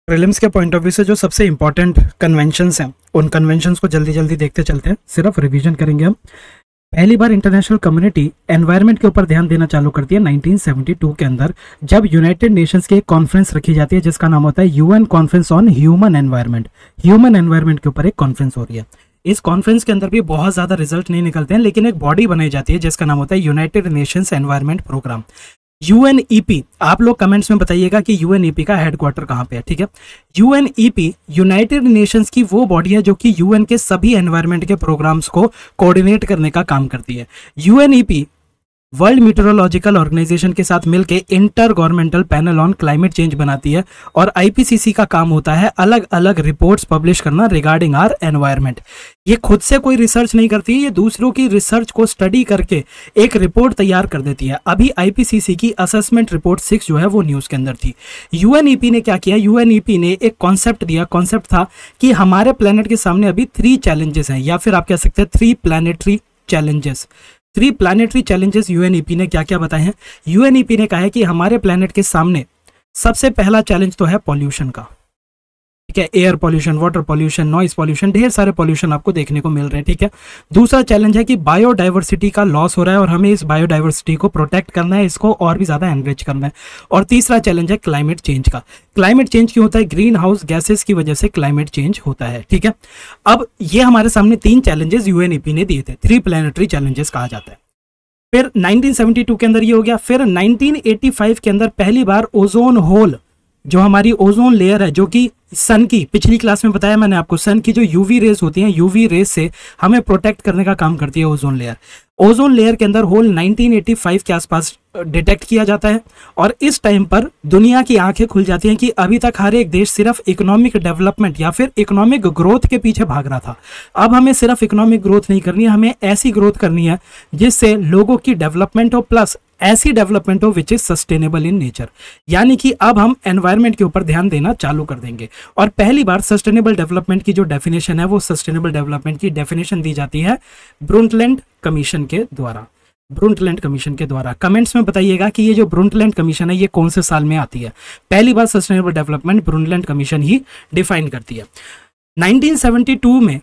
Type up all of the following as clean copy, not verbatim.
Prelims के point of view से जो सबसे इंपॉर्टेंट कन्वेंशंस हैं उन कन्वेंशंस को जल्दी जल्दी देखते चलते हैं, सिर्फ रिवीजन करेंगे हम। पहली बार इंटरनेशनल कम्युनिटी एनवायरनमेंट के ऊपर ध्यान देना चालू करती है 1972 के अंदर, जब यूनाइटेड नेशंस की एक कॉन्फ्रेंस रखी जाती है जिसका नाम होता है UN conference on human environment. Human environment के ऊपर एक कॉन्फ्रेंस हो रही है। इस कॉन्फ्रेंस के अंदर भी बहुत ज्यादा रिजल्ट नहीं निकलते हैं, लेकिन एक बॉडी बनाई जाती है जिसका नाम होता है United Nations Environment Programme, UNEP. आप लोग कमेंट्स में बताइएगा कि यूएनईपी का हेडक्वार्टर कहाँ पे है, ठीक है। यूएनईपी यूनाइटेड नेशंस की वो बॉडी है जो कि यूएन के सभी एनवायरनमेंट के प्रोग्राम्स को कोऑर्डिनेट करने का काम करती है। यूएनईपी वर्ल्ड मीटरोलॉजिकल ऑर्गेनाइजेशन के साथ मिलकर inter governmental panel on Climate change बनाती है, और आईपीसीसी का काम होता है अलग अलग रिपोर्ट्स पब्लिश करना रिगार्डिंग आवर एनवायरनमेंट। ये खुद से कोई रिसर्च नहीं करती है, ये दूसरों की रिसर्च को स्टडी करके एक रिपोर्ट तैयार कर देती है। अभी आईपीसीसी की असेसमेंट रिपोर्ट 6 जो है वो न्यूज के अंदर थी। यूएनईपी ने क्या किया, यूएनईपी ने एक कॉन्सेप्ट दिया। कॉन्सेप्ट था कि हमारे प्लेनेट के सामने अभी 3 चैलेंजेस हैं, या फिर आप कह सकते हैं 3 planetary challenges. 3 planetary challenges UNEP ने क्या क्या बताए हैं। यूएनईपी ने कहा है कि हमारे प्लैनेट के सामने सबसे पहला चैलेंज तो है पॉल्यूशन का, ठीक है। Air pollution, water pollution, noise pollution, ढेर सारे पॉल्यूशन आपको देखने को मिल रहे हैं, ठीक है। दूसरा चैलेंज है कि बायोडाइवर्सिटी का लॉस हो रहा है और हमें इस बायोडाइवर्सिटी को प्रोटेक्ट करना है, इसको और भी ज्यादा एनरिच करना है। और तीसरा चैलेंज है क्लाइमेट चेंज का। क्लाइमेट चेंज क्यों होता है, ग्रीन हाउस गैसेस की वजह से क्लाइमेट चेंज होता है, ठीक है। अब ये हमारे सामने 3 चैलेंजेस यूएनईपी ने दिए थे, 3 प्लैनेटरी चैलेंजेस कहा जाता है। फिर 1972 के अंदर ये हो गया। फिर 1985 के अंदर पहली बार ओजोन होल, जो हमारी ओजोन लेयर है, जो कि सन की, पिछली क्लास में बताया मैंने आपको, सन की जो यूवी रेस होती हैं, यूवी रेस से हमें प्रोटेक्ट करने का काम करती है ओजोन लेयर। ओजोन लेयर के अंदर होल 1985 के आसपास डिटेक्ट किया जाता है, और इस टाइम पर दुनिया की आंखें खुल जाती हैं कि अभी तक हर एक देश सिर्फ इकोनॉमिक डेवलपमेंट या फिर इकोनॉमिक ग्रोथ के पीछे भाग रहा था। अब हमें सिर्फ इकोनॉमिक ग्रोथ नहीं करनी है, हमें ऐसी ग्रोथ करनी है जिससे लोगों की डेवलपमेंट हो, प्लस ऐसी डेवलपमेंट हो which is sustainable in nature. यानी कि अब हम एनवायरनमेंट के ऊपर ध्यान देना चालू कर देंगे। और पहली बार सस्टेनेबल डेवलपमेंट की जो डेफिनेशन है, वो सस्टेनेबल डेवलपमेंट की डेफिनेशन दी जाती है ब्रुंटलैंड कमीशन के द्वारा। ब्रुंटलैंड कमीशन के द्वारा। कमेंट्स में बताइएगा कि ये जो ब्रुंटलैंड कमीशन है ये कौन से साल में आती है। पहली बार सस्टेनेबल डेवलपमेंट ब्रुंटलैंड कमीशन ही डिफाइन करती है। 1972 में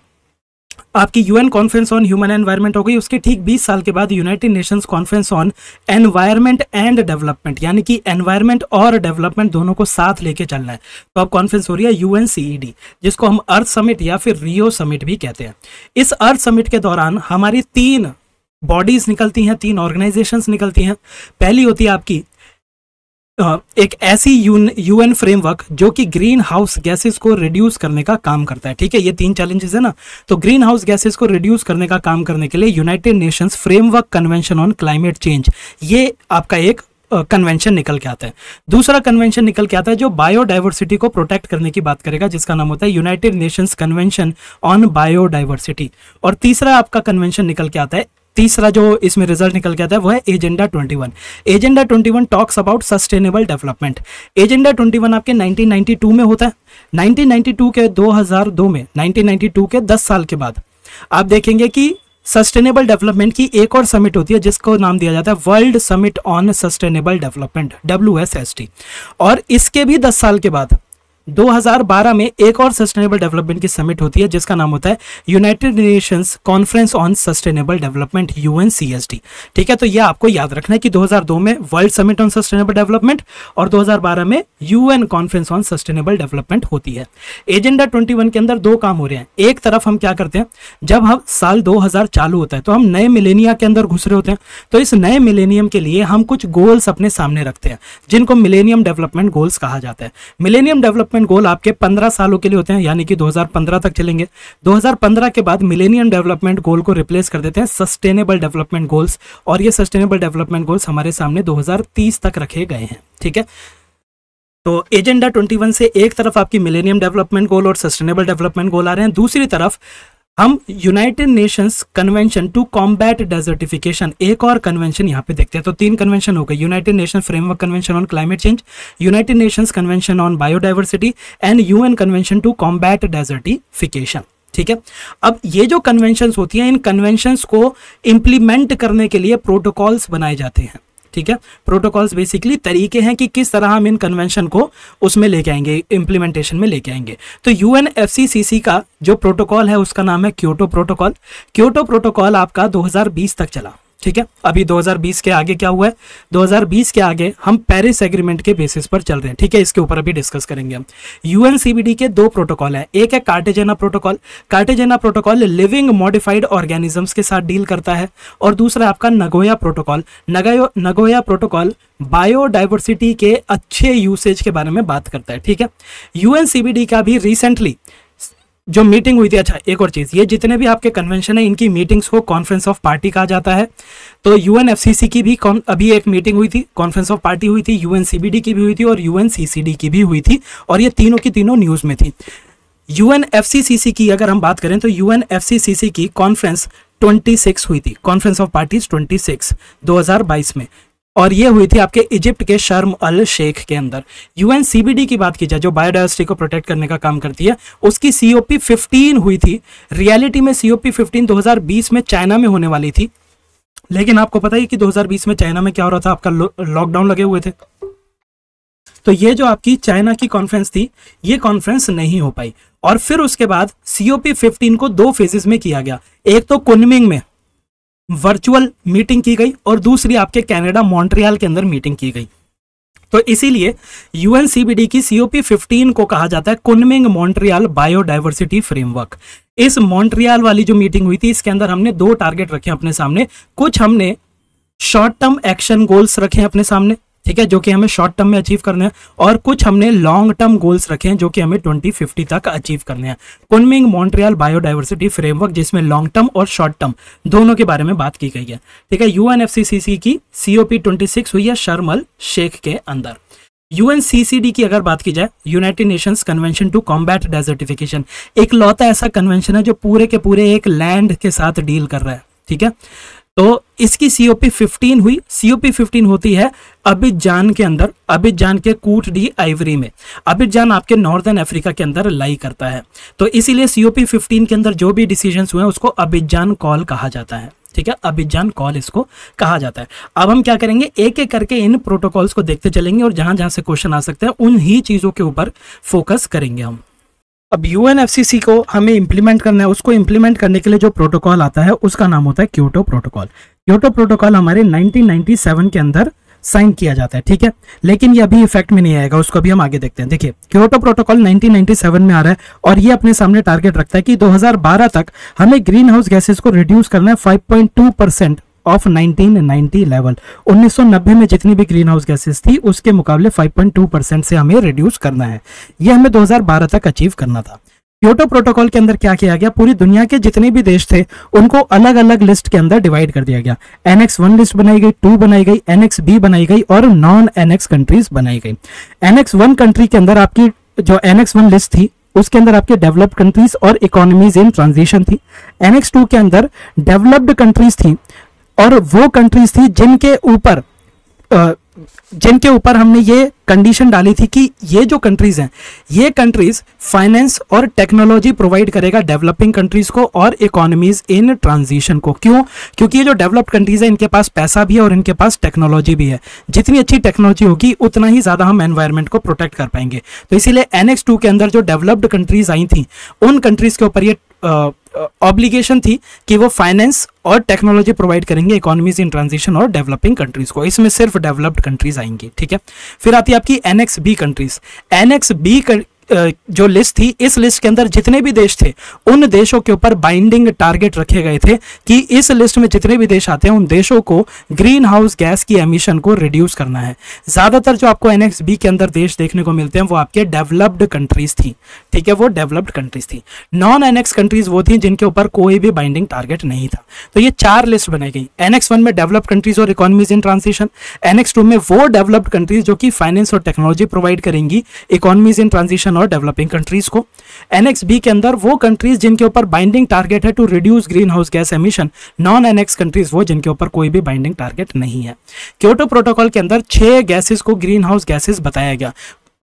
आपकी UN conference on human environment हो गई। उसके ठीक 20 साल के बाद United Nations conference on environment and development, यानी कि एनवायरनमेंट और डेवलपमेंट दोनों को साथ लेके चलना है। तो अब कॉन्फ्रेंस हो रही है यूएनसीईडी, जिसको हम अर्थ समिट या फिर रियो समिट भी कहते हैं। इस अर्थ समिट के दौरान हमारी 3 बॉडीज निकलती हैं, 3 ऑर्गेनाइजेशंस निकलती हैं। पहली होती है आपकी एक ऐसी यूएन फ्रेमवर्क जो कि ग्रीन हाउस गैसेस को रिड्यूस करने का काम करता है, ठीक है। ये 3 चैलेंजेस है ना, तो ग्रीन हाउस गैसेस को रिड्यूस करने का काम करने के लिए United Nations framework Convention on Climate change, ये आपका एक कन्वेंशन निकल के आता है। दूसरा कन्वेंशन निकल के आता है जो बायोडाइवर्सिटी को प्रोटेक्ट करने की बात करेगा, जिसका नाम होता है United Nations Convention on biodiversity. और तीसरा आपका कन्वेंशन निकल के आता है, तीसरा जो इसमें रिजल्ट निकल के आता है वो है agenda 21। Agenda 21 talks about sustainable development. Agenda 21 आपके 1992 में होता है। 1992 के 2002 में, 1992 के 10 साल के बाद आप देखेंगे कि सस्टेनेबल डेवलपमेंट की एक और समिट होती है जिसको नाम दिया जाता है world summit on sustainable development, WSST। और इसके भी 10 साल के बाद 2012 में एक और सस्टेनेबल डेवलपमेंट की समिट होती है जिसका नाम होता है United Nations conference on sustainable development, UNCSD, ठीक है। तो ये आपको याद रखना है कि 2002 में world summit on sustainable development और 2012 में UN conference on sustainable development होती है। एजेंडा 21 के अंदर 2 काम हो रहे हैं। एक तरफ हम क्या करते हैं, जब हम साल 2000 चालू होता है तो हम नए मिलेनिया के अंदर घुस रहे होते हैं। तो इस नए मिलेनियम के लिए हम कुछ गोल्स अपने सामने रखते हैं जिनको मिलेनियम डेवलपमेंट गोल्स कहा जाता है। मिलेनियम डेवलपमेंट गोल आपके 15 सालों के लिए होते हैं, यानी कि 2015 तक चलेंगे। 2015 के बाद मिलेनियम डेवलपमेंट गोल को रिप्लेस कर देते हैं सस्टेनेबल डेवलपमेंट गोल्स, और ये सस्टेनेबल डेवलपमेंट गोल्स हमारे सामने 2030 तक रखे गए हैं, ठीक है। तो एजेंडा 21 से एक तरफ आपकी मिलेनियम डेवलपमेंट गोल और सस्टेनेबल डेवलपमेंट गोल आ रहे हैं, दूसरी तरफ हम United Nations Convention to Combat Desertification, एक और कन्वेंशन यहाँ पे देखते हैं। तो 3 कन्वेंशन हो गए, United Nation framework Convention on Climate Change, United Nations Convention on Biodiversity and UN Convention to Combat Desertification, ठीक है। अब ये जो कन्वेंशंस होती हैं, इन कन्वेंशंस को इंप्लीमेंट करने के लिए प्रोटोकॉल्स बनाए जाते हैं, ठीक है, प्रोटोकॉल्स बेसिकली तरीके हैं कि किस तरह हम इन कन्वेंशन को उसमें लेके आएंगे, इम्प्लीमेंटेशन में लेके आएंगे। तो यूएनएफसीसीसी का जो प्रोटोकॉल है उसका नाम है क्योटो प्रोटोकॉल। क्योटो प्रोटोकॉल आपका 2020 तक चला, ठीक है। अभी 2020 के आगे क्या हुआ है, 2020 के आगे हम पेरिस एग्रीमेंट के बेसिस पर चल रहे हैं, ठीक है। इसके ऊपर अभी डिस्कस करेंगे हम। यूएनसीबीडी के दो प्रोटोकॉल है, एक है Cartagena protocol. Cartagena protocol living modified organisms के साथ डील करता है, और दूसरा आपका Nagoya protocol. Nagoya protocol biodiversity के अच्छे यूसेज के बारे में बात करता है, ठीक है। यूएनसीबीडी का भी रिसेंटली जो मीटिंग हुई थी, अच्छा एक और चीज, ये जितने भी आपके कन्वेंशन है इनकी मीटिंग्स को कॉन्फ्रेंस ऑफ पार्टी कहा जाता है। तो यूएनएफसीसी की भी अभी एक मीटिंग हुई थी, कॉन्फ्रेंस ऑफ पार्टी हुई थी, यूएनसीबीडी की भी हुई थी और यूएनसीसीडी की भी हुई थी, और ये तीनों की तीनों न्यूज में थी। यूएनएफसीसीसी की अगर हम बात करें तो यूएनएफसीसीसी की कॉन्फ्रेंस 26 हुई थी, कॉन्फ्रेंस ऑफ पार्टीज 26 2022 में, और ये हुई थी आपके इजिप्ट के शर्म अल शेख के अंदर। यूएनसीबीडी की बात की जाए, जो बायोडाइवर्सिटी को प्रोटेक्ट करने का काम करती है, उसकी सीओपी 15 हुई थी। रियलिटी में सीओपी 15 2020 में चाइना में होने वाली थी, लेकिन आपको पता है कि 2020 में चाइना में क्या हो रहा था, आपका लॉकडाउन लगे हुए थे। तो ये जो आपकी चाइना की कॉन्फ्रेंस थी, ये कॉन्फ्रेंस नहीं हो पाई, और फिर उसके बाद सीओपी 15 को दो फेजेस में किया गया। एक तो कुनमिंग में वर्चुअल मीटिंग की गई, और दूसरी आपके कनाडा मॉन्ट्रियल के अंदर मीटिंग की गई। तो इसीलिए यूएनसीबीडी की सीओपी 15 को कहा जाता है कुनमिंग मॉन्ट्रियल बायोडाइवर्सिटी फ्रेमवर्क। इस मॉन्ट्रियल वाली जो मीटिंग हुई थी, इसके अंदर हमने दो टारगेट रखे अपने सामने। कुछ हमने शॉर्ट टर्म एक्शन गोल्स रखे हैं अपने सामने, ठीक है, जो कि हमें शॉर्ट टर्म में अचीव करने हैं, और कुछ हमने लॉन्ग टर्म गोल्स रखे हैं जो कि हमें 2050 तक अचीव करने हैं। कुनमिंग मॉन्ट्रियल बायोडाइवर्सिटी फ्रेमवर्क, जिसमें लॉन्ग टर्म और शॉर्ट टर्म दोनों के बारे में बात की गई है, ठीक है। यूएनएफसीसीसी की सीओपी 26 हुई है शर्म अल शेख के अंदर। यूएनसीसीडी की अगर बात की जाए, United Nations Convention to Combat Desertification, एक लौता ऐसा कन्वेंशन है जो पूरे के पूरे एक लैंड के साथ डील कर रहा है, ठीक है। तो इसकी सीओपी 15 हुई। सीओपी 15 होती है अबिजान के अंदर, अबिजान के कूट डी आइवरी में। अबिजान आपके नॉर्दर्न अफ्रीका के अंदर लाई करता है, तो इसीलिए सीओपी 15 के अंदर जो भी डिसीजंस हुए हैं उसको अबिजान कॉल कहा जाता है, ठीक है। अबिजान कॉल इसको कहा जाता है। अब हम क्या करेंगे, एक एक करके इन प्रोटोकॉल्स को देखते चलेंगे, और जहां जहां से क्वेश्चन आ सकते हैं उन ही चीजों के ऊपर फोकस करेंगे हम। अब यूएनएफसीसी को हमें इंप्लीमेंट करना है, उसको इंप्लीमेंट करने के लिए जो प्रोटोकॉल आता है उसका नाम होता है क्योटो प्रोटोकॉल। क्योटो प्रोटोकॉल हमारे 1997 के अंदर साइन किया जाता है, ठीक है, लेकिन ये अभी इफेक्ट में नहीं आएगा, उसको अभी हम आगे देखते हैं। देखिए, क्योटो प्रोटोकॉल 1997 में आ रहा है, और ये अपने सामने टारगेट रखता है कि 2012 तक हमें ग्रीन हाउस गैसेस को रिड्यूस करना है 5.2% ऑफ 1990 लेवल। 1990 में जितनी भी ग्रीन हाउस गैसेस थी उसके मुकाबले 5.2% से हमें रिड्यूस करना है। ये हमें 2012 तक अचीव करना था। क्योटो प्रोटोकॉल के अंदर क्या किया गया, पूरी दुनिया के जितने भी देश थे उनको अलग अलग लिस्ट के अंदर डिवाइड कर दिया गया। एनेक्स 1 लिस्ट बनाई गई, 2 बनाई गई, एनेक्स बी बनाई गई, और नॉन एनेक्स कंट्रीज बनाई गई। एनेक्स 1 कंट्री के अंदर आपकी जो एनेक्स 1 लिस्ट थी उसके अंदर आपके डेवलप्ड कंट्रीज और इकोनॉमीज इन ट्रांजिशन थी। एनेक्स 2 के अंदर डेवलप्ड कंट्रीज थी, और वो कंट्रीज थी जिनके ऊपर हमने ये कंडीशन डाली थी कि ये जो कंट्रीज हैं, ये कंट्रीज फाइनेंस और टेक्नोलॉजी प्रोवाइड करेगा डेवलपिंग कंट्रीज को और इकोनॉमीज इन ट्रांजिशन को। क्यों? क्योंकि ये जो डेवलप्ड कंट्रीज है इनके पास पैसा भी है और इनके पास टेक्नोलॉजी भी है। जितनी अच्छी टेक्नोलॉजी होगी उतना ही ज्यादा हम एनवायरनमेंट को प्रोटेक्ट कर पाएंगे। तो इसीलिए एनेक्स 2 के अंदर जो डेवलप्ड कंट्रीज आई थी उन कंट्रीज के ऊपर ये ऑब्लिगेशन थी कि वो फाइनेंस और टेक्नोलॉजी प्रोवाइड करेंगे इकोनॉमीज इन ट्रांजिशन और डेवलपिंग कंट्रीज को। इसमें सिर्फ डेवलप्ड कंट्रीज आएंगी, ठीक है। फिर आती है आपकी annex B countries. Annex B जो लिस्ट थी, इस लिस्ट के अंदर जितने भी देश थे उन देशों के ऊपर बाइंडिंग टारगेट रखे गए थे कि इस लिस्ट में जितने भी देश आते हैं उन देशों को ग्रीन हाउस गैस की एमिशन को रिड्यूस करना है। ज्यादातर जो आपको एनेक्स बी के अंदर देश देखने को मिलते हैं वो आपके डेवलप्ड कंट्रीज थी, ठीक है, वो डेवलप्ड कंट्रीज थी। नॉन एनेक्स कंट्रीज वो थी जिनके ऊपर कोई भी बाइंडिंग टारगेट नहीं था। तो ये 4 लिस्ट बनाई गई। एनेक्स 1 में डेवलप्ड कंट्रीज और इकोनॉमीज इन ट्रांजिशन, एनेक्स 2 में वो डेवलप्ड कंट्रीज जो कि फाइनेंस और टेक्नोलॉजी प्रोवाइड करेंगी इकोनॉमीज इन ट्रांजिशन और डेवलपिंग कंट्रीज को। एनेक्स बी के अंदर वो कंट्रीज जिनके ऊपर बाइंडिंग टारगेट है to reduce green house gas emission. Non annex countries वो जिनके ऊपर कोई भी बाइंडिंग टारगेट नहीं है। क्योटो प्रोटोकॉल के अंदर 6 गैसेस को ग्रीन हाउस गैसेस बताया गया।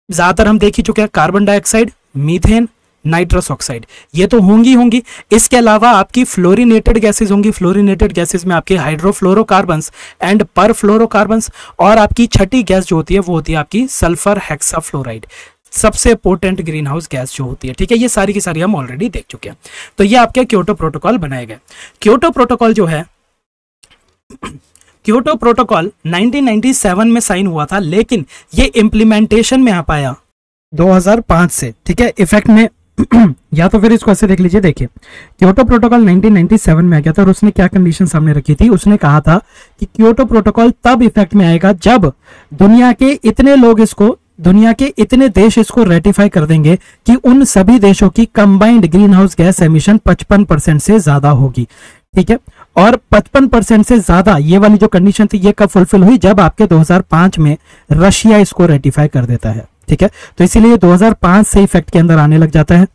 ज्यादातर हम देख ही चुके हैं, carbon dioxide, methane, nitrous oxide, ये तो होंगी। इसके अलावा आपकी फ्लोरिनेटेड गैसेज होंगी। फ्लोरिनेटेड गैसेज में आपके हाइड्रोफ्लोरोकार्बन्स एंड परफ्लोरोकार्बन्स, और आपकी छठी गैस जो होती है वो होती है आपकी सल्फर हेक्साफ्लोराइड, सबसे पोटेंट ग्रीन हाउस गैस जो होती है। ठीक है, ये सारी की सारी हम ऑलरेडी देख चुके हैं। तो ये आपके क्योटो प्रोटोकॉल बनाए गए। क्योटो प्रोटोकॉल जो है, क्योटो प्रोटोकॉल 1997 में साइन हुआ था, लेकिन ये इंप्लीमेंटेशन में आ पाया 2005 से। ठीक है, इफेक्ट में या तो फिर इसको ऐसे देख लीजिए। देखिए, क्योटो प्रोटोकॉल 1997 में आ गया था और उसने क्या कंडीशन सामने रखी थी। उसने कहा था कि क्योटो प्रोटोकॉल तब इफेक्ट में आएगा जब दुनिया के इतने लोग इसको, दुनिया के इतने देश इसको रेटिफाई कर देंगे कि उन सभी देशों की combined green house gas emission 55% से ज्यादा होगी। ठीक है, और 55% से ज्यादा ये वाली जो कंडीशन थी ये कब फुलफिल हुई, जब आपके 2005 में रशिया इसको रेटिफाई कर देता है। ठीक है, तो इसीलिए 2005 से इफेक्ट के अंदर आने लग जाता है।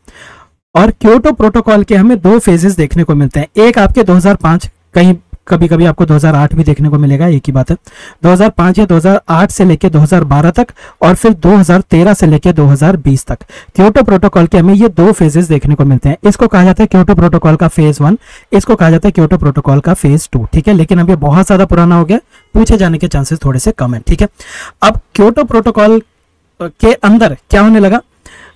और क्योटो प्रोटोकॉल के हमें दो फेजेस देखने को मिलते हैं। एक आपके 2005, कहीं कभी कभी आपको 2008 भी देखने को मिलेगा, एक ही बात है। 2005 या 2008 से लेके 2012 तक, और फिर 2013 से लेके 2020 तक क्योटो प्रोटोकॉल के हमें ये दो फेजेस देखने को मिलते हैं। इसको कहा जाता है क्योटो प्रोटोकॉल का फेज 1, इसको कहा जाता है क्योटो प्रोटोकॉल का फेज 2। ठीक है, लेकिन अब ये बहुत ज्यादा पुराना हो गया, पूछे जाने के चांसेस थोड़े से कम है। ठीक है, अब क्योटो प्रोटोकॉल के अंदर क्या होने लगा,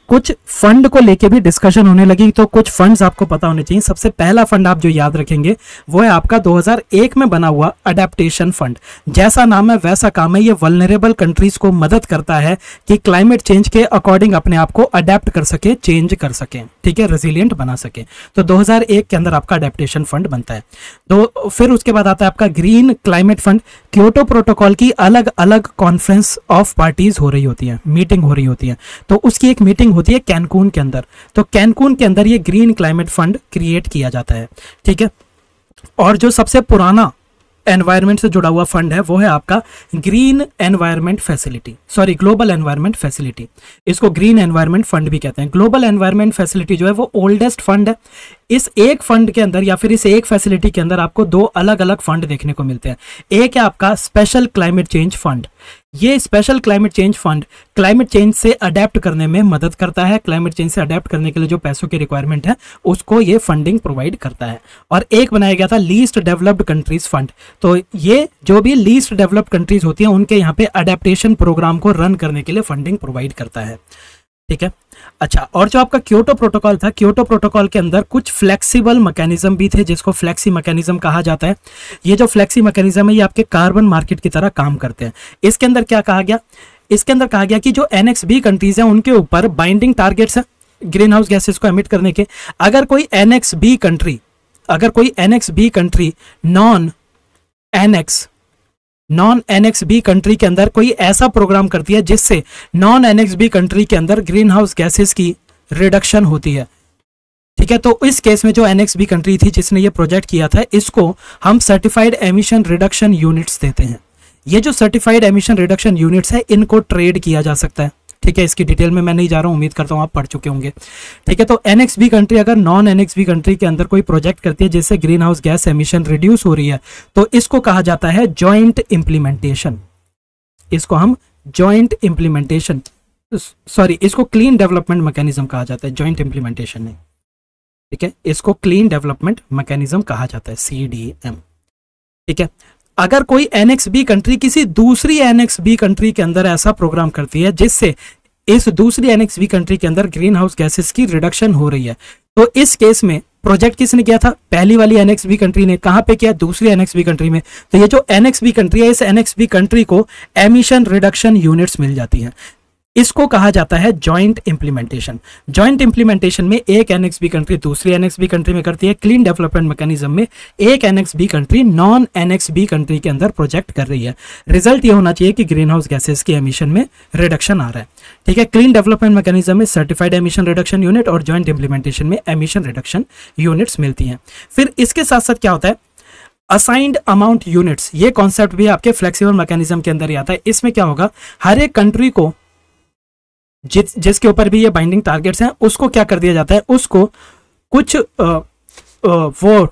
कुछ फंड को लेके भी डिस्कशन होने लगी। तो कुछ फंड्स आपको पता होने चाहिए। सबसे पहला फंड आप जो याद रखेंगे वो है आपका 2001 में बना हुआ अडेप्टेशन फंड। जैसा नाम है वैसा काम है, ये वल्नरेबल कंट्रीज को मदद करता है कि क्लाइमेट चेंज के अकॉर्डिंग अपने आप को अडेप्ट कर सके, चेंज कर सके। ठीक है, रेजिलियंट बना सके। तो 2001 के अंदर आपका अडेप्टेशन फंड बनता है। तो फिर उसके बाद आता है आपका green climate fund. Kyoto protocol की अलग अलग कॉन्फ्रेंस ऑफ पार्टीज हो रही होती है, मीटिंग हो रही होती है। तो उसकी एक मीटिंग होती है कैनकून के अंदर। तो कैनकून के अंदर ये ग्रीन क्लाइमेट फंड क्रिएट किया जाता है। ठीक है, और जो सबसे पुराना एनवायरनमेंट से जुड़ा हुआ फंड है वो है आपका green environment facility, sorry global environment facility. इसको ग्रीन एनवायरनमेंट फंड भी कहते हैं। ग्लोबल एनवायरनमेंट फैसिलिटी जो है वो ओल्डेस्ट फंड है। इस एक फंड के अंदर या फिर इस एक फैसिलिटी के अंदर आपको दो अलग अलग फंड देखने को मिलते हैं। एक है आपका स्पेशल क्लाइमेट चेंज फंड। ये special climate change fund climate change से अडेप्ट करने में मदद करता है। क्लाइमेट चेंज से अडेप्ट करने के लिए जो पैसों की रिक्वायरमेंट है उसको ये फंडिंग प्रोवाइड करता है। और एक बनाया गया था लीस्ट डेवलप्ड कंट्रीज फंड। तो ये जो भी लीस्ट डेवलप्ड कंट्रीज होती हैं उनके यहाँ पे अडेप्टेशन प्रोग्राम को रन करने के लिए फंडिंग प्रोवाइड करता है। ठीक है, अच्छा, और जो आपका क्योटो प्रोटोकॉल था, क्योटो प्रोटोकॉल के अंदर कुछ फ्लेक्सिबल मैकेनिज्म भी थे जिसको फ्लेक्सी मैकेनिज्म कहा जाता है। ये जो फ्लेक्सी मैकेनिज्म है ये आपके कार्बन मार्केट की तरह काम करते हैं। इसके अंदर क्या कहा गया, इसके अंदर कहा गया कि जो NXB कंट्रीज हैं उनके ऊपर बाइंडिंग टारगेट्स हैं ग्रीन हाउस गैसेस को एमिट करने के। अगर कोई NXB country non NXB country के अंदर कोई ऐसा प्रोग्राम करती है जिससे नॉन NXB कंट्री के अंदर ग्रीन हाउस गैसेस की रिडक्शन होती है। ठीक है, तो इस केस में जो NXB कंट्री थी जिसने ये प्रोजेक्ट किया था, इसको हम सर्टिफाइड एमिशन रिडक्शन यूनिट्स देते हैं। ये जो सर्टिफाइड एमिशन रिडक्शन यूनिट्स है इनको ट्रेड किया जा सकता है। ठीक है, इसकी डिटेल में मैं नहीं जा रहा हूं, उम्मीद करता हूं आप पढ़ चुके होंगे। ठीक है, तो NXB कंट्री अगर नॉन NXB कंट्री के अंदर कोई प्रोजेक्ट करती है जिससे green house gas emission reduce हो रही है तो इसको कहा जाता है जॉइंट इंप्लीमेंटेशन। इसको हम जॉइंट इंप्लीमेंटेशन, सॉरी इसको क्लीन डेवलपमेंट मैकेनिज्म कहा जाता है, जॉइंट इंप्लीमेंटेशन नहीं। ठीक है, इसको क्लीन डेवलपमेंट मैकेनिज्म कहा जाता है, CDM। ठीक है, अगर कोई NXB कंट्री किसी दूसरी NXB कंट्री के अंदर ऐसा प्रोग्राम करती है जिससे इस दूसरी NXB कंट्री के अंदर ग्रीन हाउस गैसेस की रिडक्शन हो रही है, तो इस केस में प्रोजेक्ट किसने किया था, पहली वाली NXB कंट्री ने। कहां पे किया, दूसरी NXB कंट्री में। तो ये जो NXB कंट्री है इस NXB कंट्री को एमिशन रिडक्शन यूनिट्स मिल जाती हैं। इसको कहा जाता है जॉइंट इंप्लीमेंटेशन। जॉइंट इंप्लीमेंटेशन में एक NXB कंट्री दूसरी NXB कंट्री में करती है। क्लीन डेवलपमेंट मैकेनिज्म में एक NXB country non NXB country के अंदर प्रोजेक्ट कर रही है। रिजल्ट ये होना चाहिए कि ग्रीन हाउस गैसेस के एमिशन में रिडक्शन आ रहा है। ठीक है, क्लीन डेवलपमेंट मैकेनिज्म में सर्टिफाइड एमिशन रिडक्शन यूनिट और जॉइंट इंप्लीमेंटेशन में एमिशन रिडक्शन यूनिट्स मिलती हैं। फिर इसके साथ साथ क्या होता है, असाइंड अमाउंट यूनिट्स। ये कॉन्सेप्ट भी आपके फ्लेक्सिबल मैकेनिज्म के अंदर ही आता है। इसमें क्या होगा, हर एक कंट्री को जिसके ऊपर भी ये बाइंडिंग टारगेट्स हैं उसको क्या कर दिया जाता है, उसको कुछ वो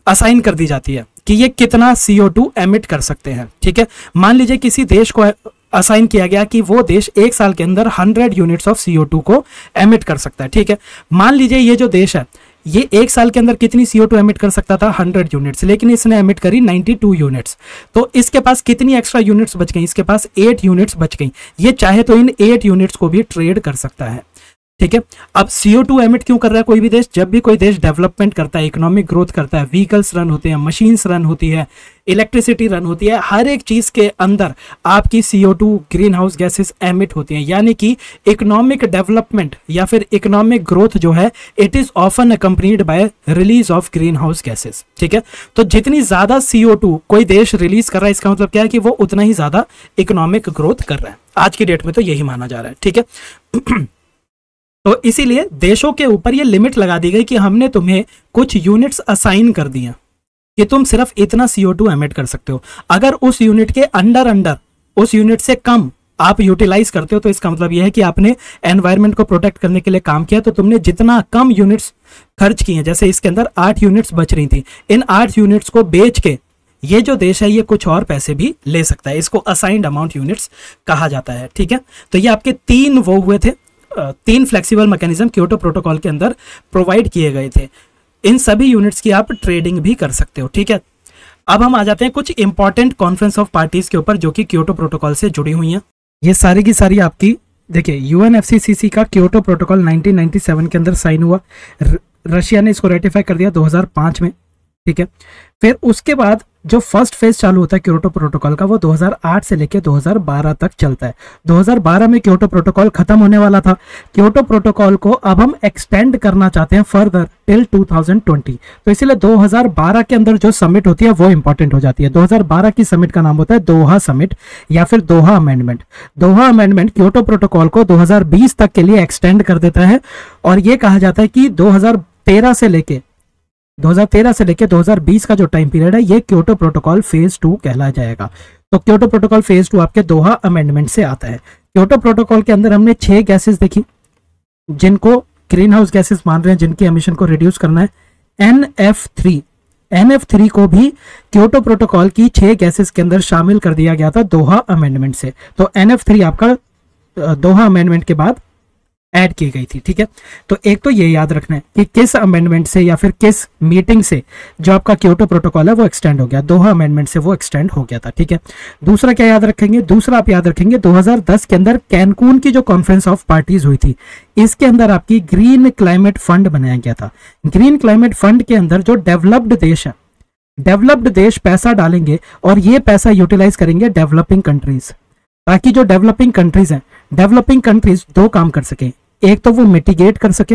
असाइन कर दी जाती है कि ये कितना CO2 एमिट कर सकते हैं। ठीक है, मान लीजिए किसी देश को असाइन किया गया कि वो देश एक साल के अंदर 100 यूनिट्स ऑफ CO2 को एमिट कर सकता है। ठीक है, मान लीजिए ये जो देश है ये एक साल के अंदर कितनी CO2 एमिट कर सकता था, 100 यूनिट्स, लेकिन इसने एमिट करी 92 यूनिट्स। तो इसके पास कितनी एक्स्ट्रा यूनिट्स बच गई, इसके पास 8 यूनिट्स बच गई। ये चाहे तो इन 8 यूनिट्स को भी ट्रेड कर सकता है। ठीक है, अब CO2 एमिट क्यों कर रहा है कोई भी देश? जब भी कोई देश डेवलपमेंट करता है, इकोनॉमिक ग्रोथ करता है, व्हीकल्स रन होते हैं, मशीन्स रन होती है, इलेक्ट्रिसिटी रन होती है, हर एक चीज के अंदर आपकी CO2 green house gases emit होती हैं। यानी कि इकोनॉमिक डेवलपमेंट या फिर इकोनॉमिक ग्रोथ जो है it is often accompanied by release of green house gases. ठीक है, तो जितनी ज्यादा CO2 कोई देश रिलीज कर रहा है इसका मतलब क्या है कि वो उतना ही ज्यादा इकोनॉमिक ग्रोथ कर रहा है। आज की डेट में तो यही माना जा रहा है। ठीक है, तो इसीलिए देशों के ऊपर ये लिमिट लगा दी गई कि हमने तुम्हें कुछ यूनिट्स असाइन कर दिए कि तुम सिर्फ इतना CO2 एमिट कर सकते हो। अगर उस यूनिट के अंडर उस यूनिट से कम आप यूटिलाइज करते हो तो इसका मतलब यह है कि आपने एनवायरनमेंट को प्रोटेक्ट करने के लिए काम किया, तो तुमने जितना कम यूनिट्स खर्च किए, जैसे इसके अंदर 8 यूनिट्स बच रही थी, इन 8 यूनिट्स को बेच के ये जो देश है ये कुछ और पैसे भी ले सकता है। इसको असाइंड अमाउंट यूनिट्स कहा जाता है। ठीक है, तो ये आपके 3 वो हुए थे, 3 फ्लेक्सिबल मैकेनिज्म क्योटो प्रोटोकॉल के अंदर प्रोवाइड किए गए थे। इन सभी यूनिट्स की आप ट्रेडिंग भी कर सकते हो। ठीक है, अब हम आ जाते हैं कुछ इंपॉर्टेंट कॉन्फ्रेंस ऑफ पार्टीज के ऊपर जो कि क्योटो प्रोटोकॉल से जुड़ी हुई हैं। ये सारी की सारी आपकी देखिए UNFCCC का क्योटो प्रोटोकॉल 1997 के अंदर साइन हुआ। रशिया ने इसको रेटिफाई कर दिया 2005 में। ठीक है, फिर उसके बाद जो फर्स्ट फेज चालू होता है क्योटो प्रोटोकॉल का वो 2008 से लेकर 2012 तक चलता है। 2012 में क्योटो प्रोटोकॉल खत्म होने वाला था। क्योटो प्रोटोकॉल को अब हम एक्सटेंड करना चाहते हैं फर्दर टिल 2020। तो इसीलिए 2012 के अंदर जो समिट होती है वो इंपॉर्टेंट हो जाती है। 2012 की समिट का नाम होता है दोहा समिट या फिर दोहा अमेंडमेंट। दोहा अमेंडमेंट क्योटो प्रोटोकॉल को 2020 तक के लिए एक्सटेंड कर देता है और ये कहा जाता है कि 2013 से लेके 2020 का जो टाइम पीरियड है ये क्योटो प्रोटोकॉल फेज 2 कहलाया जाएगा। तो क्योटो प्रोटोकॉल फेज 2 आपके दोहा अमेंडमेंट से आता है। क्योटो प्रोटोकॉल के अंदर हमने 6 गैसेस देखी जिनको ग्रीन हाउस गैसेस मान रहे हैं, जिनकी एमिशन को रिड्यूस करना है। NF3 को भी क्योटो प्रोटोकॉल की 6 गैसेस के अंदर शामिल कर दिया गया था दोहा अमेंडमेंट से। तो NF3 आपका दोहा अमेंडमेंट के बाद ऐड की गई थी। ठीक है, तो एक तो ये याद रखना है कि किस अमेंडमेंट से या फिर किस मीटिंग से जो आपका क्योटो प्रोटोकॉल है वो एक्सटेंड हो गया, दोहा अमेंडमेंट से वो एक्सटेंड हो गया था। ठीक है, दूसरा क्या याद रखेंगे? दूसरा आप याद रखेंगे 2010 के अंदर कैनकून की जो कॉन्फ्रेंस ऑफ पार्टीज हुई थी इसके अंदर आपकी ग्रीन क्लाइमेट फंड बनाया गया था। ग्रीन क्लाइमेट फंड के अंदर जो डेवलप्ड देश है, डेवलप्ड देश पैसा डालेंगे और ये पैसा यूटिलाइज करेंगे डेवलपिंग कंट्रीज, ताकि जो डेवलपिंग कंट्रीज हैं, डेवलपिंग कंट्रीज 2 काम कर सके, एक तो वो मिटिगेट कर सके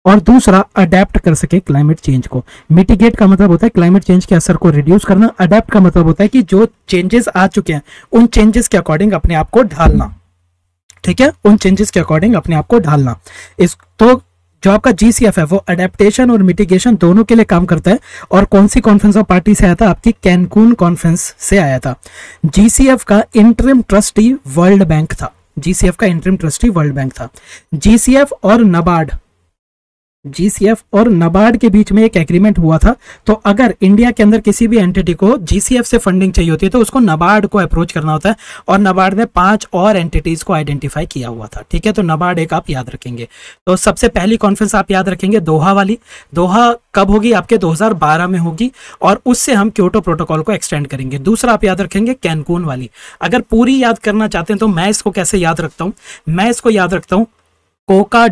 और दूसरा अडेप्ट कर सके क्लाइमेट चेंज को। मिटिगेट का मतलब होता है क्लाइमेट चेंज के असर को रिड्यूस करना, अडेप्ट का मतलब होता है कि जो चेंजेस आ चुके हैं उन चेंजेस के अकॉर्डिंग अपने आप को ढालना। ठीक है, उन चेंजेस के अकॉर्डिंग अपने आप को ढालना। इस तो जो आपका GCF है वो अडेप्टेशन और मिटिगेशन दोनों के लिए काम करता है। और कौन सी कॉन्फ्रेंस ऑफ पार्टी से आया था? आपकी कैनकून कॉन्फ्रेंस से आया था। GCF का इंटरिम ट्रस्टी वर्ल्ड बैंक था। GCF का इंटरिम ट्रस्टी वर्ल्ड बैंक था। GCF और नबार्ड के बीच में एक एग्रीमेंट हुआ था। तो अगर इंडिया के अंदर किसी भी एंटिटी को GCF से फंडिंग चाहिए होती है तो उसको नबार्ड को अप्रोच करना होता है और नबार्ड ने 5 और एंटिटीज को आइडेंटिफाई किया हुआ था। ठीक है, तो नबार्ड एक आप याद रखेंगे। तो सबसे पहली कॉन्फ्रेंस आप याद रखेंगे दोहा वाली। दोहा कब होगी? आपके 2012 में होगी और उससे हम क्योटो प्रोटोकॉल को एक्सटेंड करेंगे। दूसरा आप याद रखेंगे कैनकून वाली। अगर पूरी याद करना चाहते हैं तो मैं इसको कैसे याद रखता हूं? मैं इसको याद रखता हूं कोका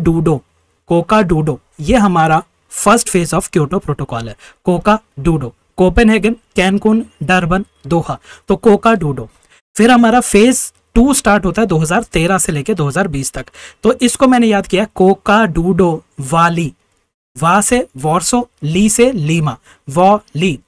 डूडो। ये हमारा first phase of Kyoto protocol है। कोका डूडो, कोपेनहेगन, कैनकून, डरबन, दोहा। तो कोका डूडो। फिर हमारा फेज 2 स्टार्ट होता है 2013 से लेके 2020 तक। तो इसको मैंने याद किया कोका डूडो वाली। वा से वॉर्सो, ली से लीमा, वॉली।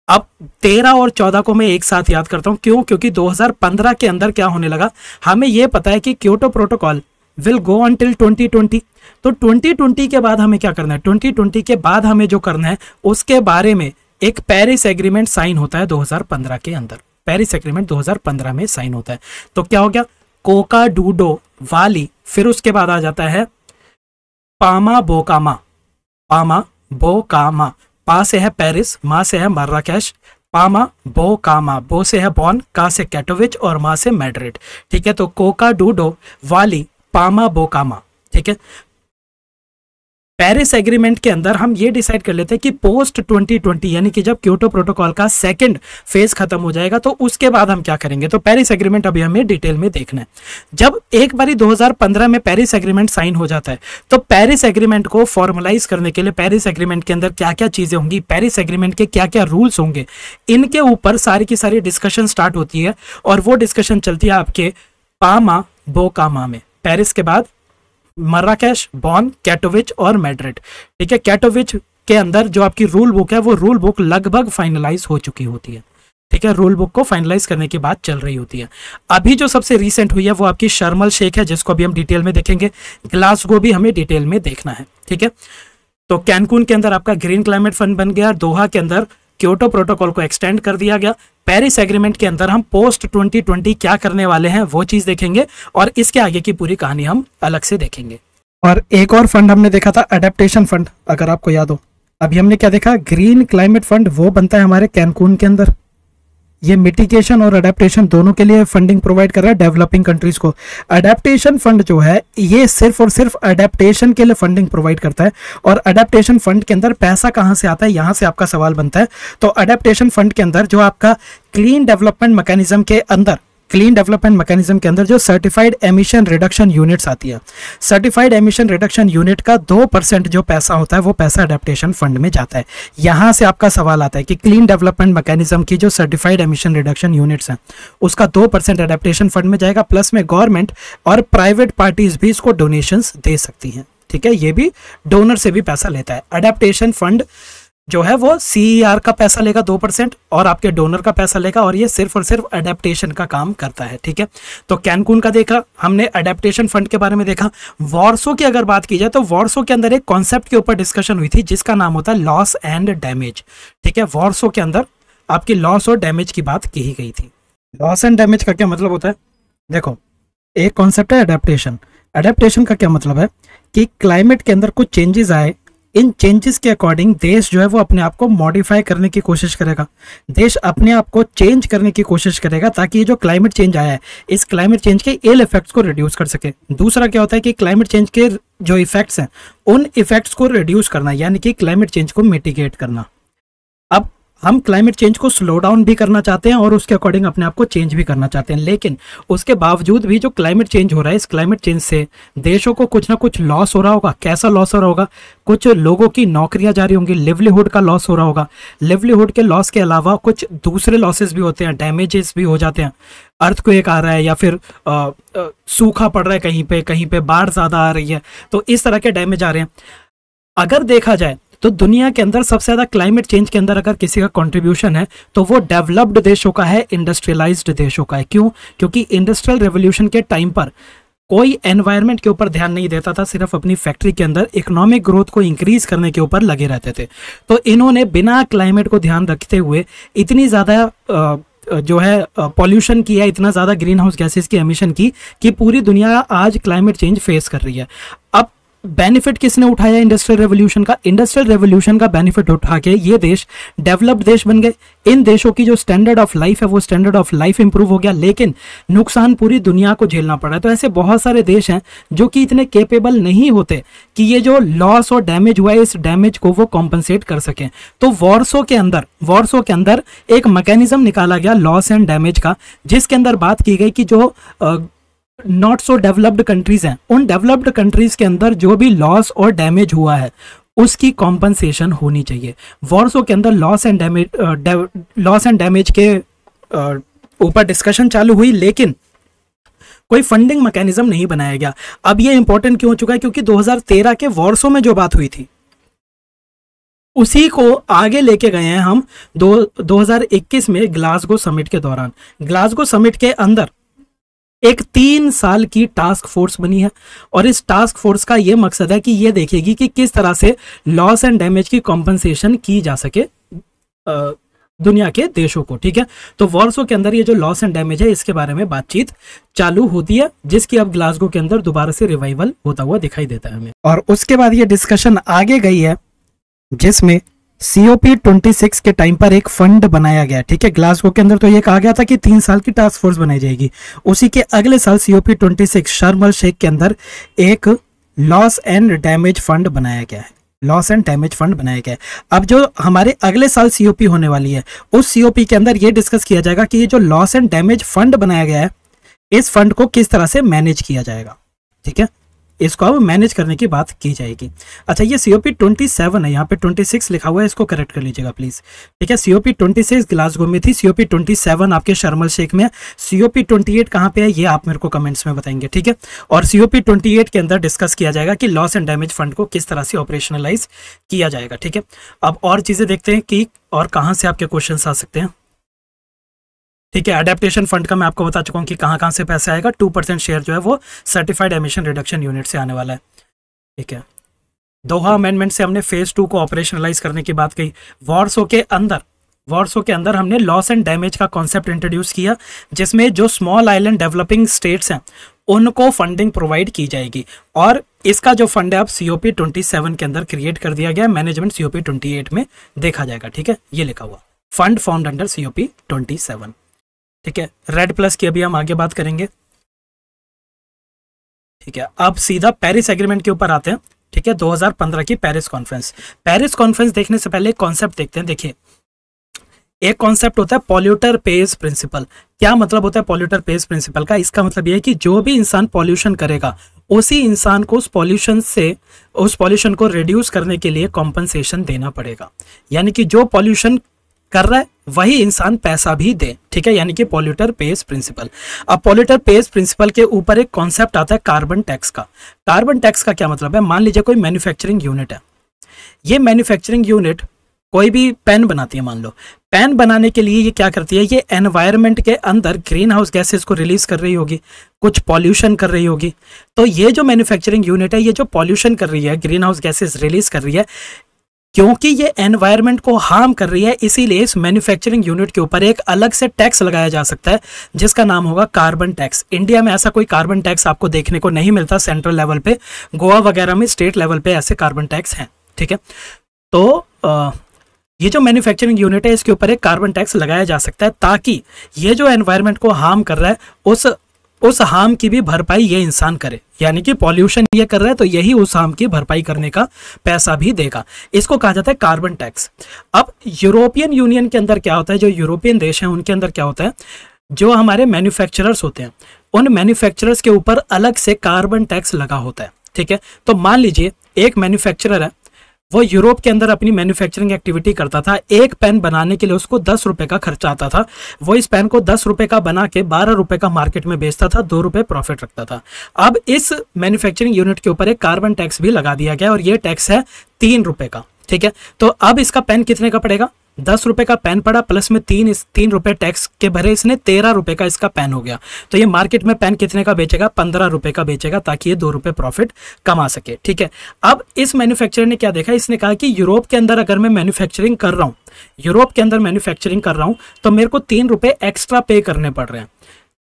अब 13 और 14 को मैं एक साथ याद करता हूं। क्यों? क्योंकि 2015 के अंदर क्या होने लगा, हमें यह पता है कि Kyoto protocol will go until 2020। तो 2020 के बाद हमें क्या करना है? 2020 के बाद हमें जो करना है उसके बारे में एक पेरिस एग्रीमेंट साइन होता है 2015 के अंदर। पेरिस एग्रीमेंट 2015 में साइन होता है। तो क्या हो गया? कोका डूडो वाली। फिर उसके बाद आ जाता है पामा बोकामा। पा से है पेरिस, मा से है मर्राकेश, पामा बो कामा, बो से है बॉन, का से कैटोविच और मा से मैड्रिड। ठीक है, तो कोका डूडो वाली पामा बो कामा। ठीक है, पेरिस एग्रीमेंट के अंदर हम ये डिसाइड कर लेते हैं कि पोस्ट 2020 यानी कि जब क्योटो प्रोटोकॉल का सेकंड फेज खत्म हो जाएगा तो उसके बाद हम क्या करेंगे। तो पेरिस एग्रीमेंट अभी हमें डिटेल में देखना है। जब एक बारी 2015 में पेरिस एग्रीमेंट साइन हो जाता है तो पेरिस एग्रीमेंट को फॉर्मलाइज करने के लिए पेरिस एग्रीमेंट के अंदर क्या क्या चीजें होंगी, पेरिस एग्रीमेंट के क्या क्या रूल्स होंगे, इनके ऊपर सारी की सारी डिस्कशन स्टार्ट होती है। और वो डिस्कशन चलती है आपके पामा बो कामा में। पेरिस के बाद मर्राकेश, बॉन, कैटोविच और मैड्रिड। ठीक है, कैटोविच के अंदर जो आपकी रूल बुक है वो रूल बुक लगभग फाइनलाइज हो चुकी होती है। ठीक है, रूल बुक को फाइनलाइज करने की बात चल रही होती है। अभी जो सबसे रीसेंट हुई है वो आपकी शर्म एल शेख है, जिसको अभी हम डिटेल में देखेंगे। ग्लासगो भी हमें डिटेल में देखना है। ठीक है, तो कैनकून के अंदर आपका ग्रीन क्लाइमेट फंड बन गया, दोहा के अंदर क्योटो प्रोटोकॉल को एक्सटेंड कर दिया गया। पेरिस एग्रीमेंट के अंदर हम पोस्ट 2020 क्या करने वाले हैं वो चीज देखेंगे और इसके आगे की पूरी कहानी हम अलग से देखेंगे। और एक और फंड हमने देखा था अडेप्टेशन फंड, अगर आपको याद हो। अभी हमने क्या देखा, ग्रीन क्लाइमेट फंड वो बनता है हमारे कैनकून के अंदर। ये मिटिगेशन और अडेप्टेशन दोनों के लिए फंडिंग प्रोवाइड कर रहा है डेवलपिंग कंट्रीज को। अडेप्टेशन फंड जो है ये सिर्फ और सिर्फ अडेप्टेशन के लिए फंडिंग प्रोवाइड करता है। और अडेप्टेशन फंड के अंदर पैसा कहां से आता है, यहां से आपका सवाल बनता है। तो अडेप्टेशन फंड के अंदर जो आपका क्लीन डेवलपमेंट मैकेनिज्म के अंदर जो सर्टिफाइड एमिशन रिडक्शन यूनिट्स आती है, सर्टिफाइड एमिशन रिडक्शन यूनिट का 2% जो पैसा होता है वो पैसा अडेप्टेशन फंड में जाता है। यहां से आपका सवाल आता है कि क्लीन डेवलपमेंट मैकेनिज्म की जो सर्टिफाइड एमिशन रिडक्शन यूनिट्स हैं उसका 2% अडेप्टेशन फंड में जाएगा, प्लस में गवर्नमेंट और प्राइवेट पार्टीज भी इसको डोनेशंस दे सकती हैं। ठीक है, ये भी डोनर से भी पैसा लेता है। अडेप्टेशन फंड जो है वो CER का पैसा लेगा 2% और आपके डोनर का पैसा लेगा, और ये सिर्फ और सिर्फ अडेप्टेशन का काम करता है। ठीक है, तो कैनकून का देखा हमने, अडेप्टेशन फंड के बारे में देखा। वॉर्सो की अगर बात की जाए तो वॉर्सो के अंदर एक कॉन्सेप्ट के ऊपर डिस्कशन हुई थी जिसका नाम होता है लॉस एंड डैमेज। ठीक है, वॉर्सो के अंदर आपकी लॉस और डैमेज की बात की गई थी। लॉस एंड डैमेज का क्या मतलब होता है, देखो एक कॉन्सेप्ट है अडेप्टेशन। अडेप्टेशन का क्या मतलब है कि क्लाइमेट के अंदर कुछ चेंजेस आए, इन चेंजेस के अकॉर्डिंग देश जो है वो अपने आप को मॉडिफाई करने की कोशिश करेगा। देश अपने आप को चेंज करने की कोशिश करेगा ताकि ये जो क्लाइमेट चेंज आया है इस क्लाइमेट चेंज के इल इफेक्ट्स को रिड्यूस कर सके। दूसरा क्या होता है कि क्लाइमेट चेंज के जो इफेक्ट्स हैं उन इफेक्ट्स को रिड्यूस करना, यानी कि क्लाइमेट चेंज को मिटिगेट करना। अब हम क्लाइमेट चेंज को स्लो डाउन भी करना चाहते हैं और उसके अकॉर्डिंग अपने आप को चेंज भी करना चाहते हैं, लेकिन उसके बावजूद भी जो क्लाइमेट चेंज हो रहा है इस क्लाइमेट चेंज से देशों को कुछ ना कुछ लॉस हो रहा होगा। कैसा लॉस हो रहा होगा, कुछ लोगों की नौकरियां जा रही होंगी, लिवलीहुड का लॉस हो रहा होगा। लिवलीहुड के लॉस के अलावा कुछ दूसरे लॉसेस भी होते हैं, डैमेजेस भी हो जाते हैं। अर्थक्वेक आ रहा है या फिर सूखा पड़ रहा है, कहीं पे बाढ़ ज्यादा आ रही है, तो इस तरह के डैमेज आ रहे हैं। अगर देखा जाए तो दुनिया के अंदर सबसे ज्यादा क्लाइमेट चेंज के अंदर अगर किसी का कंट्रीब्यूशन है तो वो डेवलप्ड देशों का है, इंडस्ट्रियलाइज्ड देशों का है। क्यों? क्योंकि इंडस्ट्रियल रेवोल्यूशन के टाइम पर कोई एनवायरनमेंट के ऊपर ध्यान नहीं देता था, सिर्फ अपनी फैक्ट्री के अंदर इकोनॉमिक ग्रोथ को इंक्रीज करने के ऊपर लगे रहते थे। तो इन्होंने बिना क्लाइमेट को ध्यान रखते हुए इतनी ज्यादा जो है पॉल्यूशन किया, इतना ज्यादा ग्रीन हाउस गैसेस की एमिशन की कि पूरी दुनिया आज क्लाइमेट चेंज फेस कर रही है। अब बेनिफिट किसने उठाया इंडस्ट्रियल रेवोल्यूशन का? इंडस्ट्रियल रेवोल्यूशन का बेनिफिट उठा के ये देश डेवलप्ड देश बन गए। इन देशों की जो स्टैंडर्ड ऑफ लाइफ है वो स्टैंडर्ड ऑफ लाइफ इंप्रूव हो गया, लेकिन नुकसान पूरी दुनिया को झेलना पड़ा है। तो ऐसे बहुत सारे देश हैं जो कि इतने केपेबल नहीं होते कि ये जो लॉस और डैमेज हुआ है इस डैमेज को वो कॉम्पनसेट कर सकें। तो वॉर्सो के अंदर एक मैकेनिज्म निकाला गया लॉस एंड डैमेज का, जिसके अंदर बात की गई कि जो नॉट सो डेवलप्ड कंट्रीज हैं उन डेवलप्ड कंट्रीज के अंदर जो भी लॉस और डैमेज हुआ है उसकी कॉम्पनसेशन होनी चाहिए। वॉर्सो के अंदर लॉस एंड डैमेज के ऊपर डिस्कशन चालू हुई, लेकिन कोई फंडिंग मैकेनिज्म नहीं बनाया गया। अब ये इंपॉर्टेंट क्यों हो चुका है? क्योंकि 2013 के वॉर्सो में जो बात हुई थी उसी को आगे लेके गए हैं हम 2021 में ग्लासगो समिट के दौरान। ग्लासगो समिट के अंदर एक 3 साल की टास्क फोर्स बनी है और इस टास्क फोर्स का यह मकसद है कि यह देखेगी कि किस तरह से लॉस एंड डैमेज की कॉम्पनसेशन की जा सके दुनिया के देशों को। ठीक है, तो वॉर्सो के अंदर ये जो लॉस एंड डैमेज है इसके बारे में बातचीत चालू होती है, जिसकी अब ग्लासगो के अंदर दोबारा से रिवाइवल होता हुआ दिखाई देता है हमें। और उसके बाद ये डिस्कशन आगे गई है जिसमें COP 26 के टाइम पर एक फंड बनाया गया, ठीक है। ग्लासगो के अंदर तो ये कहा गया था कि 3 साल की टास्क फोर्स बनाई जाएगी। उसी के अगले साल COP 26 शर्म अल शेख के अंदर एक लॉस एंड डैमेज फंड बनाया गया है। लॉस एंड डैमेज फंड बनाया गया है। अब जो हमारे अगले साल COP होने वाली है, उस COP के अंदर ये डिस्कस किया जाएगा कि ये जो लॉस एंड डैमेज फंड बनाया गया है, इस फंड को किस तरह से मैनेज किया जाएगा, ठीक है। इसको अब मैनेज करने की बात की जाएगी। अच्छा, ये COP 27 है, यहाँ पे 26 लिखा हुआ है, इसको करेक्ट कर लीजिएगा प्लीज, ठीक है। COP 26 ग्लासगो में थी, COP 27 आपके शर्म अल शेख में है। COP 28 कहाँ पे है, ये आप मेरे को कमेंट्स में बताएंगे, ठीक है। और COP 28 के अंदर डिस्कस किया जाएगा कि लॉस एंड डैमेज फंड को किस तरह से ऑपरेशनलाइज किया जाएगा, ठीक है। अब और चीजें देखते हैं कि और कहाँ से आपके क्वेश्चन आ सकते हैं, ठीक है। अडेप्टेशन फंड का मैं आपको बता चुका हूँ कि कहाँ कहाँ से पैसे आएगा। 2% शेयर जो है वो सर्टिफाइड एमिशन रिडक्शन यूनिट से आने वाला है, ठीक है। दोहा अमेंडमेंट से हमने फेज 2 को ऑपरेशनलाइज करने की बात कही। वॉर्सो के अंदर हमने लॉस एंड डैमेज का कॉन्सेप्ट इंट्रोड्यूस किया, जिसमें जो स्मॉल आइलैंड डेवलपिंग स्टेट्स हैं उनको फंडिंग प्रोवाइड की जाएगी। और इसका जो फंड है अब COP 27 के अंदर क्रिएट कर दिया गया, मैनेजमेंट COP 28 में देखा जाएगा, ठीक है। ये लिखा हुआ फंड फॉर्म्ड अंडर COP 27, ठीक है। रेड प्लस की अभी हम आगे बात करेंगे, ठीक है। अब सीधा पेरिस एग्रीमेंट के ऊपर आते हैं, ठीक है। 2015 की पेरिस कॉन्फ्रेंस देखने से पहले कॉन्सेप्ट देखते हैं। देखिए, एक कॉन्सेप्ट होता है पॉल्यूटर पेज प्रिंसिपल। क्या मतलब होता है पॉल्यूटर पेज प्रिंसिपल का? इसका मतलब यह है कि जो भी इंसान पॉल्यूशन करेगा, उसी इंसान को उस पॉल्यूशन को रिड्यूस करने के लिए कॉम्पनसेशन देना पड़ेगा। यानी कि जो पॉल्यूशन कर रहा है वही इंसान पैसा भी दे, ठीक है। यानी कि पॉल्यूटर पेज प्रिंसिपल। अब पॉल्यूटर पेज प्रिंसिपल के ऊपर एक कॉन्सेप्ट आता है कार्बन टैक्स का। कार्बन टैक्स का क्या मतलब है? मान लीजिए कोई मैन्युफैक्चरिंग यूनिट है, ये मैन्युफैक्चरिंग यूनिट कोई भी पेन बनाती है, मान लो पेन बनाने के लिए ये क्या करती है, ये एनवायरनमेंट के अंदर ग्रीन हाउस गैसेस को रिलीज कर रही होगी, कुछ पॉल्यूशन कर रही होगी। तो ये जो मैन्युफैक्चरिंग यूनिट है, ये जो पॉल्यूशन कर रही है, ग्रीन हाउस गैसेस रिलीज कर रही है, क्योंकि ये एनवायरनमेंट को हार्म कर रही है, इसीलिए इस मैन्युफैक्चरिंग यूनिट के ऊपर एक अलग से टैक्स लगाया जा सकता है, जिसका नाम होगा कार्बन टैक्स। इंडिया में ऐसा कोई कार्बन टैक्स आपको देखने को नहीं मिलता सेंट्रल लेवल पे, गोवा वगैरह में स्टेट लेवल पे ऐसे कार्बन टैक्स हैं, ठीक है। तो ये जो मैन्युफैक्चरिंग यूनिट है, इसके ऊपर एक कार्बन टैक्स लगाया जा सकता है, ताकि ये जो एनवायरनमेंट को हार्म कर रहा है उस हार्म की भी भरपाई ये इंसान करे। यानी कि पॉल्यूशन ये कर रहा है तो यही उस हार्म की भरपाई करने का पैसा भी देगा। इसको कहा जाता है कार्बन टैक्स। अब यूरोपियन यूनियन के अंदर क्या होता है, जो यूरोपियन देश हैं उनके अंदर क्या होता है, जो हमारे मैन्युफैक्चरर्स होते हैं उन मैन्युफैक्चरर्स के ऊपर अलग से कार्बन टैक्स लगा होता है, ठीक है। तो मान लीजिए एक मैन्युफैक्चरर है, वो यूरोप के अंदर अपनी मैन्युफैक्चरिंग एक्टिविटी करता था। एक पेन बनाने के लिए उसको 10 रुपए का खर्चा आता था। वो इस पेन को 10 रुपए का बना के 12 रुपए का मार्केट में बेचता था, 2 रुपए प्रॉफिट रखता था। अब इस मैन्युफैक्चरिंग यूनिट के ऊपर एक कार्बन टैक्स भी लगा दिया गया और ये टैक्स है 3 रुपए का, ठीक है। तो अब इसका पेन कितने का पड़ेगा? 10 रुपए का पेन पड़ा, प्लस में 3 रुपए टैक्स के भरे, इसने 13 रुपए का इसका पेन हो गया। तो ये मार्केट में पेन कितने का बेचेगा? 15 रुपए का बेचेगा, ताकि ये 2 रुपए प्रॉफिट कमा सके, ठीक है। अब इस मैन्युफैक्चरर ने क्या देखा, इसने कहा कि यूरोप के अंदर अगर मैं मैन्युफैक्चरिंग कर रहा हूं, तो मेरे को 3 रुपए एक्स्ट्रा पे करने पड़ रहे हैं।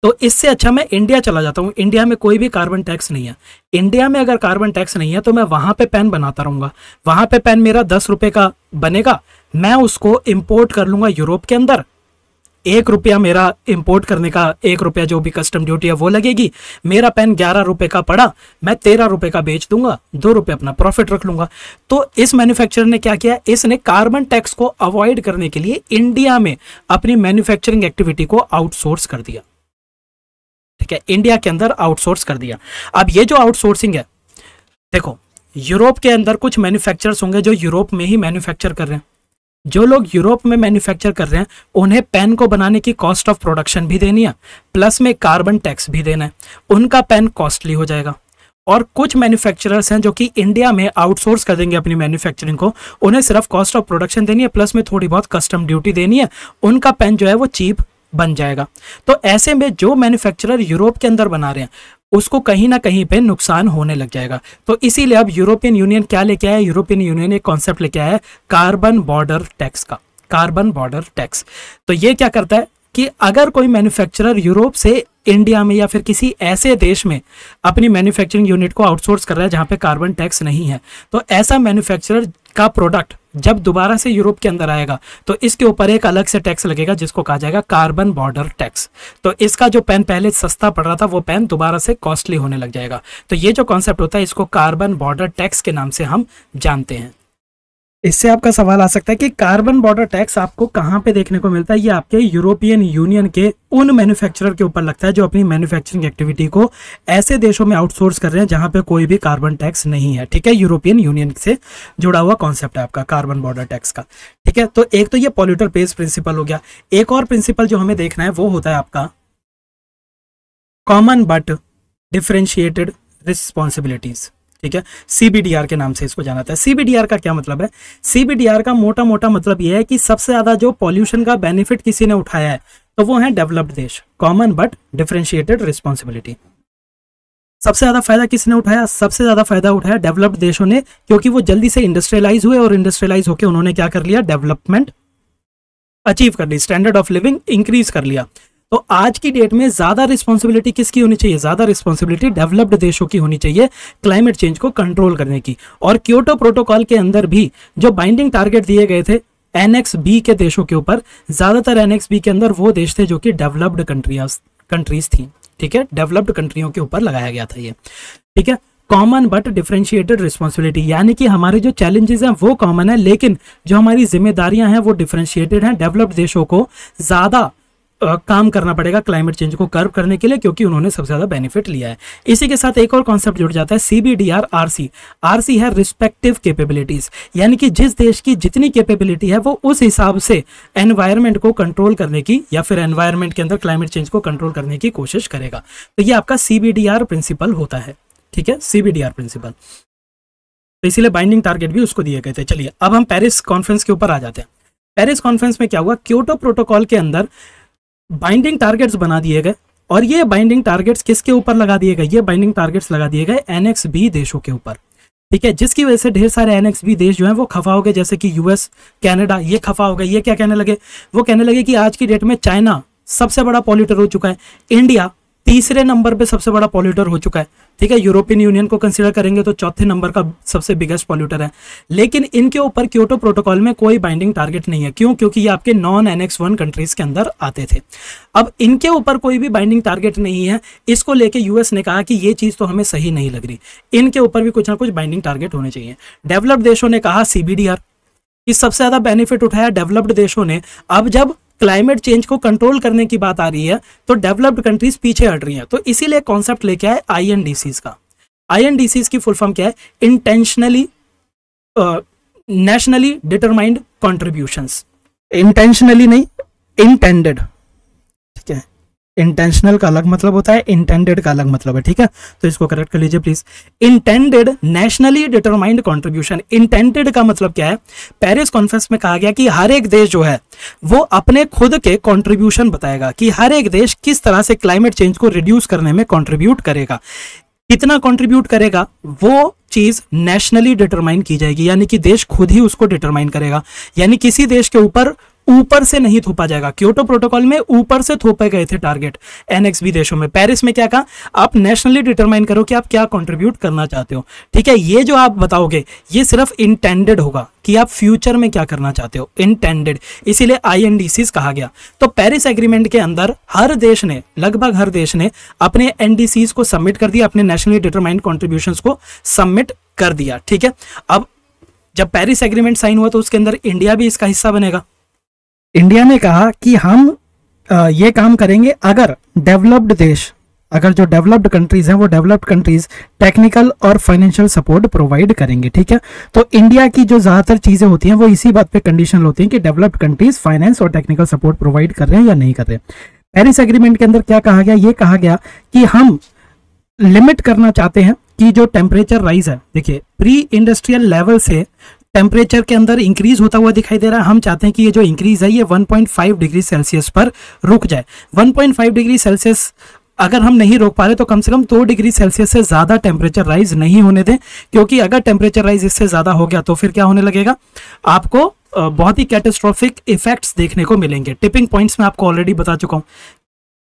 तो इससे अच्छा मैं इंडिया चला जाता हूँ। इंडिया में कोई भी कार्बन टैक्स नहीं है। इंडिया में अगर कार्बन टैक्स नहीं है तो मैं वहां पे पेन बनाता रहूंगा, वहां पे पेन मेरा 10 रुपए का बनेगा, मैं उसको इंपोर्ट कर लूंगा यूरोप के अंदर। 1 रुपया मेरा इंपोर्ट करने का, 1 रुपया जो भी कस्टम ड्यूटी है वो लगेगी। मेरा पेन 11 रुपए का पड़ा, मैं 13 रुपए का बेच दूंगा, 2 रुपए अपना प्रॉफिट रख लूंगा। तो इस मैन्युफैक्चरर ने क्या किया, इसने कार्बन टैक्स को अवॉइड करने के लिए इंडिया में अपनी मैन्युफैक्चरिंग एक्टिविटी को आउटसोर्स कर दिया, ठीक है। इंडिया के अंदर आउटसोर्स कर दिया। अब ये जो आउटसोर्सिंग है, देखो यूरोप के अंदर कुछ मैन्युफैक्चरर्स होंगे जो यूरोप में ही मैन्युफैक्चर कर रहे हैं। जो लोग यूरोप में मैन्युफैक्चर कर रहे हैं उन्हें पेन को बनाने की कॉस्ट ऑफ प्रोडक्शन भी देनी है, प्लस में कार्बन टैक्स भी देना है। उनका पेन कॉस्टली हो जाएगा। और कुछ मैन्युफैक्चरर्स हैं जो कि इंडिया में आउटसोर्स कर देंगे अपनी मैन्युफैक्चरिंग को, उन्हें सिर्फ कॉस्ट ऑफ प्रोडक्शन देनी है, प्लस में थोड़ी बहुत कस्टम ड्यूटी देनी है, उनका पेन जो है वो चीप बन जाएगा। तो ऐसे में जो मैन्युफैक्चरर यूरोप के अंदर बना रहे हैं उसको कहीं ना कहीं पे नुकसान होने लग जाएगा। तो इसीलिए अब यूरोपियन यूनियन क्या लेके आया, यूरोपियन यूनियन एक कॉन्सेप्ट लेके आया है कार्बन बॉर्डर टैक्स का, कार्बन बॉर्डर टैक्स। तो ये क्या करता है कि अगर कोई मैन्युफैक्चरर यूरोप से इंडिया में या फिर किसी ऐसे देश में अपनी मैन्युफैक्चरिंग यूनिट को आउटसोर्स कर रहा है जहां पे कार्बन टैक्स नहीं है, तो ऐसा मैन्युफैक्चरर का प्रोडक्ट जब दोबारा से यूरोप के अंदर आएगा तो इसके ऊपर एक अलग से टैक्स लगेगा जिसको कहा जाएगा कार्बन बॉर्डर टैक्स। तो इसका जो पेन पहले सस्ता पड़ रहा था वो पेन दोबारा से कॉस्टली होने लग जाएगा। तो ये जो कॉन्सेप्ट होता है इसको कार्बन बॉर्डर टैक्स के नाम से हम जानते हैं। इससे आपका सवाल आ सकता है कि कार्बन बॉर्डर टैक्स आपको कहाँ पे देखने को मिलता है। ये आपके यूरोपियन यूनियन के उन मैन्युफैक्चरर के ऊपर लगता है जो अपनी मैन्युफैक्चरिंग एक्टिविटी को ऐसे देशों में आउटसोर्स कर रहे हैं जहां पे कोई भी कार्बन टैक्स नहीं है। ठीक है, यूरोपियन यूनियन से जुड़ा हुआ कॉन्सेप्ट है आपका कार्बन बॉर्डर टैक्स का। ठीक है, तो एक तो ये पॉल्यूटर पेज प्रिंसिपल हो गया। एक और प्रिंसिपल जो हमें देखना है वो होता है आपका कॉमन बट डिफरेंशिएटेड रिस्पॉन्सिबिलिटीज। ठीक है, सीबीडीआर के नाम से इसको जाना जाता है। सीबीडीआर का क्या मतलब है? सीबीडीआर का मोटा मोटा मतलब यह है कि सबसे ज्यादा जो पॉल्यूशन का बेनिफिट किसी ने उठाया है तो वो है डेवलप्ड देश। कॉमन बट डिफरेंशिएटेड रिस्पॉन्सिबिलिटी, सबसे ज्यादा फायदा किसने उठाया? सबसे ज्यादा फायदा उठाया डेवलप्ड देशों ने, क्योंकि वो जल्दी से इंडस्ट्रियलाइज हुए और इंडस्ट्रियलाइज होकर उन्होंने क्या कर लिया? डेवलपमेंट अचीव कर ली, स्टैंडर्ड ऑफ लिविंग इंक्रीज कर लिया। तो आज की डेट में ज्यादा रिस्पॉन्सिबिलिटी किसकी होनी चाहिए? ज्यादा रिस्पॉन्सिबिलिटी डेवलप्ड देशों की होनी चाहिए क्लाइमेट चेंज को कंट्रोल करने की। और क्योटो प्रोटोकॉल के अंदर भी जो बाइंडिंग टारगेट दिए गए थे एनेक्स बी के देशों के ऊपर, ज्यादातर एनेक्स बी के अंदर वो देश थे जो कि डेवलप्ड कंट्रीज थी। ठीक है, डेवलप्ड कंट्रियों के ऊपर लगाया गया था ये। ठीक है, कॉमन बट डिफरेंशिएटेड रिस्पॉन्सिबिलिटी, यानी कि हमारे जो चैलेंजेस हैं वो कॉमन है लेकिन जो हमारी जिम्मेदारियां हैं वो डिफरेंशिएटेड हैं। डेवलप्ड देशों को ज्यादा काम करना पड़ेगा क्लाइमेट चेंज को कर्व करने के लिए, क्योंकि उन्होंने सबसे ज्यादा बेनिफिट लिया है। इसी के साथ एक और कॉन्सेप्ट जुड़ जाता है सीबीडीआर आरसी। आरसी है रिस्पेक्टिव कैपेबिलिटीज, यानी कि जिस देश की जितनी कैपेबिलिटी है वो उस हिसाब से एनवायरनमेंट को कंट्रोल करने की या फिर एनवायरनमेंट के अंदर क्लाइमेट चेंज को कंट्रोल करने की कोशिश करेगा। तो ये आपका सीबीडीआर प्रिंसिपल होता है। ठीक है, सीबीडीआर प्रिंसिपल, तो इसीलिए बाइंडिंग टारगेट भी उसको दिए गए थे। चलिए अब हम पेरिस कॉन्फ्रेंस के ऊपर आ जाते हैं। पेरिस कॉन्फ्रेंस में क्या हुआ? क्योटो प्रोटोकॉल के अंदर बाइंडिंग टारगेट्स बना दिए गए और ये बाइंडिंग टारगेट्स किसके ऊपर लगा दिए गए? ये बाइंडिंग टारगेट्स लगा दिए गए एनेक्स बी देशों के ऊपर। ठीक है, जिसकी वजह से ढेर सारे एनेक्स बी देश जो हैं वो खफा हो गए, जैसे कि यूएस, कनाडा, ये खफा हो गए। ये क्या कहने लगे? वो कहने लगे कि आज की डेट में चाइना सबसे बड़ा पॉल्यूटर हो चुका है, इंडिया तीसरे नंबर पे सबसे बड़ा पॉल्यूटर हो चुका है। ठीक है, यूरोपियन यूनियन को कंसीडर करेंगे तो चौथे नंबर का सबसे बिगेस्ट पॉल्यूटर है, लेकिन इनके ऊपर क्योटो प्रोटोकॉल में कोई बाइंडिंग टारगेट नहीं है। क्यों? क्योंकि ये आपके नॉन एनेक्स 1 कंट्रीज के अंदर आते थे। अब इनके ऊपर कोई भी बाइंडिंग टारगेट नहीं है, इसको लेके यूएस ने कहा कि ये चीज तो हमें सही नहीं लग रही, इनके ऊपर भी कुछ ना कुछ बाइंडिंग टारगेट होने चाहिए। डेवलप्ड देशों ने कहा सीबीडीआर, इस सबसे ज्यादा बेनिफिट उठाया डेवलप्ड देशों ने। अब जब क्लाइमेट चेंज को कंट्रोल करने की बात आ रही है तो डेवलप्ड कंट्रीज पीछे हट रही हैं, तो इसीलिए कॉन्सेप्ट लेके आए आईएनडीसीज का। आईएनडीसीज की फुल फॉर्म क्या है? Intentionally nationally determined contributions. Intentionally नहीं, इंटेंडेड। ठीक है, इंटेंशनल का अलग मतलब होता है, इंटेंडेड का अलग मतलब है। ठीक है, तो इसको करेक्ट कर लीजिए please. Intended nationally determined contribution. Intended का मतलब क्या है? पेरिस कॉन्फ्रेंस में कहा गया कि हर एक देश जो है वो अपने खुद के कंट्रीब्यूशन बताएगा कि हर एक देश किस तरह से क्लाइमेट चेंज को रिड्यूस करने में कंट्रीब्यूट करेगा। कितना कंट्रीब्यूट करेगा वो चीज नेशनली डिटरमाइन की जाएगी, यानी कि देश खुद ही उसको डिटरमाइन करेगा, यानी किसी देश के ऊपर से नहीं थोपा जाएगा। क्योटो प्रोटोकॉल में ऊपर से थोपे गए थे टारगेट एनेक्स बी देशों में। पेरिस में क्या कहा? आप नेशनली डिटरमाइन करो कि आप क्या कंट्रीब्यूट करना चाहते हो। ठीक है, ये जो आप बताओगे ये सिर्फ इंटेंडेड होगा कि आप फ्यूचर में क्या करना चाहते हो, इंटेंडेड, इसीलिए आईएनडीसीज कहा गया। तो पेरिस एग्रीमेंट के अंदर हर देश ने, लगभग हर देश ने अपने एनडीसीज को सबमिट कर दिया, अपने नेशनली डिटरमाइंड कॉन्ट्रीब्यूशंस को सबमिट कर दिया। ठीक है, अब जब पेरिस एग्रीमेंट साइन हुआ तो उसके अंदर इंडिया भी इसका हिस्सा बनेगा। इंडिया ने कहा कि हम ये काम करेंगे अगर डेवलप्ड देश, अगर जो डेवलप्ड कंट्रीज हैं वो डेवलप्ड कंट्रीज टेक्निकल और फाइनेंशियल सपोर्ट प्रोवाइड करेंगे। ठीक है, तो इंडिया की जो ज्यादातर चीजें होती हैं वो इसी बात पे कंडीशनल होती हैं कि डेवलप्ड कंट्रीज फाइनेंस और टेक्निकल सपोर्ट प्रोवाइड कर रहे हैं या नहीं कर रहे। पेरिस एग्रीमेंट के अंदर क्या कहा गया? ये कहा गया कि हम लिमिट करना चाहते हैं कि जो टेम्परेचर राइज है, देखिए प्री इंडस्ट्रियल लेवल से टेम्परेचर के अंदर इंक्रीज होता हुआ दिखाई दे रहा है। हम चाहते हैं कि ये जो इंक्रीज है ये 1.5 डिग्री सेल्सियस पर रुक जाए। 1.5 डिग्री सेल्सियस अगर हम नहीं रोक पा रहे तो कम से कम 2 डिग्री सेल्सियस से ज्यादा टेम्परेचर राइज नहीं होने दें, क्योंकि अगर टेम्परेचर राइज इससे ज्यादा हो गया तो फिर क्या होने लगेगा? आपको बहुत ही कैटास्ट्रोफिक इफेक्ट्स देखने को मिलेंगे। टिपिंग पॉइंट्स में आपको ऑलरेडी बता चुका हूं।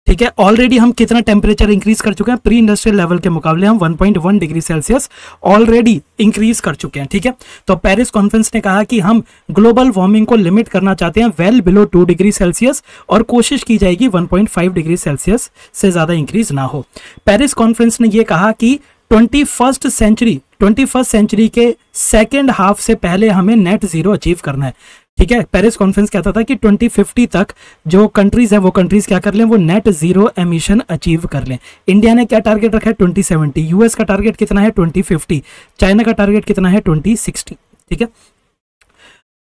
ठीक है, ऑलरेडी हम कितना टेम्परेचर इंक्रीज कर चुके हैं, प्री इंडस्ट्रियल लेवल के मुकाबले हम 1.1 डिग्री सेल्सियस ऑलरेडी इंक्रीज कर चुके हैं। ठीक है, तो पेरिस कॉन्फ्रेंस ने कहा कि हम ग्लोबल वार्मिंग को लिमिट करना चाहते हैं वेल बिलो 2 डिग्री सेल्सियस, और कोशिश की जाएगी 1.5 डिग्री सेल्सियस से ज्यादा इंक्रीज ना हो। पेरिस कॉन्फ्रेंस ने यह कहा कि 21st सेंचुरी के सेकेंड हाफ से पहले हमें नेट जीरो अचीव करना है। ठीक है, पेरिस कॉन्फ्रेंस कहता था कि 2050 तक जो कंट्रीज है वो कंट्रीज क्या कर लें, वो नेट जीरो एमिशन अचीव कर लें। इंडिया ने क्या टारगेट रखा है 2070, यूएस का टारगेट कितना है 2050, चाइना का टारगेट कितना है 2060। ठीक है,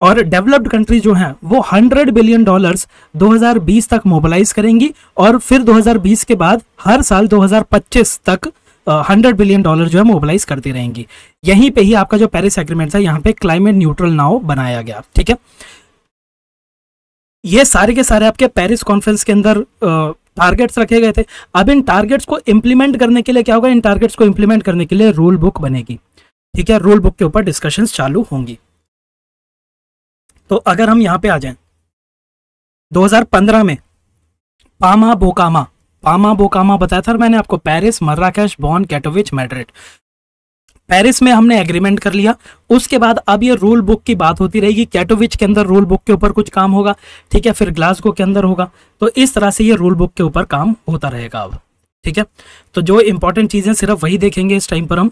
और डेवलप्ड कंट्रीज जो हैं वो $100 बिलियन 2020 तक मोबिलाइज करेंगी, और फिर 2020 के बाद हर साल 2025 तक $100 बिलियन जो है मोबिलाइज करती रहेंगी। यहीं पे ही आपका जो पेरिस एग्रीमेंट है यहाँ पे क्लाइमेट न्यूट्रल नाउ बनाया गया। ठीक है, ये सारे के सारे आपके पेरिस कॉन्फ्रेंस के अंदर टारगेट्स रखे गए थे। अब इन टारगेट्स को इंप्लीमेंट करने के लिए क्या होगा, इन टारगेट्स को इंप्लीमेंट करने के लिए रूल बुक बनेगी। ठीक है, रूल बुक के ऊपर डिस्कशंस चालू होंगी। तो अगर हम यहाँ पे आ जाएं 2015 में पामा बोकामा बताया था मैंने आपको, पेरिस, मर्राकेश, बॉन, कैटोविच, मैड्रिड। पेरिस में हमने एग्रीमेंट कर लिया, उसके बाद अब ये रूल बुक की बात होती रहेगी। कैटोविच के अंदर रूल बुक के ऊपर कुछ काम होगा, ठीक है, फिर ग्लासगो के अंदर होगा। तो इस तरह से ये रूल बुक के ऊपर काम होता रहेगा अब। ठीक है, तो जो इंपॉर्टेंट चीजें सिर्फ वही देखेंगे इस टाइम पर हम।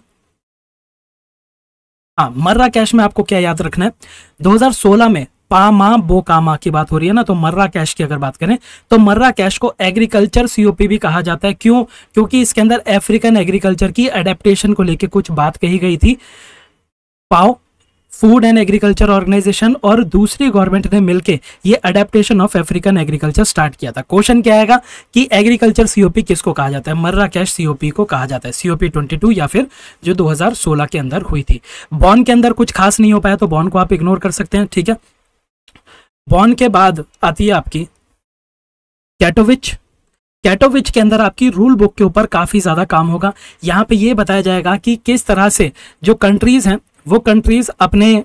हाँ, मर्राकेश में आपको क्या याद रखना है, 2016 में पामा बोकामा की बात हो रही है ना, तो मर्राकेश की अगर बात करें तो मर्राकेश को एग्रीकल्चर सीओपी भी कहा जाता है। क्यों? क्योंकि इसके अंदर अफ्रीकन एग्रीकल्चर की एडेप्टेशन को लेकर कुछ बात कही गई थी। पाओ, फूड एंड एग्रीकल्चर ऑर्गेनाइजेशन, और दूसरी गवर्नमेंट ने मिलकर ये adaptation of African agriculture start किया था। क्वेश्चन क्या आएगा कि एग्रीकल्चर सीओपी किसको कहा जाता है, मर्राकेश सीओपी को कहा जाता है, सीओपी 22 या फिर जो 2016 के अंदर हुई थी। बॉन के अंदर कुछ खास नहीं हो पाया, तो बॉन को आप इग्नोर कर सकते हैं। ठीक है, बॉन के बाद आती है आपकी कैटोविच। कैटोविच के अंदर आपकी रूल बुक के ऊपर काफी ज्यादा काम होगा। यहाँ पे ये बताया जाएगा कि किस तरह से जो कंट्रीज हैं वो कंट्रीज अपने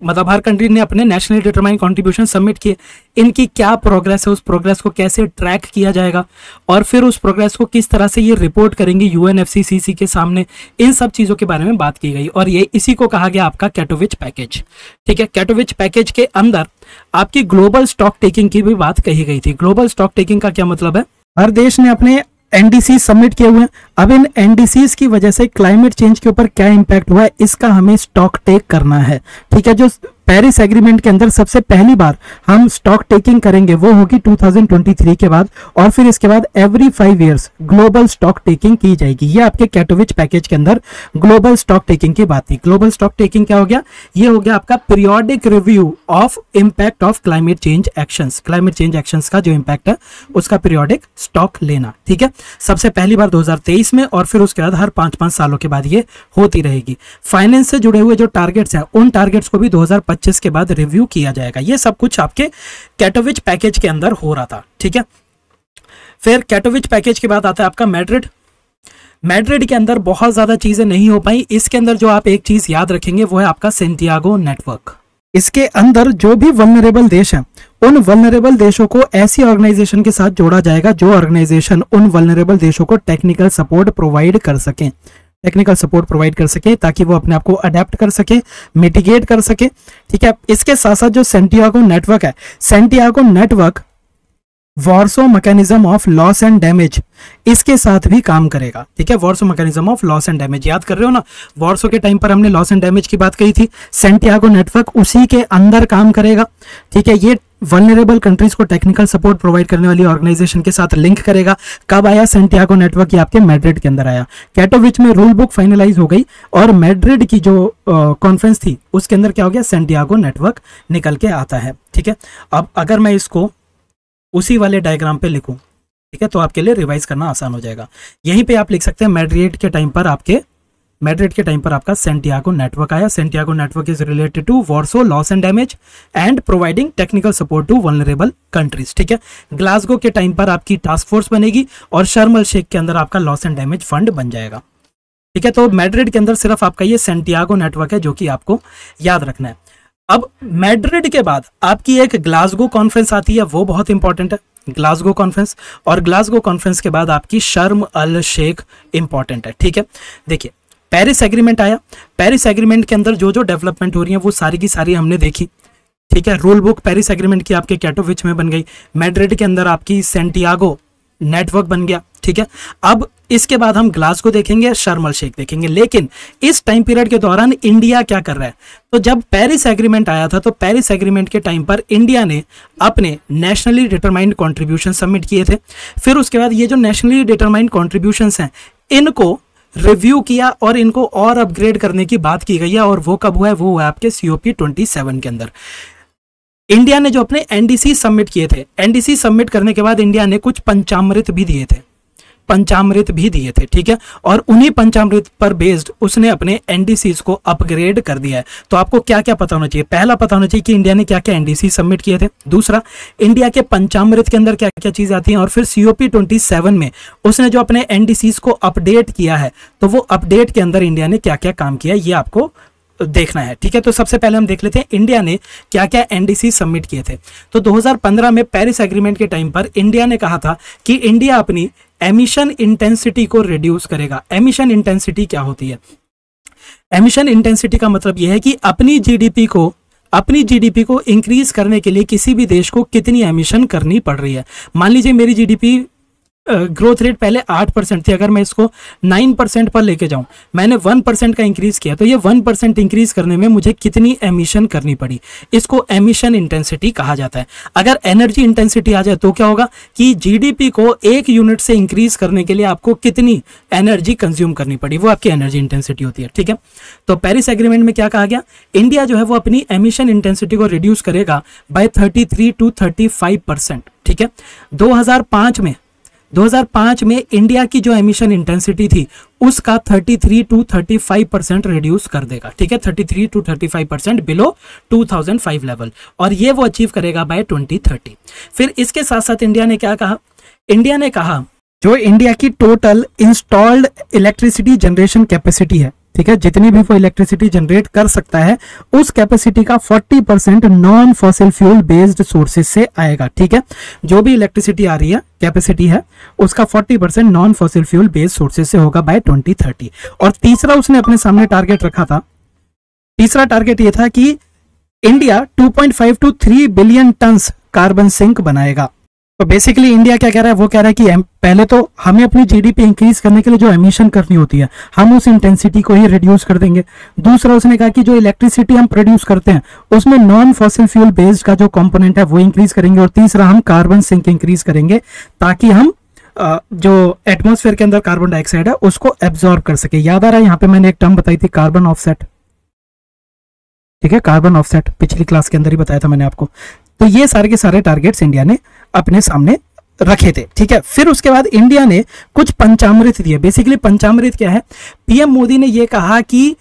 मतलब हर कंट्री ने अपने नेशनली डिटरमाइंड कंट्रीब्यूशन सबमिट किए, इनकी क्या प्रोग्रेस है, उस प्रोग्रेस को कैसे ट्रैक किया जाएगा, और फिर उस प्रोग्रेस को किस तरह से ये रिपोर्ट करेंगे यूएनएफसीसीसी के सामने। इन सब चीज़ों के बारे में बात की गई, और ये इसी को कहा गया आपका कैटोविच पैकेज। ठीक है, कैटोविच पैकेज के अंदर आपकी ग्लोबल स्टॉक टेकिंग की भी बात कही गई थी। ग्लोबल स्टॉक टेकिंग का क्या मतलब है, हर देश ने अपने एनडीसी सबमिट किए हुए हैं। अब इन एनडीसीज की वजह से क्लाइमेट चेंज के ऊपर क्या इंपैक्ट हुआ है, इसका हमें स्टॉक टेक करना है। ठीक है, जो पेरिस एग्रीमेंट के अंदर सबसे पहली बार हम स्टॉक टेकिंग करेंगे वो होगी 2023 के बाद, और फिर इसके बाद every 5 years global stock taking की जाएगी। ये आपके कैटोविच पैकेज के अंदर ग्लोबल स्टॉक टेकिंग की बात थी। ग्लोबल स्टॉक टेकिंग क्या हो गया, ये हो गया आपका periodic review of impact of climate change actions. Climate change actions का जो इंपैक्ट है उसका पीरियोडिक स्टॉक लेना। ठीक है, सबसे पहली बार 2023 में, और फिर उसके बाद हर 5-5 सालों के बाद ये होती रहेगी। फाइनेंस से जुड़े हुए जो टारगेट्स हैं उन टारगेट्स को भी 2025 के बाद रिव्यू किया जाएगा। ये सब कुछ आपके कैटोविच पैकेज के अंदर हो रहा था। ठीक है, फिर कैटोविच पैकेज के बाद आता है आपका मैड्रिड। मैड्रिड के अंदर बहुत ज्यादा चीजें नहीं हो पाई। इसके अंदर जो आप एक चीज याद रखेंगे वो है आपका सेंटियागो नेटवर्क। इसके अंदर जो भी वल्नरेबल देश हैं उन वल्नरेबल देशों को ऐसी ऑर्गेनाइजेशन के साथ जोड़ा जाएगा जो ऑर्गेनाइजेशन उन वल्नरेबल देशों को टेक्निकल सपोर्ट प्रोवाइड कर सके, ताकि वो अपने आप को अडेप्ट कर सके, मिटिगेट कर सके। ठीक है, इसके साथ साथ जो सेंटियागो नेटवर्क है, Santiago network Warsaw mechanism of loss and damage इसके साथ भी काम करेगा। ठीक है, Warsaw mechanism of loss and damage याद कर रहे हो ना, वॉर्सो के टाइम पर हमने लॉस एंड डैमेज की बात कही थी, सेंटियागो नेटवर्क उसी के अंदर काम करेगा। ठीक है, ये वल्नरेबल कंट्रीज को टेक्निकल सपोर्ट प्रोवाइड करने वाली ऑर्गेनाइजेशन के साथ लिंक करेगा। कब आया सेंटियागो नेटवर्क, ये आपके मैड्रिड के अंदर आया। कैटोविच में रूल बुक फाइनलाइज हो गई, और मैड्रिड की जो कॉन्फ्रेंस थी उसके अंदर क्या हो गया, सेंटियागो नेटवर्क निकल के आता है। ठीक है, अब अगर मैं इसको उसी वाले डायग्राम पे लिखूं, ठीक है, तो आपके लिए रिवाइज करना आसान हो जाएगा। यहीं पे आप लिख सकते हैं मैड्रिड के टाइम पर आपका सेंटियागो नेटवर्क आया। Santiago network is related to Warsaw loss and damage and providing technical support to vulnerable countries. ठीक है, ग्लासगो के टाइम पर आपकी टास्क फोर्स बनेगी, और शर्म एल शेख के अंदर आपका लॉस एंड डैमेज फंड बन जाएगा। ठीक है, तो मैड्रिड के अंदर सिर्फ आपका ये सेंटियागो नेटवर्क है जो कि आपको याद रखना है। अब मैड्रिड के बाद आपकी एक ग्लासगो कॉन्फ्रेंस आती है, वो बहुत इंपॉर्टेंट है। ग्लासगो कॉन्फ्रेंस, और ग्लासगो कॉन्फ्रेंस के बाद आपकी शर्म अल शेख इंपॉर्टेंट है। ठीक है, देखिए पेरिस एग्रीमेंट आया, पेरिस एग्रीमेंट के अंदर जो जो डेवलपमेंट हो रही है वो सारी की सारी हमने देखी। ठीक है, रूल बुक पेरिस एग्रीमेंट की आपके कैटोविच में बन गई, मैड्रिड के अंदर आपकी सेंटियागो नेटवर्क बन गया। ठीक है, अब इसके बाद हम ग्लासगो देखेंगे, शर्म अल शेख देखेंगे। लेकिन इस टाइम पीरियड के दौरान इंडिया क्या कर रहा है, तो जब पेरिस एग्रीमेंट आया था तो पेरिस एग्रीमेंट के टाइम पर इंडिया ने अपने नेशनली डिटरमाइंड कॉन्ट्रीब्यूशन सबमिट किए थे। फिर उसके बाद ये जो नेशनली डिटरमाइंड कॉन्ट्रीब्यूशंस हैं इनको रिव्यू किया और इनको और अपग्रेड करने की बात की गई है, और वो कब हुआ है, वो हुआ है आपके COP 27 के अंदर। इंडिया ने जो अपने NDC सबमिट किए थे, NDC सबमिट करने के बाद इंडिया ने कुछ पंचामृत भी दिए थे, पंचामृत भी दिए थे। ठीक है, और उन्हीं पंचामृत पर बेस्ड उसने अपने NDCs को अपग्रेड कर दिया है। तो आपको क्या क्या पता होना चाहिए, पहला पता होना चाहिए कि इंडिया ने क्या क्या NDC सबमिट किए थे, दूसरा इंडिया के पंचामृत के अंदर क्या क्या चीजें आती हैं, और फिर COP 27 में उसने जो अपने NDCs को अपडेट किया है तो वो अपडेट के अंदर इंडिया ने क्या क्या काम किया ये आपको देखना है। ठीक है, तो सबसे पहले हम देख लेते हैं इंडिया ने क्या क्या NDC सबमिट किए थे। तो 2015 में पेरिस एग्रीमेंट के टाइम पर इंडिया ने कहा था कि इंडिया अपनी एमिशन इंटेंसिटी को रिड्यूस करेगा। एमिशन इंटेंसिटी क्या होती है, एमिशन इंटेंसिटी का मतलब यह है कि अपनी जीडीपी को इंक्रीज करने के लिए किसी भी देश को कितनी एमिशन करनी पड़ रही है। मान लीजिए मेरी जीडीपी ग्रोथ रेट पहले 8% थी, अगर मैं इसको 9% पर लेके जाऊं, मैंने 1% का इंक्रीज किया, तो ये 1% इंक्रीज करने में मुझे कितनी एमिशन करनी पड़ी, इसको एमिशन इंटेंसिटी कहा जाता है। अगर एनर्जी इंटेंसिटी आ जाए तो क्या होगा कि जीडीपी को 1 यूनिट से इंक्रीज करने के लिए आपको कितनी एनर्जी कंज्यूम करनी पड़ी, वो आपकी एनर्जी इंटेंसिटी होती है। ठीक है, तो पेरिस एग्रीमेंट में क्या कहा गया, इंडिया जो है वो अपनी एमिशन इंटेंसिटी को रिड्यूस करेगा बाय 33 to 35%। ठीक है, 2005 में इंडिया की जो एमिशन इंटेंसिटी थी उसका 33 to 35% रिड्यूस कर देगा। ठीक है, 33 to 35% बिलो 2005 लेवल, और ये वो अचीव करेगा बाय 2030। फिर इसके साथ साथ इंडिया ने क्या कहा, इंडिया ने कहा जो इंडिया की total installed electricity generation capacity है, ठीक है, जितनी भी वो इलेक्ट्रिसिटी जनरेट कर सकता है उस कैपेसिटी का 40% non fossil fuel based sources से आएगा। ठीक है, जो भी इलेक्ट्रिसिटी आ रही है कैपेसिटी है उसका 40% non fossil fuel based sources से होगा बाय 2030। और तीसरा उसने अपने सामने टारगेट रखा था, तीसरा टारगेट ये था कि India 2.5 to 3 billion tons carbon sink बनाएगा। तो बेसिकली इंडिया क्या कह रहा है, वो कह रहा है कि पहले तो हमें अपनी जीडीपी इंक्रीज करने के लिए जो एमिशन करनी होती है हम उस इंटेंसिटी को ही रिड्यूस कर देंगे। दूसरा उसने कहा कि जो इलेक्ट्रिसिटी हम प्रोड्यूस करते हैं उसमें नॉन फॉसिल फ्यूल बेस्ड का जो कंपोनेंट है वो इंक्रीज करेंगे। और तीसरा हम कार्बन सिंक इंक्रीज करेंगे ताकि हम जो एटमॉस्फेयर के अंदर कार्बन डाइऑक्साइड है उसको एब्जॉर्ब कर सके। याद आ रहा है, यहाँ पे मैंने एक टर्म बताई थी कार्बन ऑफसेट। ठीक है, कार्बन ऑफसेट पिछली क्लास के अंदर ही बताया था मैंने आपको। तो ये सारे के सारे टारगेट्स इंडिया ने अपने सामने रखे थे। ठीक है, फिर उसके बाद इंडिया ने कुछ पंचामृत दिए। बेसिकली पंचामृत क्या है, पीएम मोदी ने ये कहा कि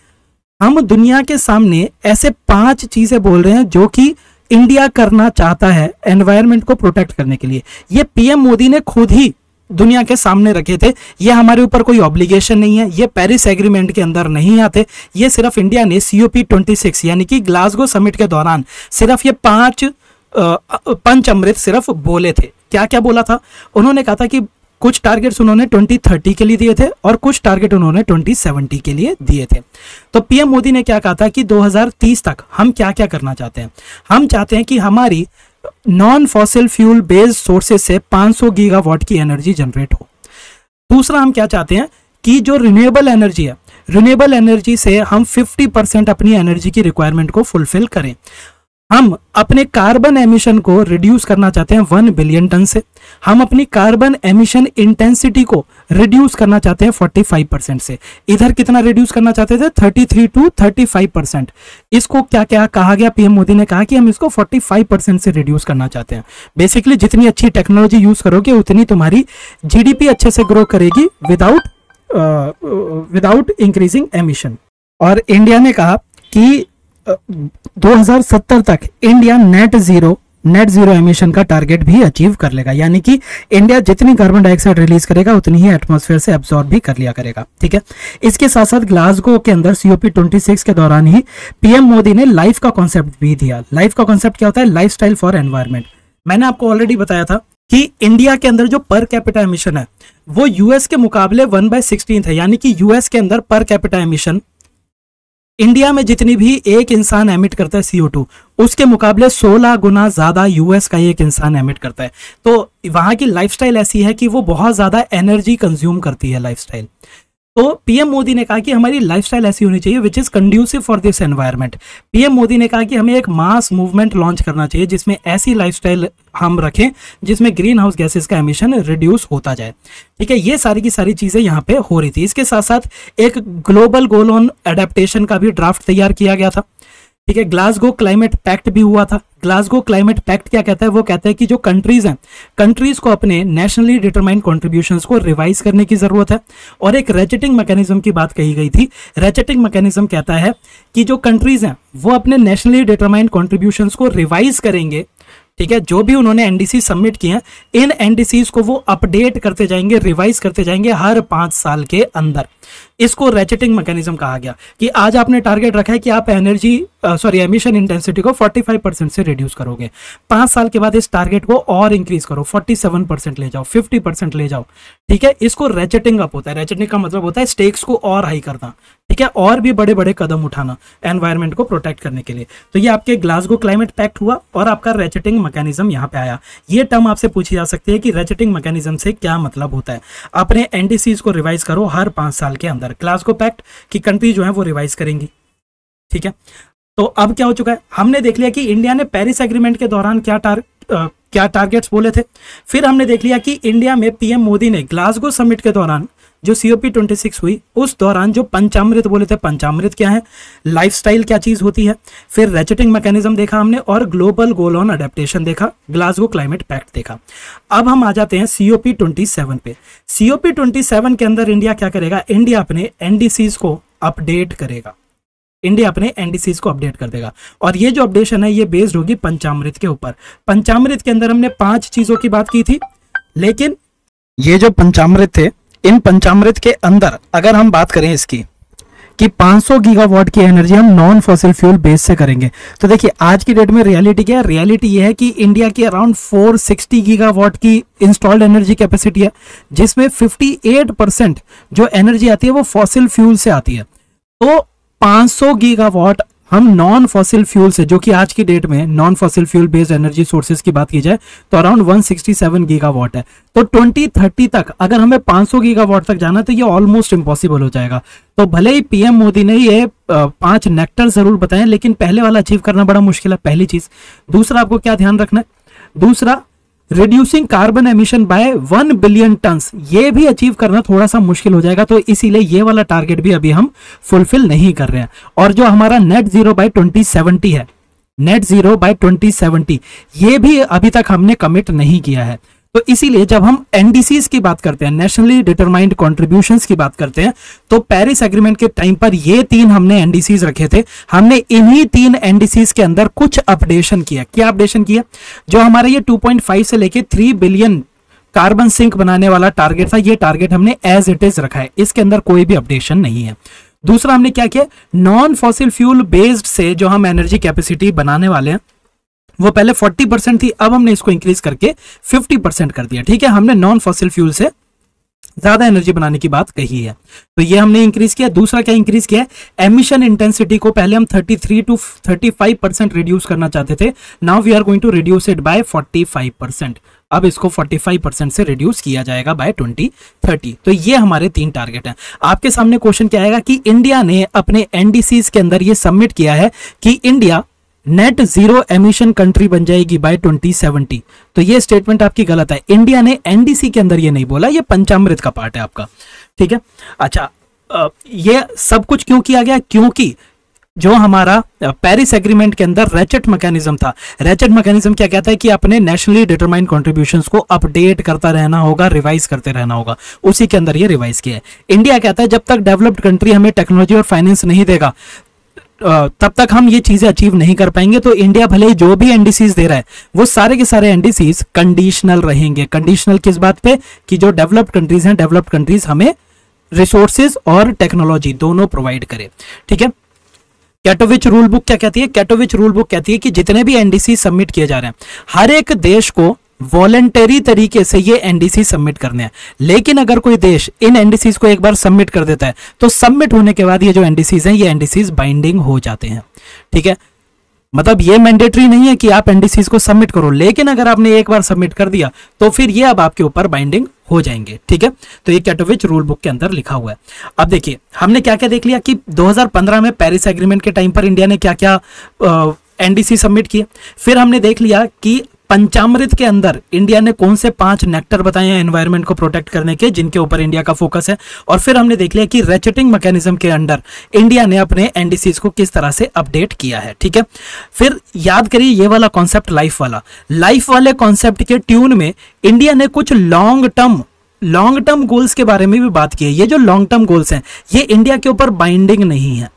हम दुनिया के सामने ऐसे 5 चीजें बोल रहे हैं जो कि इंडिया करना चाहता है एनवायरनमेंट को प्रोटेक्ट करने के लिए। ये पीएम मोदी ने खुद ही दुनिया के सामने रखे थे, ये हमारे ऊपर कोई ऑब्लिगेशन नहीं है, ये पेरिस एग्रीमेंट के अंदर नहीं आते, ये सिर्फ इंडिया ने COP 26 यानी कि ग्लासगो समिट के दौरान सिर्फ ये 5 पंचामृत सिर्फ बोले थे। क्या क्या बोला था, उन्होंने कहा था कि कुछ टारगेट्स उन्होंने 2030 के लिए दिए थे और कुछ टारगेट उन्होंने 2070 के लिए दिए थे। तो पीएम मोदी ने क्या कहा था कि 2030 तक हम क्या क्या करना चाहते हैं, हम चाहते हैं कि हमारी non fossil fuel based sources से 500 गीगावाट की एनर्जी जनरेट हो। दूसरा हम क्या चाहते हैं कि जो रिन्यूएबल एनर्जी है, रिन्यूएबल एनर्जी से हम 50% अपनी एनर्जी की रिक्वायरमेंट को फुलफिल करें। हम अपने कार्बन एमिशन को रिड्यूस करना चाहते हैं 1 बिलियन टन से। हम अपनी कार्बन एमिशन इंटेंसिटी को रिड्यूस करना चाहते हैं 45% से। इधर कितना रिड्यूस करना चाहते थे, 33 to 35%। इसको क्या क्या कहा गया, पीएम मोदी ने कहा कि हम इसको 45% से रिड्यूस करना चाहते हैं। बेसिकली जितनी अच्छी टेक्नोलॉजी यूज करोगे उतनी तुम्हारी जीडीपी अच्छे से ग्रो करेगी विदाउट इंक्रीजिंग एमिशन। और इंडिया ने कहा कि 2070 तक इंडिया नेट जीरो एमिशन का टारगेट भी अचीव कर लेगा, यानी कि इंडिया जितनी कार्बन डाइऑक्साइड रिलीज करेगा उतनी ही एटमॉस्फेयर से एब्जॉर्ब भी कर लिया करेगा। ठीक है, इसके साथ साथ ग्लासगो के अंदर COP 26 के दौरान ही पीएम मोदी ने लाइफ का कॉन्सेप्ट भी दिया। लाइफ का कॉन्सेप्ट क्या होता है, लाइफस्टाइल फॉर एनवायरनमेंट। मैंने आपको ऑलरेडी बताया था कि इंडिया के अंदर जो पर कैपिटा एमिशन है वो यूएस के मुकाबले 1/16 है, यानी कि यूएस के अंदर पर कैपिटा एमिशन इंडिया में जितनी भी एक इंसान एमिट करता है CO2 उसके मुकाबले 16 गुना ज्यादा यूएस का एक इंसान एमिट करता है। तो वहां की लाइफस्टाइल ऐसी है कि वो बहुत ज्यादा एनर्जी कंज्यूम करती है लाइफस्टाइल। तो पीएम मोदी ने कहा कि हमारी लाइफस्टाइल ऐसी होनी चाहिए which is conducive for this environment. PM Modi ने कहा कि हमें एक मास मूवमेंट लॉन्च करना चाहिए जिसमें ऐसी लाइफस्टाइल हम रखें जिसमें ग्रीन हाउस गैसेस का एमिशन रिड्यूस होता जाए। ठीक है, ये सारी की सारी चीजें यहाँ पे हो रही थी। इसके साथ साथ एक ग्लोबल गोल ऑन एडेप्टेशन का भी ड्राफ्ट तैयार किया गया था। ठीक है, ग्लासगो क्लाइमेट पैक्ट भी हुआ था। ग्लासगो क्लाइमेट पैक्ट क्या कहता है? वो कहता है कि जो कंट्रीज हैं, कंट्रीज को अपने नेशनली डिटरमाइंड कॉन्ट्रीब्यूशंस को रिवाइज करने की जरूरत है। और एक रेचेटिंग मैकेनिज्म की बात कही गई थी। रेचेटिंग मैकेनिज्म कहता है कि जो कंट्रीज हैं वो अपने नेशनली डिटरमाइंड कॉन्ट्रीब्यूशंस को रिवाइज करेंगे। ठीक है, जो भी उन्होंने एनडीसी सबमिट किए हैं इन एनडीसीज को वो अपडेट करते जाएंगे, रिवाइज करते जाएंगे हर 5 साल के अंदर। इसको रेचेटिंग मैकेनिज्म कहा गया कि आज आपने टारगेट रखा है कि आप एमिशन इंटेंसिटी को 45% से रिड्यूस करोगे। 5 साल के बाद इस टारगेट को और इंक्रीज करो, 47% ले जाओ, 50% ले जाओ। ठीक है, इसको रेचेटिंग अप होता है। रेचेटिंग का मतलब होता है स्टेक्स को और हाई करना। ठीक है, और भी बड़े बड़े कदम उठाना एनवायरनमेंट को प्रोटेक्ट करने के लिए। तो ये आपके ग्लासगो क्लाइमेट पैक्ट हुआ और आपका रेचेटिंग मैकेनिज्म यहाँ पे आया। ये टर्म आपसे पूछी जा सकती है कि रेचेटिंग मैकेनिज्म से क्या मतलब होता है। अपने एनडीसीज को रिवाइज करो हर 5 साल के अंदर। ग्लासगो पैक्ट की कंट्री जो है वो रिवाइज करेंगी। ठीक है, तो अब क्या हो चुका है, हमने देख लिया कि इंडिया ने पेरिस एग्रीमेंट के दौरान क्या टारगेट्स बोले थे। फिर हमने देख लिया कि इंडिया में पीएम मोदी ने ग्लासगो समिट के दौरान जो COP26 हुई उस दौरान जो पंचामृत बोले थे, पंचामृत क्या है, लाइफस्टाइल क्या चीज होती है। फिर रेचेटिंग मैकेनिज्म देखा हमने और ग्लोबल गोल ऑन अडेप्टेशन देखा, ग्लासगो क्लाइमेट पैक्ट देखा। अब हम आ जाते हैं COP27 पे। COP27 के अंदर इंडिया क्या करेगा? इंडिया अपने एनडीसीज को अपडेट करेगा। इंडिया अपने एनडीसीज को अपडेट कर देगा और ये जो अपडेशन है ये बेस्ड होगी पंचामृत के ऊपर। पंचामृत के अंदर हमने 5 चीजों की बात की थी, लेकिन ये जो पंचामृत थे, इन पंचामृत के अंदर अगर हम बात करें इसकी कि 500 गीगावाट की एनर्जी हम नॉन फॉसिल फ्यूल बेस से करेंगे। तो देखिए आज की डेट में रियलिटी क्या है? रियलिटी ये है कि इंडिया की अराउंड 460 गीगावाट की इंस्टॉल्ड एनर्जी कैपेसिटी है, जिसमें 58% जो एनर्जी आती है वो फॉसिल फ्यूल से आती है। तो 500 गीगावाट हम नॉन फॉसिल फ्यूल से, जो कि आज की डेट में non fossil fuel based energy sources की बात की जाए तो अराउंड 167 गीगावाट है। तो 2030 तक अगर हमें 500 गीगावाट तक जाना तो ये ऑलमोस्ट इम्पॉसिबल हो जाएगा। तो भले ही पीएम मोदी ने ये 5 नेक्टर जरूर बताए, लेकिन पहले वाला अचीव करना बड़ा मुश्किल है, पहली चीज। दूसरा आपको क्या ध्यान रखना है? दूसरा, reducing carbon emission by 1 billion turns, ये भी अचीव करना थोड़ा सा मुश्किल हो जाएगा। तो इसीलिए ये वाला टारगेट भी अभी हम फुलफिल नहीं कर रहे हैं। और जो हमारा नेट जीरो बाय 2070 है, नेट जीरो बाय 2070, ये भी अभी तक हमने कमिट नहीं किया है। तो इसीलिए जब हम एनडीसीज की बात करते हैं, नेशनली डिटरमाइंड कॉन्ट्रीब्यूशंस की बात करते हैं, तो पेरिस एग्रीमेंट के टाइम पर ये 3 हमने एनडीसीज रखे थे। हमने इन्हीं 3 एनडीसीज के अंदर कुछ अपडेशन किया। क्या अपडेशन किया? जो हमारा ये 2.5 से लेके 3 बिलियन कार्बन सिंक बनाने वाला टारगेट था, ये टारगेट हमने एज इट इज रखा है, इसके अंदर कोई भी अपडेशन नहीं है। दूसरा हमने क्या किया? नॉन फॉसिल फ्यूल बेस्ड से जो हम एनर्जी कैपेसिटी बनाने वाले हैं वो पहले 40% थी, अब हमने इसको इंक्रीज करके 50% कर दिया। ठीक है, हमने नॉन फॉसिल फ्यूल से ज्यादा एनर्जी बनाने की बात कही है, तो ये हमने इंक्रीज किया। दूसरा क्या इंक्रीज किया? एमिशन इंटेंसिटी को पहले हम 33 to 35% रिड्यूस करना चाहते थे, now we are going to reduce it by 45%। अब इसको 45% से रिड्यूस किया जाएगा बाय 2030। तो ये हमारे 3 टारगेट हैं। आपके सामने क्वेश्चन क्या आएगा कि इंडिया ने अपने एनडीसीज के अंदर ये सबमिट किया है कि India net zero emission country बन जाएगी बाय 2070। तो ये स्टेटमेंट आपकी गलत है। इंडिया ने एनडीसी के अंदर ये नहीं बोला, ये पंचामृत का पार्ट है आपका। ठीक है, अच्छा, ये सब कुछ क्यों किया गया? क्योंकि जो हमारा पेरिस एग्रीमेंट के अंदर रेचेट मैकेनिज्म था, रेचेट मैकेनिज्म क्या कहता है कि अपने नेशनली डिटरमाइंड कॉन्ट्रीब्यूशंस को अपडेट करता रहना होगा, रिवाइज करते रहना होगा, उसी के अंदर ये रिवाइज किया है। इंडिया कहता है जब तक डेवलप्ड कंट्री हमें टेक्नोलॉजी और फाइनेंस नहीं देगा तब तक हम ये चीजें अचीव नहीं कर पाएंगे। तो इंडिया भले ही जो भी एनडीसीज दे रहा है वो सारे के सारे एनडीसीज कंडीशनल रहेंगे। कंडीशनल किस बात पे? कि जो डेवलप्ड कंट्रीज हैं, डेवलप्ड कंट्रीज हमें रिसोर्सेज और टेक्नोलॉजी दोनों प्रोवाइड करे। ठीक है, कैटोविच रूल बुक क्या कहती है? कैटोविच रूल बुक कहती है कि जितने भी एनडीसी सबमिट किए जा रहे हैं, हर एक देश को वॉलंटरी तरीके से ये एनडीसी सबमिट करने हैं। लेकिन अगर कोई देश इन एनडीसीज को एक बार सबमिट कर देता है तो सबमिट होने के बाद ये जो एनडीसीज हैं ये एनडीसीज बाइंडिंग हो जाते हैं। ठीक है, मतलब ये मैंडेटरी नहीं है कि आप एनडीसीज को सबमिट करो, लेकिन अगर आपने एक बार सबमिट कर दिया तो फिर ये अब आपके ऊपर बाइंडिंग हो जाएंगे। ठीक है, तो ये कैटोविच रूल बुक के अंदर लिखा हुआ है। अब देखिए हमने क्या क्या देख लिया कि 2015 में पेरिस एग्रीमेंट के टाइम पर इंडिया ने क्या क्या एनडीसी सबमिट किए। फिर हमने देख लिया कि पंचामृत के अंदर इंडिया ने कौन से 5 नेक्टर बताए हैं एनवायरनमेंट को प्रोटेक्ट करने के, जिनके ऊपर इंडिया का फोकस है। और फिर हमने देख लिया कि रेचेटिंग मैकेनिज्म के अंडर इंडिया ने अपने एनडीसीज को किस तरह से अपडेट किया है। ठीक है, फिर याद करिए ये वाला कॉन्सेप्ट लाइफ वाले कॉन्सेप्ट के ट्यून में इंडिया ने कुछ लॉन्ग टर्म गोल्स के बारे में भी बात की है। ये जो लॉन्ग टर्म गोल्स हैं ये इंडिया के ऊपर बाइंडिंग नहीं है,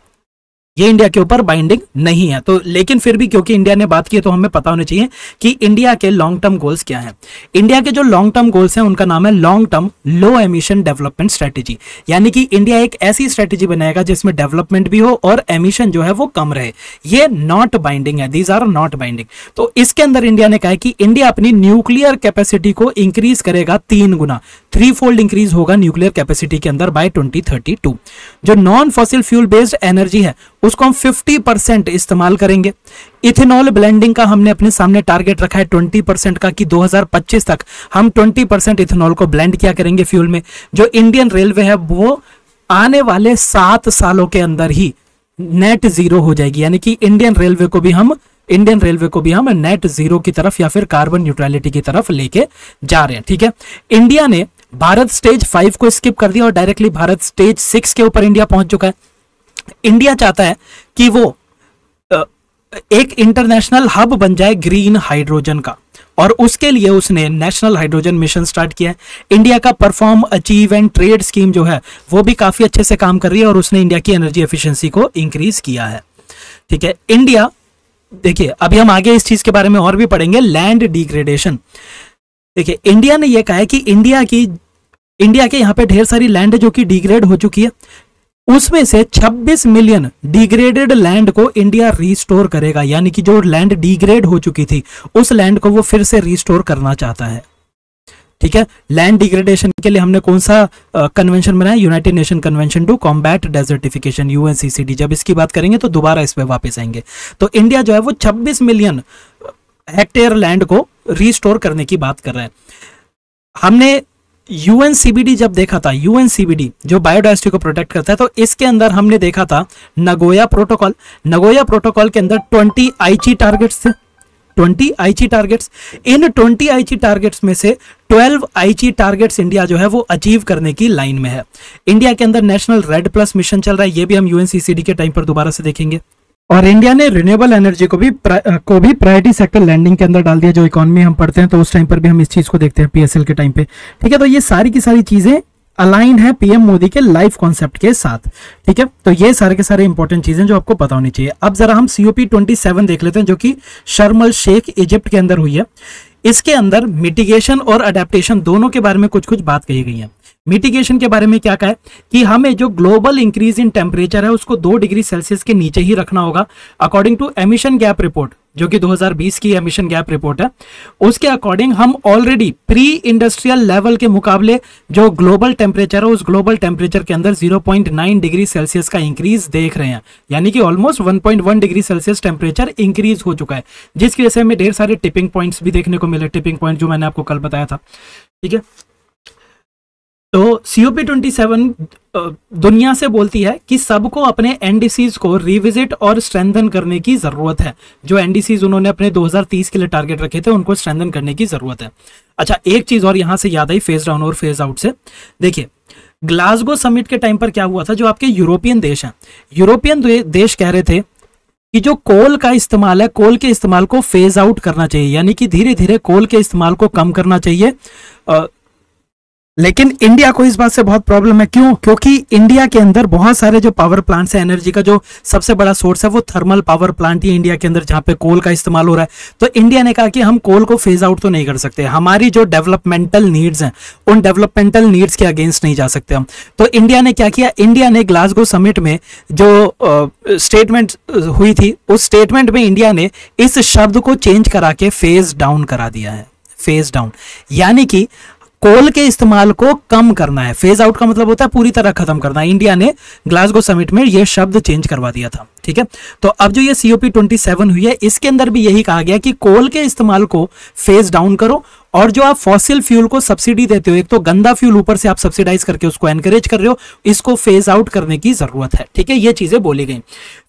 ये इंडिया के ऊपर बाइंडिंग नहीं है। तो लेकिन फिर भी क्योंकि इंडिया ने बात की है तो हमें पता होना चाहिए कि इंडिया के लॉन्ग टर्म गोल्स क्या हैं। इंडिया के जो लॉन्ग टर्म गोल्स हैं उनका नाम है लॉन्ग टर्म लो एमिशन डेवलपमेंट स्ट्रेटेजी, यानी कि इंडिया एक ऐसी स्ट्रेटेजी बनाएगा जिसमें डेवलपमेंट भी हो और एमिशन जो है वो कम रहे। ये नॉट बाइंडिंग है, दीज आर नॉट बाइंडिंग। तो इसके अंदर इंडिया ने कहा है कि इंडिया अपनी न्यूक्लियर कैपेसिटी को इंक्रीज करेगा 3 गुना, 3-fold इंक्रीज होगा न्यूक्लियर कैपेसिटी के अंदर बाय 2032। जो non fossil fuel based energy है उसको हम 50% इस्तेमाल करेंगे। इथेनॉल ब्लेंडिंग का हमने अपने सामने टारगेट रखा है 20% का, कि 2025 तक हम 20% इथेनॉल को ब्लेंड किया करेंगे फ्यूल में। जो इंडियन रेलवे है वो आने वाले 7 सालों के अंदर ही नेट जीरो हो जाएगी, यानी कि इंडियन रेलवे को भी हम नेट जीरो की तरफ या फिर कार्बन न्यूट्रलिटी की तरफ लेके जा रहे हैं। ठीक है, इंडिया ने भारत स्टेज 5 को स्किप कर दिया और डायरेक्टली भारत स्टेज 6 के ऊपर इंडिया पहुंच चुका है। इंडिया चाहता है कि वो एक इंटरनेशनल हब बन जाए ग्रीन हाइड्रोजन का, और उसके लिए उसने नेशनल हाइड्रोजन मिशन स्टार्ट किया है। इंडिया का perform, achieve and trade scheme जो है वो भी काफी अच्छे से काम कर रही है और उसने इंडिया की एनर्जी एफिशिएंसी को इंक्रीज किया है। ठीक है, इंडिया, देखिए अभी हम आगे इस चीज के बारे में और भी पढ़ेंगे, लैंड डिग्रेडेशन। देखिए इंडिया ने यह कहा है कि इंडिया के यहां पे ढेर सारी लैंड जो कि डिग्रेड हो चुकी है, उसमें से 26 मिलियन डिग्रेडेड लैंड को इंडिया रिस्टोर करेगा, यानी कि जो लैंड डिग्रेड हो चुकी थी उस लैंड को वो फिर से रिस्टोर करना चाहता है। ठीक है, लैंड डिग्रेडेशन के लिए हमने कौन सा कन्वेंशन बनाया, United Nation Convention to Combat Desertification, UNCCD. जब इसकी बात करेंगे तो दोबारा इस पे वापस आएंगे। तो इंडिया जो है वो 26 मिलियन हेक्टेयर लैंड को रिस्टोर करने की बात कर रहा है। हमने यूएनसीबीडी जब देखा था, यूएनसीबीडी जो बायोडायवर्सिटी को प्रोटेक्ट करता है, तो इसके अंदर हमने देखा था नगोया प्रोटोकॉल के अंदर 20 आईची टारगेट्स थे, 20 आईची टारगेट्स। इन 20 आईची टारगेट्स में से 12 आईची टारगेट्स इंडिया जो है वो अचीव करने की लाइन में है। इंडिया के अंदर नेशनल रेड प्लस मिशन चल रहा है, ये भी हम यूएनसीसीडी के टाइम पर दोबारा से देखेंगे। और इंडिया ने रिन्यूएबल एनर्जी को भी प्रायोरिटी सेक्टर लैंडिंग के अंदर डाल दिया। जो इकोनॉमी हम पढ़ते हैं तो उस टाइम पर भी हम इस चीज को देखते हैं पीएसएल के टाइम पे। ठीक है, तो ये सारी की सारी चीजें अलाइन है पीएम मोदी के लाइफ कॉन्सेप्ट के साथ। ठीक है, तो ये सारे के सारे इंपॉर्टेंट चीजें जो आपको पता होनी चाहिए। अब जरा हम COP 27 देख लेते हैं जो कि शर्म अल शेख इजिप्ट के अंदर हुई है। इसके अंदर मिटिगेशन और अडेप्टेशन दोनों के बारे में कुछ कुछ बात कही गई है। मिटिगेशन के बारे में क्या कहा है कि हमें जो ग्लोबल इंक्रीज इन टेम्परेचर है उसको 2 डिग्री सेल्सियस के नीचे ही रखना होगा। According to emission gap report, जो कि 2020 की एमिशन गैप रिपोर्ट है, उसके अकॉर्डिंग हम ऑलरेडी प्री इंडस्ट्रियल लेवल के मुकाबले जो ग्लोबल टेम्परेचर है उस ग्लोबल टेम्परेचर के अंदर 0.9 डिग्री सेल्सियस का इंक्रीज देख रहे हैं, यानी कि almost 1.1 degree Celsius temperature increase हो चुका है, जिसकी वजह से हमें ढेर सारे टिपिंग पॉइंट्स भी देखने को मिले। टिपिंग पॉइंट जो मैंने आपको कल बताया था। ठीक है, तो COP 27 दुनिया से बोलती है कि सबको अपने एनडीसीज को रिविजिट और स्ट्रेंथन करने की जरूरत है। जो एनडीसीज उन्होंने अपने 2030 के लिए टारगेट रखे थे उनको स्ट्रेंथन करने की जरूरत है। अच्छा, एक चीज और यहां से याद आई फेज डाउन और फेज आउट से। देखिए ग्लासगो समिट के टाइम पर क्या हुआ था, जो आपके यूरोपियन देश हैं, यूरोपियन देश कह रहे थे कि जो कोल का इस्तेमाल है, कोल के इस्तेमाल को फेज आउट करना चाहिए, यानी कि धीरे धीरे कोल के इस्तेमाल को कम करना चाहिए। लेकिन इंडिया को इस बात से बहुत प्रॉब्लम है। क्यों? क्योंकि इंडिया के अंदर बहुत सारे जो पावर प्लांट्स है, एनर्जी का जो सबसे बड़ा सोर्स है वो थर्मल पावर प्लांट ही इंडिया के अंदर, जहां पे कोल का इस्तेमाल हो रहा है। तो इंडिया ने कहा कि हम कोल को फेज आउट तो नहीं कर सकते, हमारी जो डेवलपमेंटल नीड्स हैं उन डेवलपमेंटल नीड्स के अगेंस्ट नहीं जा सकते हम। तो इंडिया ने क्या किया, इंडिया ने ग्लासगो समिट में जो स्टेटमेंट हुई थी उस स्टेटमेंट में इंडिया ने इस शब्द को चेंज करा के फेज डाउन करा दिया है। फेज डाउन, यानी कि कोल के इस्तेमाल को कम करना है। फेज आउट का मतलब होता है पूरी तरह खत्म करना। इंडिया ने ग्लासगो समिट में यह शब्द चेंज करवा दिया था, ठीक है। तो अब जो ये COP27 हुई है, इसके अंदर भी यही कहा गया कि कोल के इस्तेमाल को फेज डाउन करो, और जो आप फॉसिल फ्यूल को सब्सिडी देते हो, एक तो गंदा फ्यूल ऊपर से आप सब्सिडाइज करके उसको एनकरेज कर रहे हो, इसको फेज आउट करने की जरूरत है, ठीक है। ये चीजें बोली गई।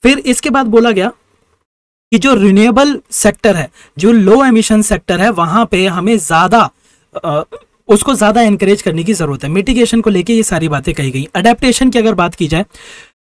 फिर इसके बाद बोला गया कि जो रिन्यूएबल सेक्टर है, जो लो एमिशन सेक्टर है, वहां पे हमें उसको ज्यादा एनकरेज करने की जरूरत है। मिटिगेशन को लेके ये सारी बातें कही गई। अडेप्टेशन की अगर बात की जाए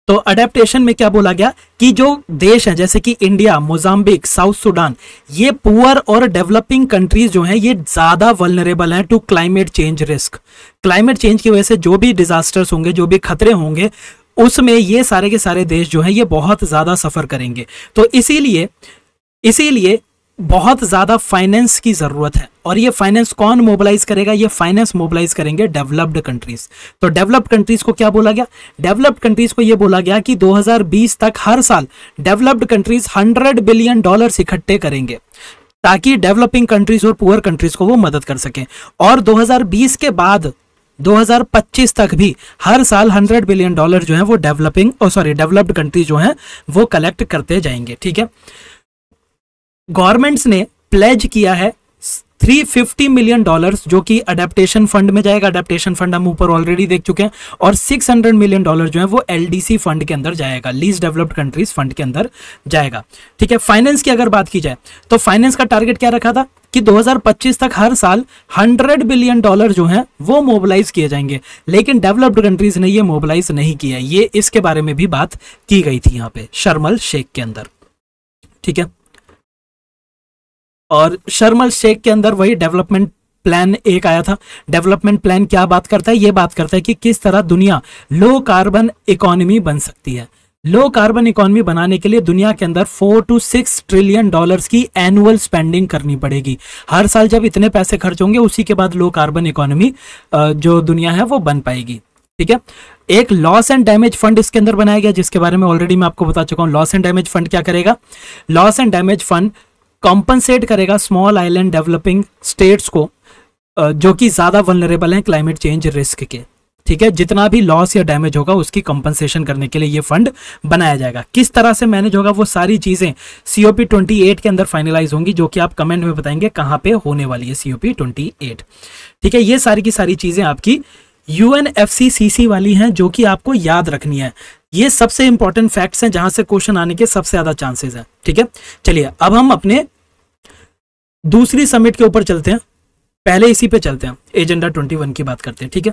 तो अडेप्टेशन में क्या बोला गया कि जो देश है जैसे कि इंडिया, मोजाम्बिक, साउथ सुडान, ये पुअर और डेवलपिंग कंट्रीज जो हैं ये ज्यादा वल्नरेबल हैं to climate change risk. Climate change की वजह से जो भी डिजास्टर्स होंगे, जो भी खतरे होंगे, उसमें ये सारे के सारे देश जो हैं ये बहुत ज्यादा सफर करेंगे। तो इसीलिए बहुत ज्यादा फाइनेंस की जरूरत है। और ये फाइनेंस कौन मोबिलाइज करेगा? ये फाइनेंस मोबिलाइज करेंगे डेवलप्ड कंट्रीज। तो डेवलप्ड कंट्रीज को क्या बोला गया? डेवलप्ड कंट्रीज को ये बोला गया कि 2020 तक हर साल डेवलप्ड कंट्रीज $100 बिलियन इकट्ठे करेंगे ताकि डेवलपिंग कंट्रीज और पुअर कंट्रीज को वो मदद कर सकें। और 2020 के बाद 2025 तक भी हर साल $100 बिलियन जो है वो डेवलप्ड कंट्रीज जो है वो कलेक्ट करते जाएंगे, ठीक है। गवर्नमेंट्स ने प्लेज किया है $350 मिलियन जो कि अडेप्टेशन फंड में जाएगा। अडेप्टेशन फंड हम ऊपर ऑलरेडी देख चुके हैं। और $600 मिलियन जो है वो LDC फंड के अंदर जाएगा, लीस्ट डेवलप्ड कंट्रीज फंड के अंदर जाएगा, ठीक है। फाइनेंस की अगर बात की जाए तो फाइनेंस का टारगेट क्या रखा था कि 2025 तक हर साल $100 बिलियन जो है वो मोबिलाइज किए जाएंगे, लेकिन डेवलप्ड कंट्रीज ने ये मोबिलाइज नहीं किया। ये इसके बारे में भी बात की गई थी यहाँ पे शर्म एल शेख के अंदर, ठीक है। और शर्म एल शेख के अंदर वही डेवलपमेंट प्लान एक आया था। डेवलपमेंट प्लान क्या बात करता है? ये बात करता है कि किस तरह दुनिया लो कार्बन इकोनॉमी बन सकती है। लो कार्बन इकोनॉमी बनाने के लिए दुनिया के अंदर $4 to $6 ट्रिलियन की एनुअल स्पेंडिंग करनी पड़ेगी। हर साल जब इतने पैसे खर्च होंगे उसी के बाद लो कार्बन इकोनॉमी जो दुनिया है वो बन पाएगी, ठीक है। एक लॉस एंड डैमेज फंड इसके अंदर बनाया गया, जिसके बारे में ऑलरेडी मैं आपको बता चुका हूं। लॉस एंड डैमेज फंड क्या करेगा? Loss and damage fund compensate करेगा स्मॉल आइलैंड डेवलपिंग स्टेट्स को जो कि ज्यादा वल्नरेबल हैं क्लाइमेट चेंज रिस्क के, ठीक है। जितना भी लॉस या डैमेज होगा उसकी कंपनसेशन करने के लिए ये फंड बनाया जाएगा। किस तरह से मैनेज होगा वो सारी चीजें COP28 के अंदर फाइनलाइज होंगी, जो कि आप कमेंट में बताएंगे कहां पे होने वाली है COP28, ठीक है। ये सारी की सारी चीजें आपकी UNFCCC वाली हैं जो कि आपको याद रखनी है। ये सबसे इंपॉर्टेंट फैक्ट्स हैं जहां से क्वेश्चन आने के सबसे ज्यादा चांसेस हैं, ठीक है। चलिए अब हम अपने दूसरी समिट के ऊपर चलते हैं। पहले इसी पे चलते हैं, एजेंडा 21 की बात करते हैं, ठीक है।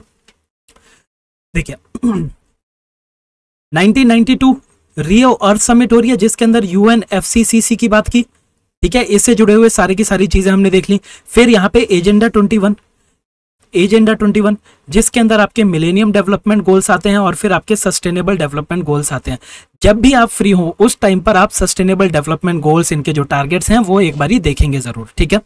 देखिए 1992 रियो अर्थ समिट हो रही है जिसके अंदर UNFCCC की बात की, ठीक है। इससे जुड़े हुए सारी की सारी चीजें हमने देख ली। फिर यहाँ पे एजेंडा 21 जिसके अंदर आपके मिलेनियम डेवलपमेंट गोल्स आते हैं और फिर आपके सस्टेनेबल डेवलपमेंट गोल्स आते हैं। जब भी आप फ्री हो उस टाइम पर आप सस्टेनेबल डेवलपमेंट गोल्स, इनके जो टारगेट्स हैं वो एक बारी देखेंगे जरूर, ठीक है।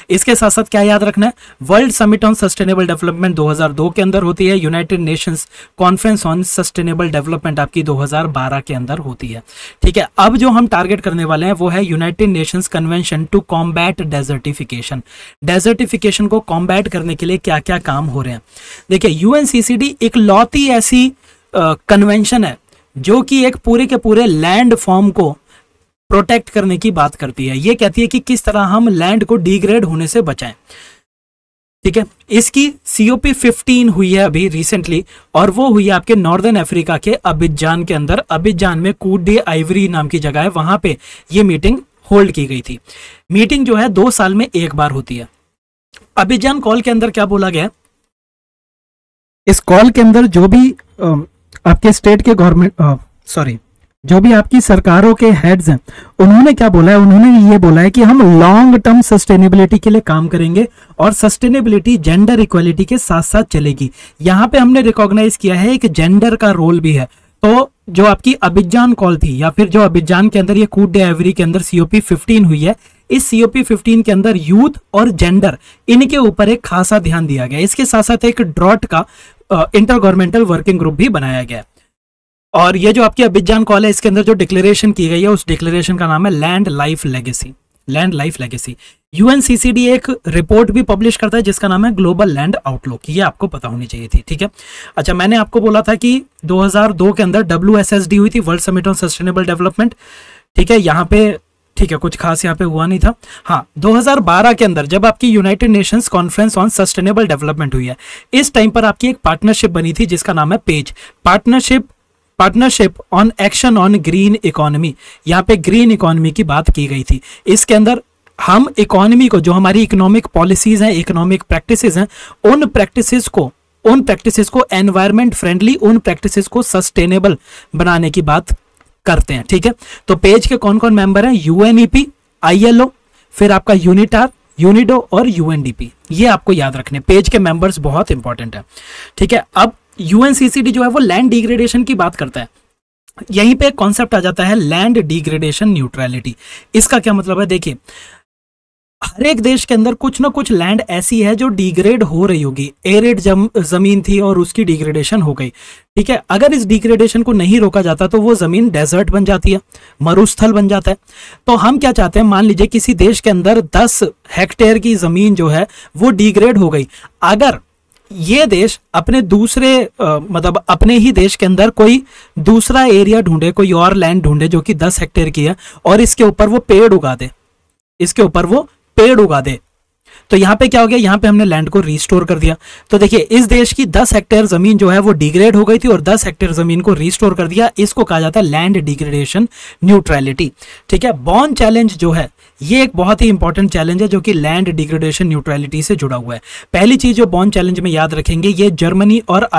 इसके साथ साथ क्या याद रखना है? World summit on sustainable development 2002 के अंदर होती है। United Nations conference on sustainable development आपकी 2012 के अंदर होती है, ठीक है। अब जो हम टारगेट करने वाले हैं वो है United Nations Convention to Combat Desertification. Desertification को कॉम्बैट करने के लिए क्या क्या काम हो रहे हैं? देखिए UNCCD एक लौती ऐसी कन्वेंशन है जो कि एक पूरे के पूरे लैंड फॉर्म को प्रोटेक्ट करने की बात करती है। ये कहती है कि किस तरह हम लैंड को डिग्रेड होने से बचाएं, ठीक है। इसकी COP15 हुई है अभी रिसेंटली, और वो हुई है आपके नॉर्दर्न अफ्रीका के अबिजान के अंदर। अबिजान में कूट डे आइवरी नाम की जगह है, वहां पे ये मीटिंग होल्ड की गई थी। मीटिंग जो है 2 साल में एक बार होती है। अबिजान कॉल के अंदर क्या बोला गया? इस कॉल के अंदर जो भी आपके स्टेट के गवर्नमेंट जो भी आपकी सरकारों के हेड्स हैं उन्होंने क्या बोला है? उन्होंने ये बोला है कि हम लॉन्ग टर्म सस्टेनेबिलिटी के लिए काम करेंगे और सस्टेनेबिलिटी जेंडर इक्वालिटी के साथ साथ चलेगी। यहाँ पे हमने रिकॉग्नाइज किया है एक जेंडर का रोल भी है। तो जो आपकी अबिजान कॉल थी या फिर जो अबिजान के अंदर ये कूट डे आइवरी के अंदर COP15 हुई है, इस COP15 के अंदर यूथ और जेंडर इनके ऊपर एक खासा ध्यान दिया गया। इसके साथ साथ एक ड्रॉट का इंटर गवर्नमेंटल वर्किंग ग्रुप भी बनाया गया। और ये जो आपकी अबिजान कॉल है इसके अंदर जो डिक्लेरेशन की गई है उस डिक्लेरेशन का नाम है land life legacy. Land life legacy. UNCCD एक रिपोर्ट भी पब्लिश करता है जिसका नाम है ग्लोबल लैंड आउटलुक, ये आपको पता होनी चाहिए थी, ठीक है। अच्छा, मैंने आपको बोला था कि 2002 के अंदर WSSD हुई थी, world summit on sustainable development, ठीक है। यहाँ पे ठीक है, कुछ खास यहाँ पे हुआ नहीं था। हाँ, 2012 के अंदर जब आपकी United Nations conference on sustainable development हुई है, इस टाइम पर आपकी एक पार्टनरशिप बनी थी जिसका नाम है page, partnership on action on green economy. यहाँ पे ग्रीन इकोनॉमी की बात की गई थी। इसके अंदर हम इकोनॉमी को, जो हमारी इकोनॉमिक पॉलिसीज हैं, इकोनॉमिक प्रैक्टिसेस हैं, उन प्रैक्टिसेस को एनवायरमेंट फ्रेंडली, उन प्रैक्टिसेस को सस्टेनेबल बनाने की बात करते हैं, ठीक है। तो पेज के कौन कौन मेंबर हैं? यूएनईपी, ILO, फिर आपका यूनिटार, यूनिडो और UNDP, ये आपको याद रखने। पेज के मेंबर्स बहुत इंपॉर्टेंट है, ठीक है। अब यूएनसीसीडी जो है वो लैंड डिग्रेडेशन की बात करता है। यहीं पे एक कॉन्सेप्ट आ जाता है लैंड डिग्रेडेशन न्यूट्रलिटी। इसका क्या मतलब है? देखिए, हर एक देश के अंदर कुछ ना कुछ लैंड ऐसी है जो डिग्रेड हो रही होगी। एरिड जमीन थी और उसकी डिग्रेडेशन हो गई, ठीक है। अगर इस डिग्रेडेशन को नहीं रोका जाता तो वो जमीन डेजर्ट बन जाती है, मरुस्थल बन जाता है। तो हम क्या चाहते हैं, मान लीजिए किसी देश के अंदर 10 हेक्टेयर की जमीन जो है वो डिग्रेड हो गई। अगर ये देश अपने दूसरे मतलब अपने ही देश के अंदर कोई दूसरा एरिया ढूंढे, कोई और लैंड ढूंढे जो कि 10 हेक्टेयर की है, और इसके ऊपर वो पेड़ उगा दे, तो यहां पे क्या हो गया? यहां पे हमने लैंड को रिस्टोर कर दिया। तो देखिए, इस देश की 10 हेक्टेयर जमीन जो है वो डिग्रेड हो गई थी और 10 हेक्टेयर जमीन को रिस्टोर कर दिया। इसको कहा जाता है लैंड डिग्रेडेशन न्यूट्रलिटी, ठीक है। बॉर्न चैलेंज जो है ये एक बहुत ही इंपॉर्टेंट चैलेंज है जो कि लैंड डिग्रेडेशन न्यूट्रलिटी से जुड़ा हुआ है। पहली चीज जो बॉर्न चैलेंज में याद रखेंगे, ये जर्मनी और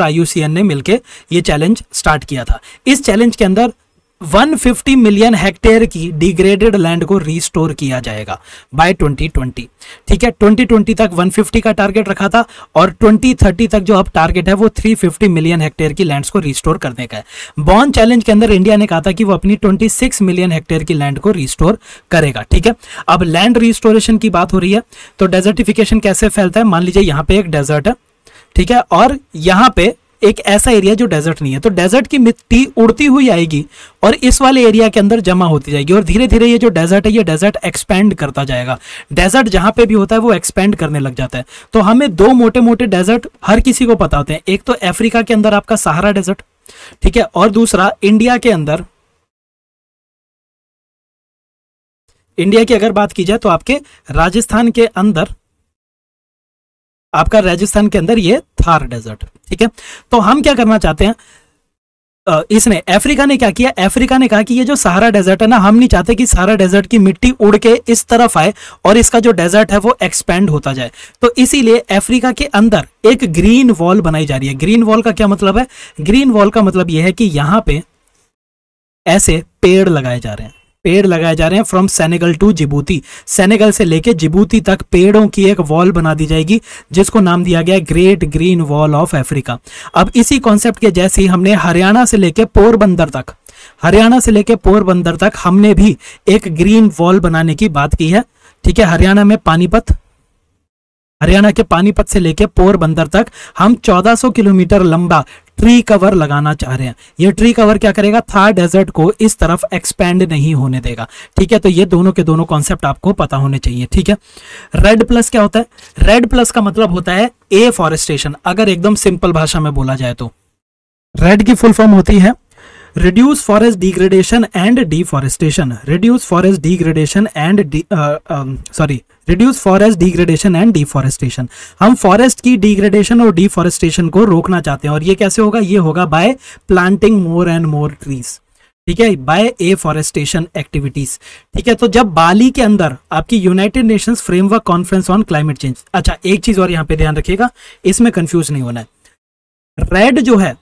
IUCN ने मिलकर ये चैलेंज स्टार्ट किया था। इस चैलेंज के अंदर 150 मिलियन हेक्टेयर की डिग्रेडेड लैंड को रिस्टोर किया जाएगा बाय 2020, ठीक है। 2020 तक 150 का टारगेट रखा था और 2030 तक जो अब टारगेट है वो 350 मिलियन हेक्टेयर की लैंड्स को रिस्टोर करने का है। बॉर्न चैलेंज के अंदर इंडिया ने कहा था कि वो अपनी 26 मिलियन हेक्टेयर की लैंड को रिस्टोर करेगा, ठीक है। अब लैंड रिस्टोरेशन की बात हो रही है, तो डेजर्टिफिकेशन कैसे फैलता है? मान लीजिए यहाँ पे एक डेजर्ट है, ठीक है, और यहाँ पे एक ऐसा एरिया जो डेजर्ट नहीं है, तो डेजर्ट की मिट्टी उड़ती हुई आएगी और इस वाले एरिया के अंदर जमा होती जाएगी और धीरे धीरे ये जो डेजर्ट है ये डेजर्ट एक्सपेंड करता जाएगा। डेजर्ट जहां पे भी होता है वो एक्सपेंड करने लग जाता है। तो हमें दो मोटे मोटे डेजर्ट हर किसी को पता होते हैं, एक तो अफ्रीका के अंदर आपका सहारा डेजर्ट, ठीक है, और दूसरा इंडिया के अंदर, इंडिया की अगर बात की जाए तो आपके राजस्थान के अंदर ये थार डेजर्ट, ठीक है। तो हम क्या करना चाहते हैं, इसने अफ्रीका ने क्या किया? अफ्रीका ने कहा कि ये जो सहारा डेजर्ट है ना, हम नहीं चाहते कि सहारा डेजर्ट की मिट्टी उड़ के इस तरफ आए और इसका जो डेजर्ट है वो एक्सपेंड होता जाए। तो इसीलिए अफ्रीका के अंदर एक ग्रीन वॉल बनाई जा रही है। ग्रीन वॉल का क्या मतलब है? ग्रीन वॉल का मतलब यह है कि यहां पे ऐसे पेड़ लगाए जा रहे हैं from Senegal to Djibouti, Senegal से लेके जिबूती तक पेड़ों की एक वॉल बना दी जाएगी जिसको नाम दिया गया great green wall of Africa. अब इसी कॉन्सेप्ट के जैसे ही हमने हरियाणा से लेके पोरबंदर तक हमने भी एक ग्रीन वॉल बनाने की बात की है, ठीक है। हरियाणा के पानीपत से लेके पोरबंदर तक हम 1400 किलोमीटर लंबा ट्री कवर लगाना चाह रहे हैं। ये ट्री कवर क्या करेगा? थार डेजर्ट को इस तरफ एक्सपेंड नहीं होने देगा, ठीक है। तो ये दोनों के दोनों कॉन्सेप्ट आपको पता होने चाहिए, ठीक है। रेड प्लस क्या होता है? रेड प्लस का मतलब होता है एफॉरेस्टेशन। अगर एकदम सिंपल भाषा में बोला जाए तो रेड की फुल फॉर्म होती है reduce forest degradation and deforestation. Reduce forest degradation and deforestation. हम फॉरेस्ट की डिग्रेडेशन और डिफॉरेस्टेशन को रोकना चाहते हैं और ये कैसे होगा? ये होगा bye planting more and more trees, ठीक है, बाय एफॉरेस्टेशन एक्टिविटीज, ठीक है। तो जब बाली के अंदर आपकी United Nations framework conference on Climate change, अच्छा एक चीज और यहां पे ध्यान रखिएगा, इसमें कंफ्यूज नहीं होना है। रेड जो है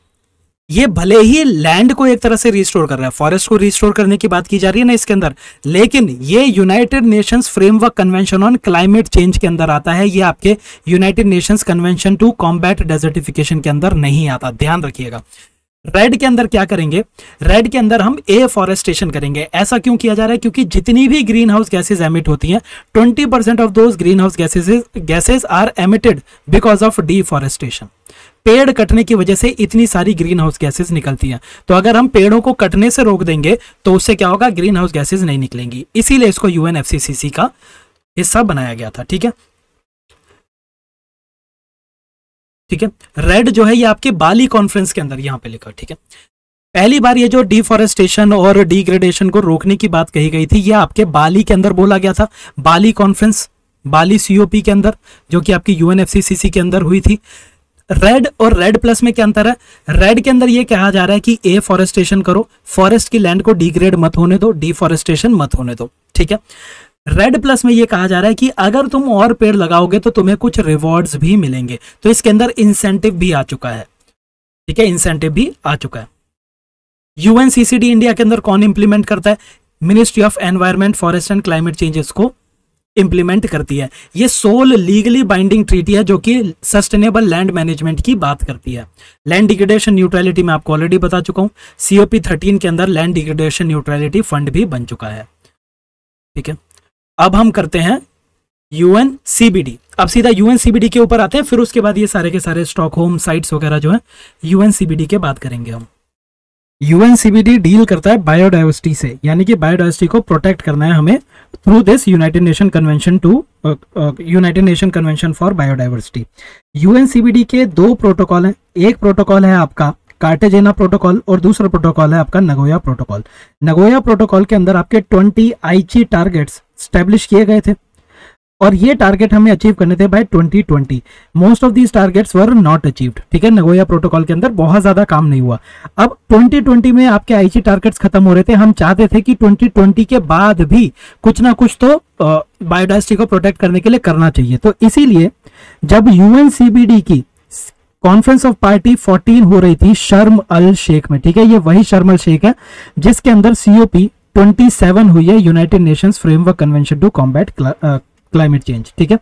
ये भले ही लैंड को एक तरह से रिस्टोर कर रहा है, फॉरेस्ट को रिस्टोर करने की बात की जा रही है ना इसके अंदर, लेकिन ये United Nations framework Convention on Climate Change के अंदर आता है। ये आपके United Nations Convention to Combat Desertification के अंदर नहीं आता, ध्यान रखिएगा। रेड के अंदर क्या करेंगे? रेड के अंदर हम एफॉरेस्टेशन करेंगे। ऐसा क्यों किया जा रहा है? क्योंकि जितनी भी ग्रीन हाउस गैसेज एमिट होती हैं, 20% of those green house gases are emitted because of deforestation. पेड़ कटने की वजह से इतनी सारी ग्रीन हाउस गैसेज निकलती हैं। तो अगर हम पेड़ों को कटने से रोक देंगे तो उससे क्या होगा, ग्रीन हाउस गैसेज नहीं निकलेंगी। इसीलिए इसको यूएनएफसीसीसी का हिस्सा बनाया गया था। ठीक है, ठीक है। रेड जो है ये आपके बाली कॉन्फ्रेंस के अंदर यहां पे लिखा। ठीक है, पहली बार ये जो डिफॉरेस्टेशन और डिग्रेडेशन को रोकने की बात कही गई थी, ये आपके बाली के अंदर बोला गया था, बाली कॉन्फ्रेंस, बाली सीओपी के अंदर, जो कि आपकी यूएनएफसीसीसी के अंदर हुई थी। रेड और रेड प्लस में क्या अंतर है? रेड के अंदर ये कहा जा रहा है कि एफॉरेस्टेशन करो, फॉरेस्ट की लैंड को डिग्रेड मत होने दो, डिफॉरेस्टेशन मत होने दो। ठीक है, रेड प्लस में ये कहा जा रहा है कि अगर तुम और पेड़ लगाओगे तो तुम्हें कुछ रिवॉर्ड्स भी मिलेंगे। तो इसके अंदर इंसेंटिव भी आ चुका है। ठीक है, इंसेंटिव भी आ चुका है। यूएनसीसीडी इंडिया के अंदर कौन इंप्लीमेंट करता है? Ministry of environment, forest and climate changes को इंप्लीमेंट करती है। ये सोल लीगली बाइंडिंग ट्रीटी है जो कि सस्टेनेबल लैंड मैनेजमेंट की बात करती है। लैंड डिग्रेडेशन न्यूट्रलिटी में आपको ऑलरेडी बता चुका हूं। सीओपी 13 के अंदर लैंड डिग्रेडेशन न्यूट्रलिटी फंड भी बन चुका है। ठीक है, अब हम करते हैं यूएनसीबीडी। अब सीधा यूएनसीबीडी के ऊपर आते हैं, फिर उसके बाद ये सारे के सारे स्टॉकहोम साइट्स वगैरह जो है यूएनसीबीडी के बात करेंगे हम। यूएनसीबीडी डील करता है बायोडाइवर्सिटी से, यानी कि बायोडाइवर्सिटी को प्रोटेक्ट करना है हमें through this United Nation convention for biodiversity. UNCBD के दो प्रोटोकॉल हैं। एक प्रोटोकॉल है आपका कार्टेजेना प्रोटोकॉल और दूसरा प्रोटोकॉल है आपका नगोया प्रोटोकॉल। नगोया प्रोटोकॉल के अंदर आपके 20 आईची टारगेट्स स्टैब्लिश किए गए थे और ये टारगेट हमें अचीव करने थे by 2020। Most of these targets were not achieved. ठीक है, नगोया प्रोटोकॉल के अंदर बहुत ज्यादा काम नहीं हुआ। अब 2020 में आपके आईची टारगेट्स खत्म हो रहे थे। हम चाहते थे कि 2020 के बाद भी कुछ ना कुछ तो बायोडाइवर्सिटी को प्रोटेक्ट करने के लिए करना चाहिए। तो इसीलिए जब यूएनसीबीडी की कॉन्फ्रेंस ऑफ पार्टी 14 हो रही थी शर्म अल शेख में, ठीक है, ये वही शर्म अल शेख है जिसके अंदर सीओपी 27 हुई है, United Nations framework convention to Combat Climate Change. ठीक है,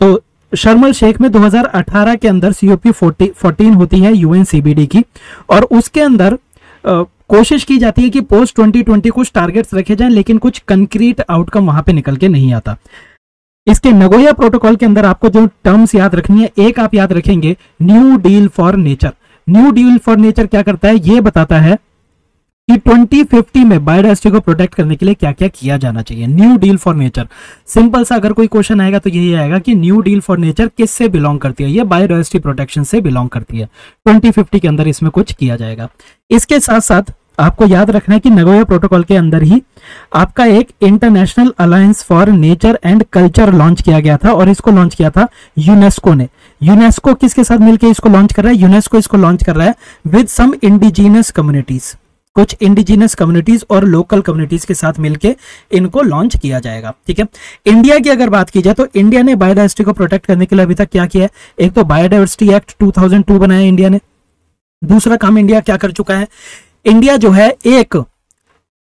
तो शर्म अल शेख में 2018 के अंदर सीओपी 14 होती है यूएनसीबीडी की, और उसके अंदर कोशिश की जाती है कि पोस्ट 2020 कुछ टारगेट्स रखे जाएं, लेकिन कुछ कंक्रीट आउटकम वहां पे निकल के नहीं आता। इसके नगोया प्रोटोकॉल के अंदर आपको जो टर्म्स याद रखनी है, एक आप याद रखेंगे new deal for nature. New deal for nature क्या करता है? ये बताता है कि 2050 में बायोडाइवर्सिटी को प्रोटेक्ट करने के लिए क्या क्या किया जाना चाहिए। New deal for nature, simple सा अगर कोई क्वेश्चन आएगा तो यही आएगा कि न्यू डील फॉर नेचर किससे बिलोंग करती है? ये बायोडाइवर्सिटी प्रोटेक्शन से बिलोंग करती है। 2050 के अंदर इसमें कुछ किया जाएगा। इसके साथ साथ आपको याद रखना है कि नगोया प्रोटोकॉल के अंदर ही आपका एक international alliance for nature and culture launch किया गया था, और इसको लॉन्च किया था यूनेस्को ने। यूनेस्को किसके साथ मिलकर इसको लॉन्च कर रहा है? यूनेस्को इसको लॉन्च कर रहा है विद सम इंडिजिनस कम्युनिटीज, कुछ इंडिजिनस कम्युनिटीज और लोकल कम्युनिटीज के साथ मिलकर इनको लॉन्च किया जाएगा। ठीक है, इंडिया की अगर बात की जाए तो इंडिया ने बायोडाइवर्सिटी को प्रोटेक्ट करने के लिए अभी तक क्या किया है? एक तो बायोडाइवर्सिटी एक्ट 2002 बनाया इंडिया ने। दूसरा काम इंडिया क्या कर चुका है? इंडिया जो है एक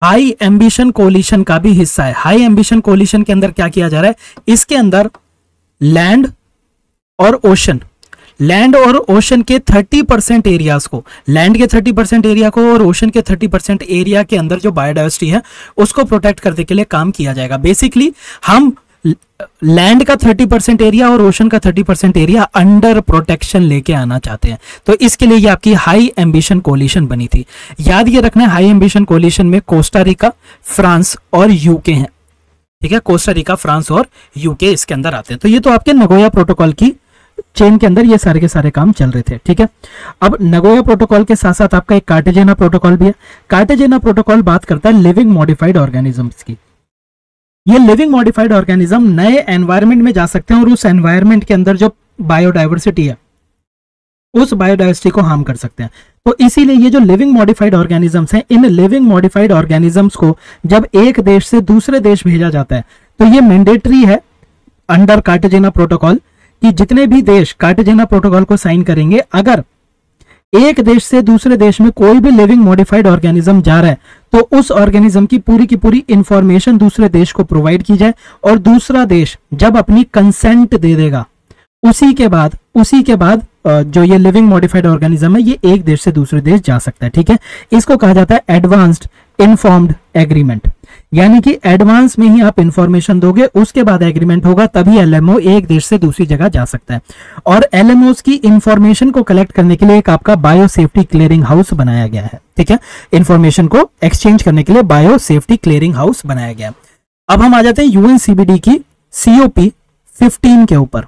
हाई एम्बिशन कोलिशन का भी हिस्सा है। हाई एम्बिशन कोलिशन के अंदर क्या किया जा रहा है? इसके अंदर लैंड और ओशन के 30% एरियाज को, लैंड के 30% एरिया को और ओशन के 30% एरिया के अंदर जो बायोडाइवर्सिटी है उसको प्रोटेक्ट करने के लिए काम किया जाएगा। बेसिकली हम लैंड का 30% एरिया और ओशन का 30% एरिया अंडर प्रोटेक्शन लेके आना चाहते हैं। तो इसके लिए ये आपकी हाई एम्बिशन कोलिशन बनी थी। याद ये रखना है, हाई एम्बिशन कोलिशन में कोस्टा रिका, फ्रांस और यूके हैं। ठीक है, कोस्टा रिका, फ्रांस और यूके इसके अंदर आते हैं। तो ये तो आपके नगोया प्रोटोकॉल की चेन के अंदर ये सारे के सारे काम चल रहे थे। ठीक है, अब नगोया प्रोटोकॉल के साथ साथ आपका एक कार्टेजेना प्रोटोकॉल भी है। कार्टेजेना प्रोटोकॉल बात करता है लिविंग मॉडिफाइड ऑर्गेनिजम्स की। ये लिविंग मॉडिफाइड ऑर्गेनिज्म नए एनवायरनमेंट में जा सकते हैं और उस एनवायरनमेंट के अंदर जो बायोडाइवर्सिटी है उस बायोडाइवर्सिटी को हार्म कर सकते हैं। तो इसीलिए ये जो लिविंग मॉडिफाइड ऑर्गेनिजम्स हैं, इन लिविंग मॉडिफाइड ऑर्गेनिजम्स को जब एक देश से दूसरे देश भेजा जाता है तो ये मैंडेटरी है अंडर कार्टेजेना प्रोटोकॉल कि जितने भी देश कार्टेजेना प्रोटोकॉल को साइन करेंगे, अगर एक देश से दूसरे देश में कोई भी लिविंग मॉडिफाइड ऑर्गेनिज्म जा रहा है तो उस ऑर्गेनिज्म की पूरी इंफॉर्मेशन दूसरे देश को प्रोवाइड की जाए, और दूसरा देश जब अपनी कंसेंट दे देगा उसी के बाद जो ये लिविंग मॉडिफाइड ऑर्गेनिज्म है ये एक देश से दूसरे देश जा सकता है। ठीक है, इसको कहा जाता है एडवांस्ड इन्फॉर्म्ड एग्रीमेंट। यानी कि एडवांस में ही आप इंफॉर्मेशन दोगे, उसके बाद एग्रीमेंट होगा, तभी एलएमओ एक देश से दूसरी जगह जा सकता है। और एलएमओ की इंफॉर्मेशन को कलेक्ट करने के लिए एक आपका बायो सेफ्टी क्लियरिंग हाउस बनाया गया है, ठीक है, इंफॉर्मेशन को एक्सचेंज करने के लिए बायो सेफ्टी क्लियरिंग हाउस बनाया गया है। अब हम आ जाते हैं यूएनसीबीडी की सीओपी 15 के ऊपर।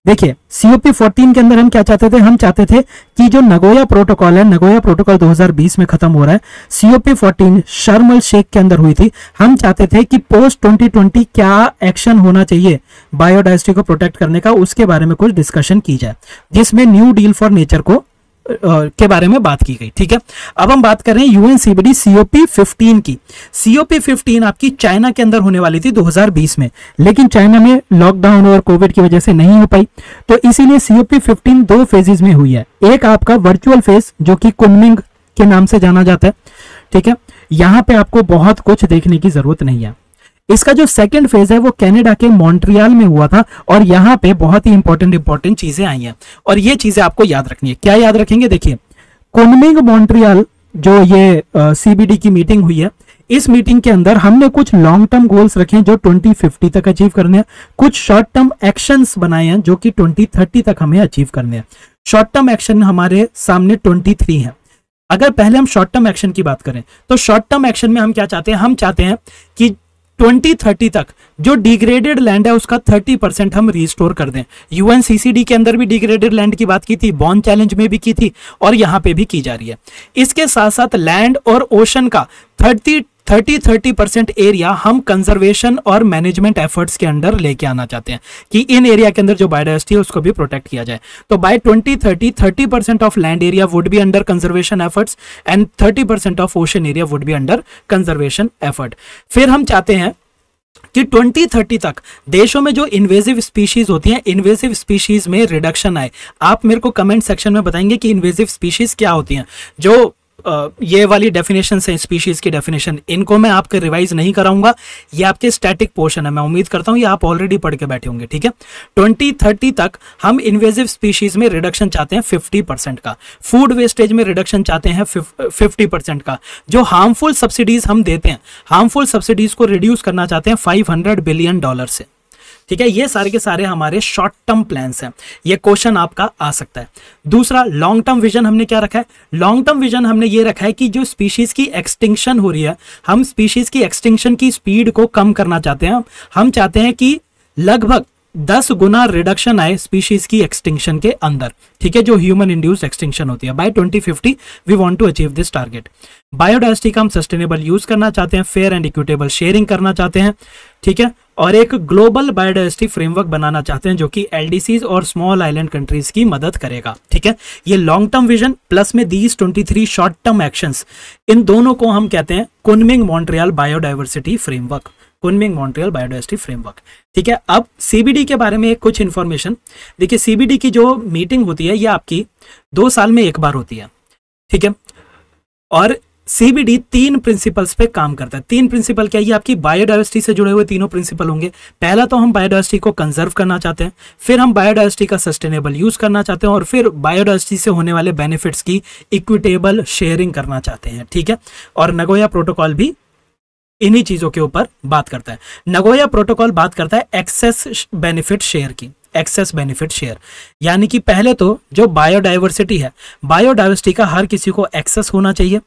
देखिए सीओपी 14 के अंदर हम क्या चाहते थे, हम चाहते थे कि जो नगोया प्रोटोकॉल है, नगोया प्रोटोकॉल 2020 में खत्म हो रहा है, सीओपी 14 शर्म एल शेख के अंदर हुई थी। हम चाहते थे कि पोस्ट 2020 क्या एक्शन होना चाहिए बायोडाइवर्सिटी को प्रोटेक्ट करने का, उसके बारे में कुछ डिस्कशन की जाए, जिसमें न्यू डील फॉर नेचर को के बारे में बात की गई, ठीक है। अब हम बात कर रहे हैं यूएनसीबीडी सीओपी 15 की। सीओपी 15 आपकी चाइना के अंदर होने वाली थी 2020 में, लेकिन चाइना में लॉकडाउन और कोविड की वजह से नहीं हो पाई, तो इसीलिए सीओपी 15 दो फेजेस में हुई है। एक आपका वर्चुअल फेज जो कि कुनमिंग के नाम से जाना जाता है, ठीक है, यहां पे आपको बहुत कुछ देखने की जरूरत नहीं है। इसका जो सेकंड फेज है वो कनाडा के मॉन्ट्रियल में हुआ था, और यहां पे बहुत ही इंपॉर्टेंट चीजें आई हैं, और ये चीजें आपको याद रखनी है। क्या याद रखेंगे, देखिए कुनमिंग मॉन्ट्रियल जो ये सीबीडी की मीटिंग हुई है, इस मीटिंग के अंदर हमने कुछ लॉन्ग टर्म गोल्स रखे हैं जो 2050 तक अचीव करने हैं, कुछ शॉर्ट टर्म एक्शंस बनाए हैं जो कि 2030 तक हमें अचीव करने हैं। शॉर्ट टर्म एक्शन हमारे सामने 23 है। अगर पहले हम शॉर्ट टर्म एक्शन की बात करें तो शॉर्ट टर्म एक्शन में हम क्या चाहते हैं, हम चाहते हैं कि 2030 तक जो डिग्रेडेड लैंड है उसका 30% हम रिस्टोर कर दें। यूएनसीसीडी के अंदर भी डिग्रेडेड लैंड की बात की थी, बॉन चैलेंज में भी की थी, और यहां पे भी की जा रही है। इसके साथ साथ लैंड और ओशन का 30% एरिया हम कंजर्वेशन और मैनेजमेंट एफर्ट्स के अंडर लेके आना चाहते हैं कि इन एरिया के अंदर जो बायोडाइवर्सिटी है उसको भी प्रोटेक्ट किया जाए। तो by 2030 30% of land area would be under conservation efforts and 30% of ocean area would be under conservation effort. फिर हम चाहते हैं कि 2030 तक देशों में जो इन्वेजिव स्पीशीज होती हैं, इन्वेजिव स्पीशीज में रिडक्शन आए। आप मेरे को कमेंट सेक्शन में बताएंगे कि इन्वेजिव स्पीशीज क्या होती हैं। जो ये वाली डेफिनेशन है स्पीशीज की डेफिनेशन, इनको मैं आपके रिवाइज नहीं कराऊंगा, ये आपके स्टैटिक पोर्शन है, मैं उम्मीद करता हूं ये आप ऑलरेडी पढ़ के बैठे होंगे, ठीक है। 2030 तक हम इन्वेजिव स्पीशीज में रिडक्शन चाहते हैं 50% का, फूड वेस्टेज में रिडक्शन चाहते हैं 50% का, जो हार्मफुल सब्सिडीज हम देते हैं, हार्मफुल सब्सिडीज को रिड्यूस करना चाहते हैं $500 बिलियन से, ठीक है। ये सारे के सारे हमारे शॉर्ट टर्म प्लान्स हैं, ये क्वेश्चन आपका आ सकता है। दूसरा लॉन्ग टर्म विजन हमने क्या रखा है, लॉन्ग टर्म विजन हमने ये रखा है कि जो स्पीशीज की एक्सटिंक्शन हो रही है, हम स्पीशीज की एक्सटिंक्शन की स्पीड को कम करना चाहते हैं। हम चाहते हैं कि लगभग 10 गुना रिडक्शन आए स्पीशीज की एक्सटिंक्शन के अंदर, ठीक है, जो ह्यूमन इंड्यूस्ड एक्सटिंक्शन होती है। By 2050 we want to achieve this target. Biodiversity का हम सस्टेनेबल यूज करना चाहते हैं, फेयर एंड इक्विटेबल शेयरिंग करना चाहते हैं, ठीक है, और एक ग्लोबल बायोडाइवर्सिटी फ्रेमवर्क बनाना चाहते हैं जो कि एलडीसीज और स्मॉल आइलैंड कंट्रीज की मदद करेगा, ठीक है। ये लॉन्ग टर्म विजन प्लस में दीज 23 शॉर्ट टर्म एक्शंस, इन दोनों को हम कहते हैं Kunming Montreal biodiversity framework, Kunming Montreal biodiversity framework, ठीक है। अब सीबीडी के बारे में कुछ इंफॉर्मेशन देखिए, सीबीडी की जो मीटिंग होती है ये आपकी 2 साल में एक बार होती है, ठीक है, और सीबीडी 3 प्रिंसिपल्स पे काम करता है। 3 प्रिंसिपल क्या है, ये आपकी बायोडाइवर्सिटी से जुड़े हुए तीनों प्रिंसिपल होंगे। पहला तो हम बायोडाइवर्सिटी को कंजर्व करना चाहते हैं, फिर हम बायोडाइवर्सिटी का सस्टेनेबल यूज करना चाहते हैं, और फिर बायोडाइवर्सिटी से होने वाले बेनिफिट्स की इक्विटेबल शेयरिंग करना चाहते हैं, ठीक है। और नगोया प्रोटोकॉल भी इन्हीं चीजों के ऊपर बात करता है। नगोया प्रोटोकॉल बात करता है एक्सेस बेनिफिट शेयर की, एक्सेस बेनिफिट शेयर, यानी कि पहले तो जो बायोडाइवर्सिटी है, बायोडाइवर्सिटी का हर किसी को एक्सेस होना चाहिए।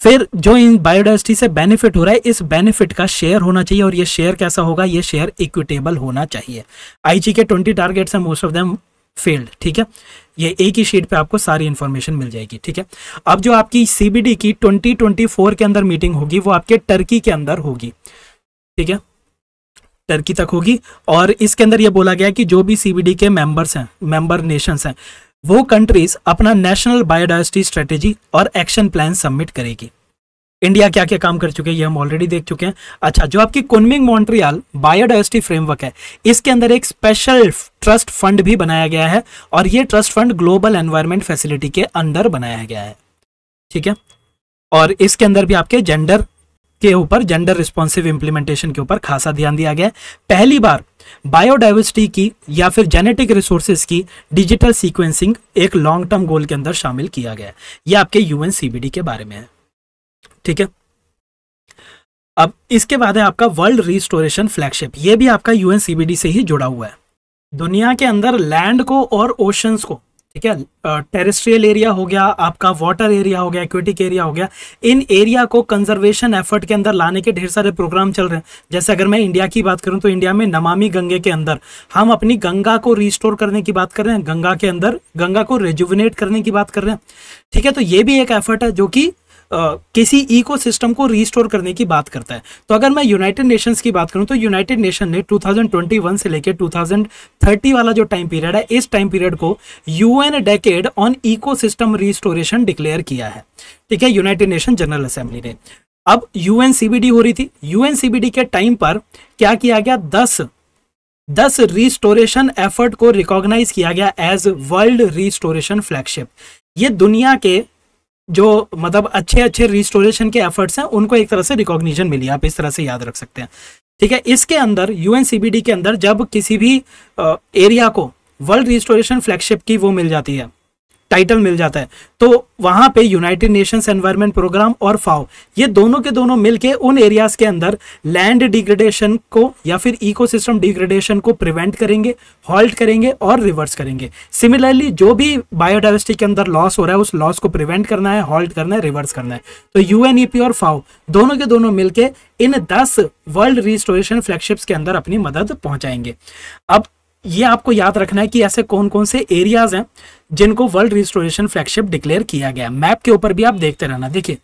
फिर जो इन बायोडाइवर्सिटी से बेनिफिट हो रहा है, इस बेनिफिट का शेयर होना चाहिए, और ये शेयर कैसा होगा, ये शेयर इक्विटेबल होना चाहिए। आईजी के 20 टारगेट्स हैं, मोस्ट ऑफ देम फेल्ड, ठीक है। ये एक ही शीट पे आपको सारी इंफॉर्मेशन मिल जाएगी, ठीक है। अब जो आपकी सीबीडी की 2024 के अंदर मीटिंग होगी वो आपके टर्की के अंदर होगी, ठीक है, टर्की तक होगी। और इसके अंदर ये बोला गया कि जो भी सीबीडी के मेंबर्स हैं, मेंबर नेशंस हैं, वो कंट्रीज अपना नेशनल बायोडाइवर्सिटी स्ट्रेटेजी और एक्शन प्लान सबमिट करेगी। इंडिया क्या क्या काम कर चुके हैं ये हम ऑलरेडी देख चुके हैं। अच्छा, जो आपकी कुनमिंग मॉन्ट्रियल बायोडाइवर्सिटी फ्रेमवर्क है, इसके अंदर एक स्पेशल ट्रस्ट फंड भी बनाया गया है, और ये trust fund global environment facility के अंदर बनाया गया है, ठीक है। और इसके अंदर भी आपके जेंडर के ऊपर, जेंडर रिस्पॉन्सिव इंप्लीमेंटेशन के ऊपर खासा ध्यान दिया गया है। पहली बार बायोडाइवर्सिटी की या फिर जेनेटिक रिसोर्सेज की डिजिटल सीक्वेंसिंग एक लॉन्ग टर्म गोल के अंदर शामिल किया गया है। यह आपके यूएनसीबीडी के बारे में है, ठीक है। अब इसके बाद है आपका वर्ल्ड रिस्टोरेशन फ्लैगशिप, ये भी आपका यूएनसीबीडी से ही जुड़ा हुआ है। दुनिया के अंदर लैंड को और ओशंस को, ठीक है, टेरेस्ट्रियल एरिया हो गया, आपका वाटर एरिया हो गया, एक्वेटिक एरिया हो गया, इन एरिया को कंजर्वेशन एफर्ट के अंदर लाने के ढेर सारे प्रोग्राम चल रहे हैं। जैसे अगर मैं इंडिया की बात करूं तो इंडिया में नमामि गंगे के अंदर हम अपनी गंगा को रिस्टोर करने की बात कर रहे हैं, गंगा के अंदर गंगा को रिजुविनेट करने की बात कर रहे हैं, ठीक है। तो ये भी एक एफर्ट है जो कि किसी इकोसिस्टम को रिस्टोर करने की बात करता है। तो अगर मैं यूनाइटेड नेशंस की बात करूं तो यूनाइटेड नेशन ने 2021 से लेकर 2030 वाला जो टाइम पीरियड है, इस टाइम पीरियड को UN decade on ecosystem restoration declare किया है, ठीक है, यूनाइटेड नेशन जनरल असेंबली ने। अब यूएनसीबीडी हो रही थी, यूएनसीबीडी के टाइम पर क्या किया गया, 10 रिस्टोरेशन एफर्ट को रिकॉग्नाइज किया गया एज वर्ल्ड रिस्टोरेशन फ्लैगशिप। ये दुनिया के जो मतलब अच्छे रिस्टोरेशन के एफर्ट्स हैं उनको एक तरह से रिकॉग्निशन मिली, आप इस तरह से याद रख सकते हैं, ठीक है। इसके अंदर यूएनसीबीडी के अंदर जब किसी भी एरिया को वर्ल्ड रिस्टोरेशन फ्लैगशिप की वो मिल जाती है, टाइटल मिल जाता है, तो वहां पे यूनाइटेड नेशंस एनवायरनमेंट प्रोग्राम और फाओ ये दोनों के दोनों मिलके उन एरियाज के अंदर लैंड डिग्रेडेशन को या फिर इकोसिस्टम डिग्रेडेशन को प्रिवेंट करेंगे, हॉल्ट करेंगे और रिवर्स करेंगे। सिमिलरली जो भी बायोडाइवर्सिटी के अंदर लॉस हो रहा है उस लॉस को प्रिवेंट करना है, हॉल्ट करना है, रिवर्स करना है। तो यूएनईपी और फाओ दोनों के दोनों मिलके इन 10 वर्ल्ड रिस्टोरेशन फ्लैगशिप्स के अंदर अपनी मदद पहुंचाएंगे। अब ये आपको याद रखना है कि ऐसे कौन कौन से एरियाज हैं जिनको वर्ल्ड रिस्टोरेशन फ्लैगशिप डिक्लेयर किया गया। मैप के ऊपर भी आप देखते रहना, देखिए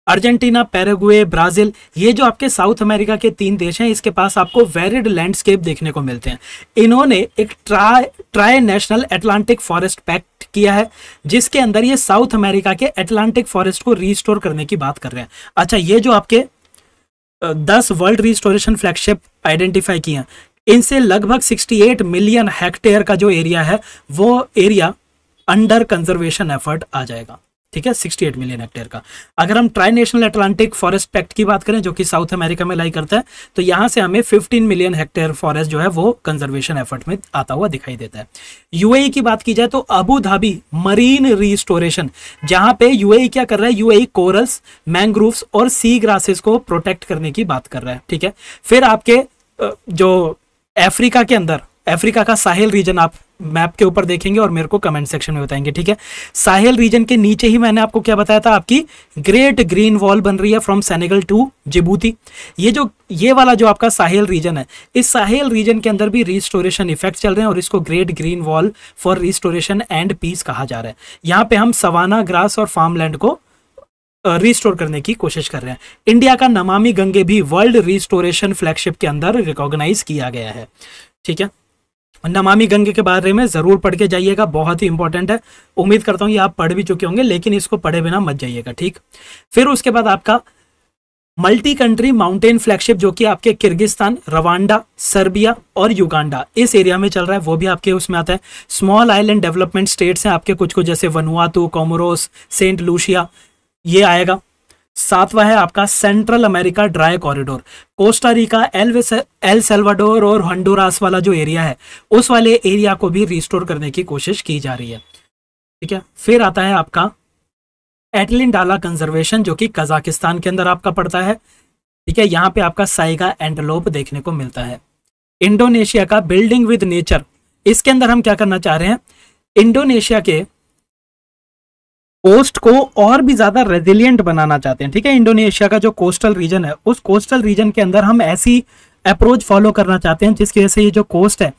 अर्जेंटीना, पैराग्वे, ब्राजील, ये जो आपके साउथ अमेरिका के 3 देश हैं, इसके पास आपको वेरिड लैंडस्केप देखने को मिलते हैं। इन्होंने एक trinational Atlantic forest pact किया है जिसके अंदर ये साउथ अमेरिका के एटलांटिक फॉरेस्ट को रिस्टोर करने की बात कर रहे हैं। अच्छा, ये जो आपके 10 वर्ल्ड रिस्टोरेशन फ्लैगशिप आइडेंटिफाई किए हैं, इनसे लगभग 68 मिलियन हेक्टेयर का जो एरिया है वो एरिया अंडर कंजर्वेशन एफर्ट आ जाएगा, ठीक है, 68 मिलियन हेक्टेयर का। अगर हम trinational Atlantic forest pact की बात करें जो कि साउथ अमेरिका में लाई करता है, तो यहां से हमें 15 मिलियन हेक्टेयर फॉरेस्ट जो है वो कंजर्वेशन एफर्ट में आता हुआ दिखाई देता है। यूएई की बात की जाए तो अबू धाबी मरीन रिस्टोरेशन, जहां पे यूएई क्या कर रहा है, यूएई कोरल्स, मैंग्रोव्स और सी ग्रासेस को प्रोटेक्ट करने की बात कर रहा है, ठीक है। फिर आपके जो अफ्रीका के अंदर, अफ्रीका का साहेल रीजन आप मैप के ऊपर देखेंगे और मेरे को कमेंट सेक्शन में बताएंगे, ठीक है। साहेल रीजन के नीचे ही मैंने आपको क्या बताया था, आपकी ग्रेट ग्रीन वॉल बन रही है फ्रॉम सेनेगल टू जिबूती। ये वाला जो आपका साहेल रीजन है, इस साहेल रीजन के अंदर भी रिस्टोरेशन इफेक्ट चल रहे हैं और इसको great green wall for restoration and peace कहा जा रहा है। यहाँ पे हम सवाना ग्रास और फार्मलैंड को रिस्टोर करने की कोशिश कर रहे हैं। इंडिया का नमामि गंगे भी वर्ल्ड रिस्टोरेशन फ्लैगशिप के अंदर रिकॉग्नाइज किया गया है, ठीक है। नमामि गंगे के बारे में जरूर पढ़ के जाइएगा, बहुत ही इंपॉर्टेंट है। उम्मीद करता हूं ये आप पढ़ भी चुके होंगे, लेकिन इसको पढ़े बिना मत जाइएगा, ठीक। फिर उसके बाद आपका मल्टी कंट्री माउंटेन फ्लैगशिप जो कि आपके किर्गिस्तान, रवांडा, सर्बिया और युगांडा इस एरिया में चल रहा है, वो भी आपके उसमें आता है। स्मॉल आइलैंड डेवलपमेंट स्टेट्स हैं आपके कुछ जैसे वनुआतू, कोमोरोस, सेंट लूसिया, ये आएगा। 7वां है आपका central America dry corridor, Costa Rica, El Salvador और हंडुरास वाला जो एरिया है उस वाले एरिया को भी रिस्टोर करने की कोशिश की जा रही है, ठीक है। फिर आता है आपका एटलिन-डाला कंजर्वेशन जो कि कजाकिस्तान के अंदर आपका पड़ता है, ठीक है। यहाँ पे आपका साइगा एंटेलोप देखने को मिलता है। इंडोनेशिया का बिल्डिंग विद नेचर, इसके अंदर हम क्या करना चाह रहे हैं, इंडोनेशिया के कोस्ट को और भी ज्यादा रेजिलिएंट बनाना चाहते हैं, ठीक है। इंडोनेशिया का जो कोस्टल रीजन है उस कोस्टल रीजन के अंदर हम ऐसी अप्रोच फॉलो करना चाहते हैं जिसकी वजह से ये जो कोस्ट है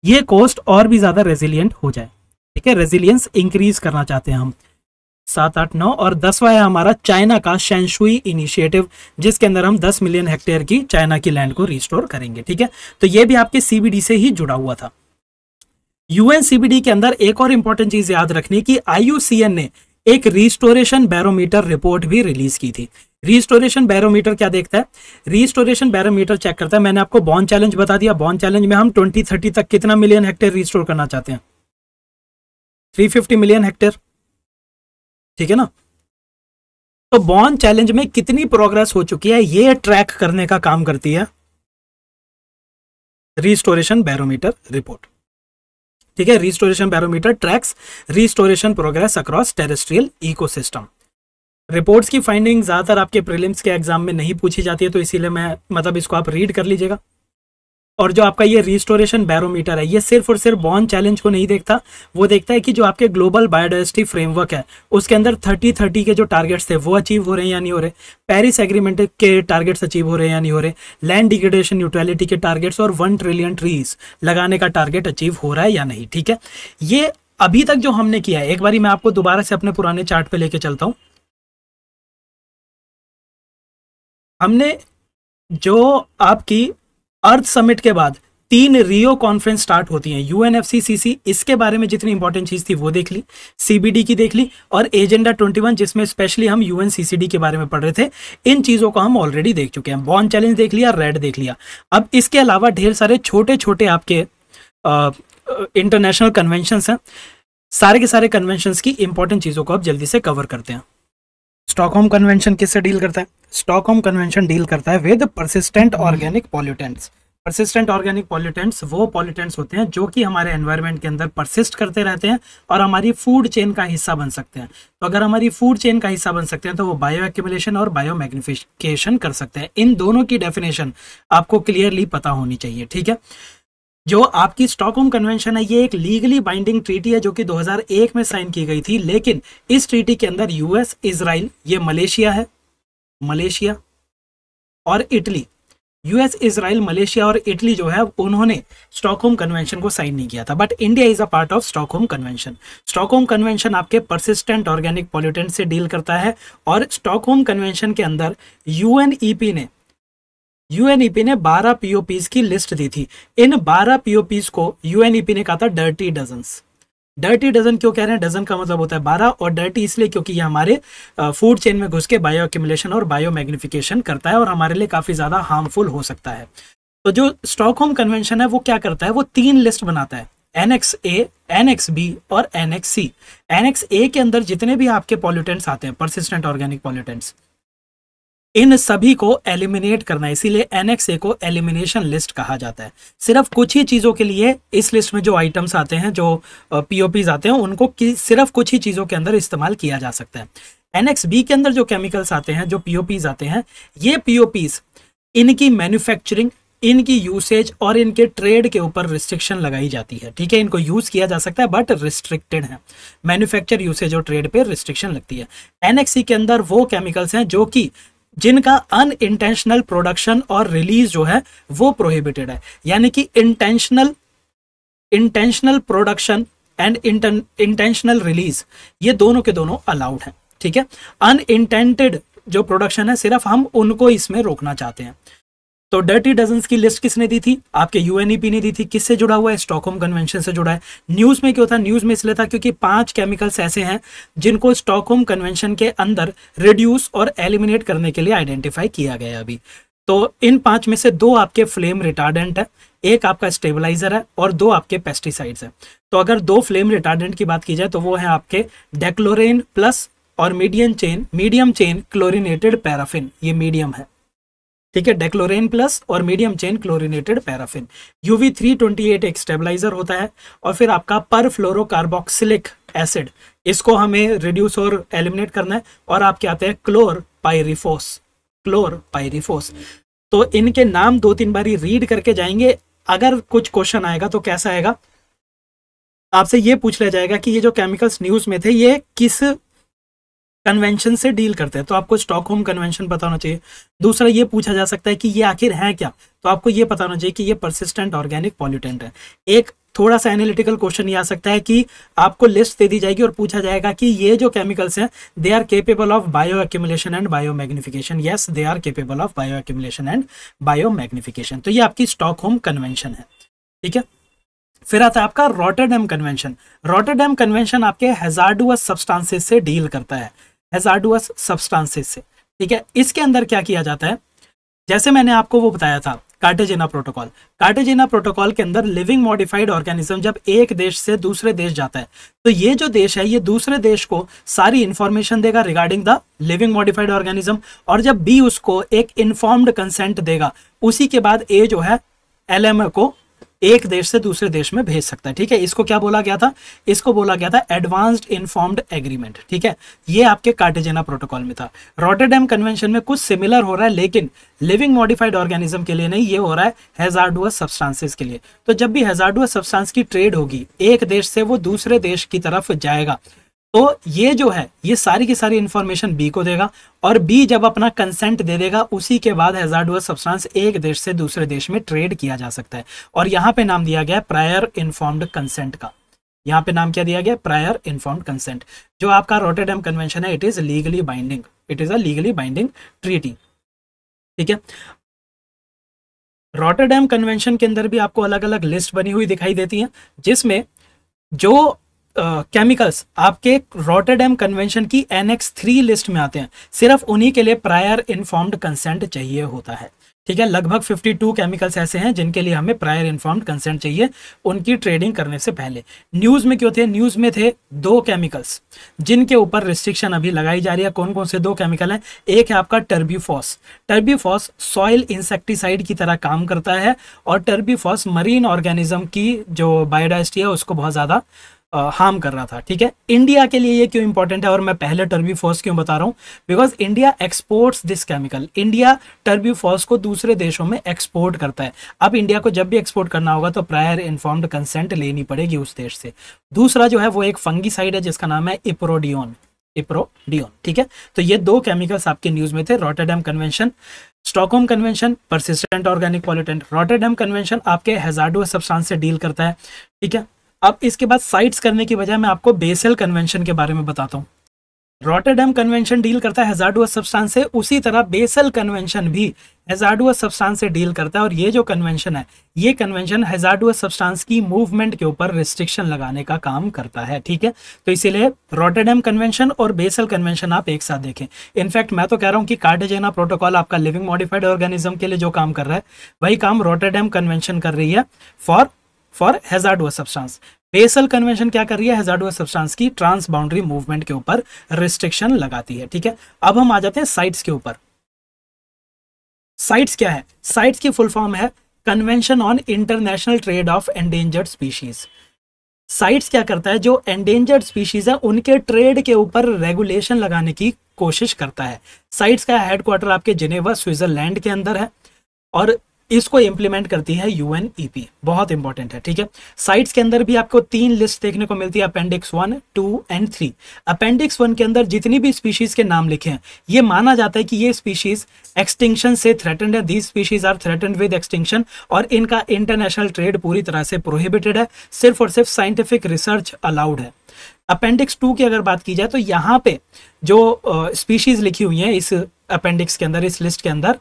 ये कोस्ट और भी ज्यादा रेजिलिएंट हो जाए, ठीक है। रेजिलियंस इंक्रीज करना चाहते हैं हम। 7, 8, 9 और 10वां है हमारा चाइना का शेंशुई इनिशिएटिव जिसके अंदर हम 10 मिलियन हेक्टेयर की चाइना की लैंड को रिस्टोर करेंगे, ठीक है। तो ये भी आपके सीबीडी से ही जुड़ा हुआ था। यूएनसीबीडी के अंदर एक और इंपॉर्टेंट चीज याद रखनी कि आईयूसीएन ने एक रिस्टोरेशन बैरोमीटर रिपोर्ट भी रिलीज की थी। रिस्टोरेशन बैरोमीटर क्या देखता है, रिस्टोरेशन बैरोमीटर चेक करता है, मैंने आपको बॉन्ड चैलेंज बता दिया, बॉन्ड चैलेंज में हम 2030 तक कितना मिलियन हेक्टेयर रिस्टोर करना चाहते हैं, 350 मिलियन हेक्टेयर, ठीक है ना। तो बॉन्ड चैलेंज में कितनी प्रोग्रेस हो चुकी है ये ट्रैक करने का काम करती है रिस्टोरेशन बैरोमीटर रिपोर्ट, ठीक है। Restoration barometer tracks restoration progress across terrestrial ecosystem. Reports की फाइंडिंग ज़्यादातर आपके प्रीलिम्स के एग्जाम में नहीं पूछी जाती है, तो इसीलिए मैं मतलब इसको आप रीड कर लीजिएगा। और जो आपका ये रिस्टोरेशन बैरोमीटर है, ये सिर्फ और सिर्फ बॉर्न चैलेंज को नहीं देखता, वो देखता है कि जो आपके ग्लोबल बायोडाइवर्सिटी फ्रेमवर्क है उसके अंदर 30-30 के जो टारगेट्स थे वो अचीव हो रहे हैं या नहीं हो रहे, पेरिस एग्रीमेंट के टारगेट्स अचीव हो रहे हैं या नहीं हो रहे, लैंड डिग्रेडेशन न्यूट्रलिटी के टारगेट्स और 1 ट्रिलियन ट्रीज लगाने का टारगेट अचीव हो रहा है या नहीं। ठीक है, ये अभी तक जो हमने किया है, एक बारी मैं आपको दोबारा से अपने पुराने चार्ट पे लेके चलता हूं। हमने जो आपकी अर्थ समिट के बाद 3 रियो कॉन्फ्रेंस स्टार्ट होती हैं, यूएनएफसीसीसी, इसके बारे में जितनी इंपॉर्टेंट चीज थी वो देख ली, सीबीडी की देख ली, और एजेंडा 21 जिसमें स्पेशली हम यूएनसीसीडी के बारे में पढ़ रहे थे, इन चीजों को हम ऑलरेडी देख चुके हैं। बॉर्न चैलेंज देख लिया, रेड देख लिया। अब इसके अलावा ढेर सारे छोटे छोटे आपके इंटरनेशनल कन्वेंशंस हैं। सारे के सारे कन्वेंशंस की इंपॉर्टेंट चीजों को अब जल्दी से कवर करते हैं। स्टॉकहोम कन्वेंशन किससे डील करता है? स्टॉकहोम कन्वेंशन डील करता है with persistent organic pollutants. Persistent organic pollutants वो पॉल्यूटेंट्स होते हैं जो कि हमारे एनवायरनमेंट के अंदर परसिस्ट करते रहते हैं और हमारी फूड चेन का हिस्सा बन सकते हैं। तो अगर हमारी फूड चेन का हिस्सा बन सकते हैं तो वो बायो एक्यूमुलेशन और बायो मैग्निफिकेशन कर सकते हैं। इन दोनों की डेफिनेशन आपको क्लियरली पता होनी चाहिए। ठीक है, जो आपकी स्टॉकहोम कन्वेंशन है ये एक लीगली बाइंडिंग ट्रीटी है जो कि 2001 में साइन की गई थी, लेकिन इस ट्रीटी के अंदर यूएस, इजराइल, ये मलेशिया है, मलेशिया और इटली, यूएस, इजराइल, मलेशिया और इटली जो है उन्होंने स्टॉकहोम कन्वेंशन को साइन नहीं किया था, but India is a part of Stockholm convention. Stockholm convention आपके परसिस्टेंट ऑर्गेनिक पॉल्यूटेंट से डील करता है और स्टॉकहोम कन्वेंशन के अंदर यूएनईपी ने 12 पीओपीज की लिस्ट दी थी। इन 12 पीओपीज को यूएनईपी ने कहा था डर्टी डजन्स। डर्टी डजन क्यों कह रहे हैं? डजन का मतलब होता है 12 और डर्टी इसलिए क्योंकि ये हमारे फूड चेन में घुस के बायो एक्यूमुलेशन और बायो मैग्निफिकेशन करता है और हमारे लिए काफी ज्यादा हार्मफुल हो सकता है। तो जो स्टॉकहोम कन्वेंशन है वो क्या करता है? वो 3 लिस्ट बनाता है, एनेक्स ए, एनेक्स बी और एनेक्स सी। एनेक्स ए के अंदर जितने भी आपके पॉल्यूटेंट्स आते हैं, परसिस्टेंट ऑर्गेनिक पॉल्यूटेंट्स, इन सभी को एलिमिनेट करना है, इसीलिए एनेक्स ए को एलिमिनेशन लिस्ट कहा जाता है। सिर्फ कुछ ही चीजों के लिए इस लिस्ट में जो आइटम्स आते हैं, जो पीओपीज आते हैं, उनको सिर्फ कुछ ही चीजों के अंदर इस्तेमाल किया जा सकता है। एनेक्स बी के अंदर जो केमिकल्स आते हैं, जो पीओपीज आते हैं, ये पीओपीज इनकी मैन्युफैक्चरिंग, इनकी यूसेज और इनके ट्रेड के ऊपर रिस्ट्रिक्शन लगाई जाती है। ठीक है, इनको यूज किया जा सकता है बट रिस्ट्रिक्टेड है, मैन्युफैक्चर, यूसेज और ट्रेड पे रिस्ट्रिक्शन लगती है। एनेक्स सी के अंदर वो केमिकल्स हैं जो कि जिनका अनइंटेंशनल प्रोडक्शन और रिलीज जो है वो प्रोहिबिटेड है, यानी कि intentional production and intentional release, ये दोनों के दोनों अलाउड हैं। ठीक है, अनइंटेंटेड जो प्रोडक्शन है सिर्फ हम उनको इसमें रोकना चाहते हैं। तो डर्टी डजन्स की लिस्ट किसने दी थी? आपके यूएनईपी ने दी थी। किससे जुड़ा हुआ है? स्टॉकहोम कन्वेंशन से जुड़ा है। न्यूज में क्यों था? न्यूज में इसलिए था क्योंकि 5 केमिकल्स ऐसे हैं जिनको स्टॉकहोम कन्वेंशन के अंदर रिड्यूस और एलिमिनेट करने के लिए आइडेंटिफाई किया गया अभी। तो इन 5 में से 2 आपके फ्लेम रिटार्डेंट है, एक आपका स्टेबलाइजर है और 2 आपके पेस्टिसाइड्स है। तो अगर 2 फ्लेम रिटार्डेंट की बात की जाए तो वो है आपके डेक्लोरेन प्लस और मीडियम चेन क्लोरिनेटेड पैराफिन, ये मीडियम है। ठीक है, डेक्लोरेन प्लस और medium chain chlorinated paraffin. UV328 एक स्टेबलाइजर होता है और फिर आपका परफ्लोरोकार्बोक्सिलिक एसिड, इसको हमें रिड्यूस और एलिमिनेट करना है, और आपके आते हैं क्लोरपाइरिफोस। तो इनके नाम 2-3 बारी रीड करके जाएंगे। अगर कुछ क्वेश्चन आएगा तो कैसा आएगा? आपसे ये पूछ लिया जाएगा कि ये जो केमिकल्स न्यूज में थे ये किस कन्वेंशन से डील करते हैं, तो आपको स्टॉकहोम कन्वेंशन पता होना चाहिए। दूसरा ये पूछा जा सकता है कि ये आखिर है क्या, तो आपको ये पता होना चाहिए कि ये परसिस्टेंट ऑर्गेनिक पॉल्यूटेंट है। एक थोड़ा सा एनालिटिकल क्वेश्चन ये आ सकता है कि आपको लिस्ट दे दी जाएगी और पूछा जाएगा कि ये जो केमिकल्स हैं they are capable of bioaccumulation and biomagnification. Yes, they are capable of bioaccumulation and biomagnification. तो ये आपकी स्टॉकहोम कन्वेंशन है। ठीक है, फिर आता है आपका रॉटरडैम कन्वेंशन। रॉटरडैम कन्वेंशन आपके हैजार्डुअस सब्सटेंसेस से डील करता है, हैजार्डुअस सब्सटेंसेस से। ठीक है, इसके अंदर क्या किया जाता है? जैसे मैंने आपको वो बताया था कार्टेजेना प्रोटोकॉल। कार्टेजेना प्रोटोकॉल के अंदर लिविंग मॉडिफाइड ऑर्गेनिज्म जब एक देश से दूसरे देश जाता है तो ये जो देश है ये दूसरे देश को सारी इंफॉर्मेशन देगा regarding the living modified organism, और जब बी उसको एक इन्फॉर्म्ड कंसेंट देगा, उसी के बाद ए जो है LMA को एक देश से दूसरे देश में भेज सकता है। ठीक है, इसको क्या बोला गया था? इसको बोला गया था एडवांस्ड इन्फॉर्म्ड एग्रीमेंट। ठीक है, ये आपके कार्टेजेना प्रोटोकॉल में था। रॉटरडैम कन्वेंशन में कुछ सिमिलर हो रहा है, लेकिन लिविंग मॉडिफाइड ऑर्गेनिज्म के लिए नहीं, ये हो रहा है हैजार्डुअस सब्सटेंसेस के लिए। तो जब भी हैजार्डुअस सब्सटेंस की ट्रेड होगी, एक देश से वो दूसरे देश की तरफ जाएगा, तो ये जो है ये सारी की सारी इंफॉर्मेशन बी को देगा, और बी जब अपना कंसेंट दे देगा, उसी के बाद हैजार्डुअस सब्सटेंस एक देश से दूसरे देश में ट्रेड किया जा सकता है। और यहाँ पे नाम दिया गया प्रायर इन्फॉर्म्ड कंसेंट का। यहाँ पे नाम क्या दिया गया? Prior informed consent. जो आपका रॉटरडैम कन्वेंशन है, it is legally binding, it is a legally binding treaty. ठीक है, रॉटरडैम कन्वेंशन के अंदर भी आपको अलग अलग लिस्ट बनी हुई दिखाई देती है, जिसमें जो केमिकल्स आपके रॉटरडैम कन्वेंशन की एनेक्स 3 लिस्ट में आते हैं, सिर्फ उन्हीं के लिए प्रायर इन्फॉर्म्ड कंसेंट चाहिए होता है। ठीक है, लगभग 52 केमिकल्स ऐसे हैं जिनके लिए हमें प्रायर इन्फॉर्म्ड कंसेंट चाहिए उनकी ट्रेडिंग करने से पहले। न्यूज़ में क्यों थे? न्यूज़ में थे 2 केमिकल्स जिनके ऊपर रिस्ट्रिक्शन अभी लगाई जा रही है। कौन कौन से 2 केमिकल हैं? एक है आपका टर्ब्यूफॉस। टर्ब्यूफॉस सॉइल इंसेक्टिसाइड की तरह काम करता है, और टर्ब्यूफॉस मरीन ऑर्गेनिज्म की जो बायोडाइवर्सिटी है उसको बहुत ज़्यादा हार्म कर रहा था। ठीक है, इंडिया के लिए ये क्यों इंपॉर्टेंट है, और मैं पहले टर्ब्यूफॉस क्यों बता रहा हूँ? Because India exports this chemical. India terbufos को दूसरे देशों में एक्सपोर्ट करता है। अब इंडिया को जब भी एक्सपोर्ट करना होगा तो प्रायर इन्फॉर्म्ड कंसेंट लेनी पड़ेगी उस देश से। दूसरा जो है वो एक फंगीसाइड है जिसका नाम है इप्रोडियोन। ठीक है, तो ये 2 केमिकल्स आपके न्यूज में थे। Rotterdam convention, Stockholm convention persistent organic pollutant. Rotterdam convention आपके हैजार्डुअस सब्सटेंस से डील करता है। ठीक है, अब इसके बाद साइट्स करने की बजाय मैं आपको बेसल कन्वेंशन के बारे में बताता हूँ। रॉटरडैम कन्वेंशन डील करता है हैजार्डुअस सब्सटेंस से, उसी तरह बेसल कन्वेंशन भी हैजार्डुअस सब्सटेंस से डील करता है। और ये जो कन्वेंशन है, ये कन्वेंशन हैजार्डुअस सब्सटेंस की मूवमेंट के ऊपर रिस्ट्रिक्शन लगाने का काम करता है। ठीक है, तो इसीलिए रॉटरडैम कन्वेंशन और बेसल कन्वेंशन आप एक साथ देखें। इनफैक्ट मैं तो कह रहा हूँ कि कार्टेजेना प्रोटोकॉल आपका लिविंग मॉडिफाइड ऑर्गेनिज्म के लिए जो काम कर रहा है, वही काम रॉटरडैम कन्वेंशन कर रही है फॉर हैजार्डुअस सब्सटेंस। बेसल कन्वेंशन क्या कर रही है? हैजार्डुअस सब्सटेंस की ट्रांस बाउंड्री मूवमेंट के ऊपर रिस्ट्रिक्शन लगाती है। ठीक है, अब हम आ जाते हैं साइट्स के ऊपर। साइट्स क्या है? साइट्स की फुल फॉर्म है convention on international trade off endangered species. Sites क्या करता है? जो एंडेंजर्ड स्पीशीज है उनके ट्रेड के ऊपर रेगुलेशन लगाने की कोशिश करता है। साइट्स का हेडक्वार्टर आपके जिनेवा स्विट्जरलैंड के अंदर है, और इसको इंप्लीमेंट करती है यूएनईपी। बहुत इंपॉर्टेंट है। ठीक है, साइट्स के अंदर भी आपको 3 लिस्ट देखने को मिलती है, अपेंडिक्स 1, 2 एंड 3। अपेंडिक्स 1 के अंदर जितनी भी स्पीशीज के नाम लिखे हैं, ये माना जाता है कि ये स्पीशीज एक्सटिंक्शन से थ्रेटन्ड है। These species are threatened with extinction, और इनका इंटरनेशनल ट्रेड पूरी तरह से प्रोहिबिटेड है। सिर्फ और सिर्फ साइंटिफिक रिसर्च अलाउड है। अपेंडिक्स 2 की अगर बात की जाए तो यहाँ पे जो स्पीशीज लिखी हुई हैं इस अपेंडिक्स के अंदर, इस लिस्ट के अंदर,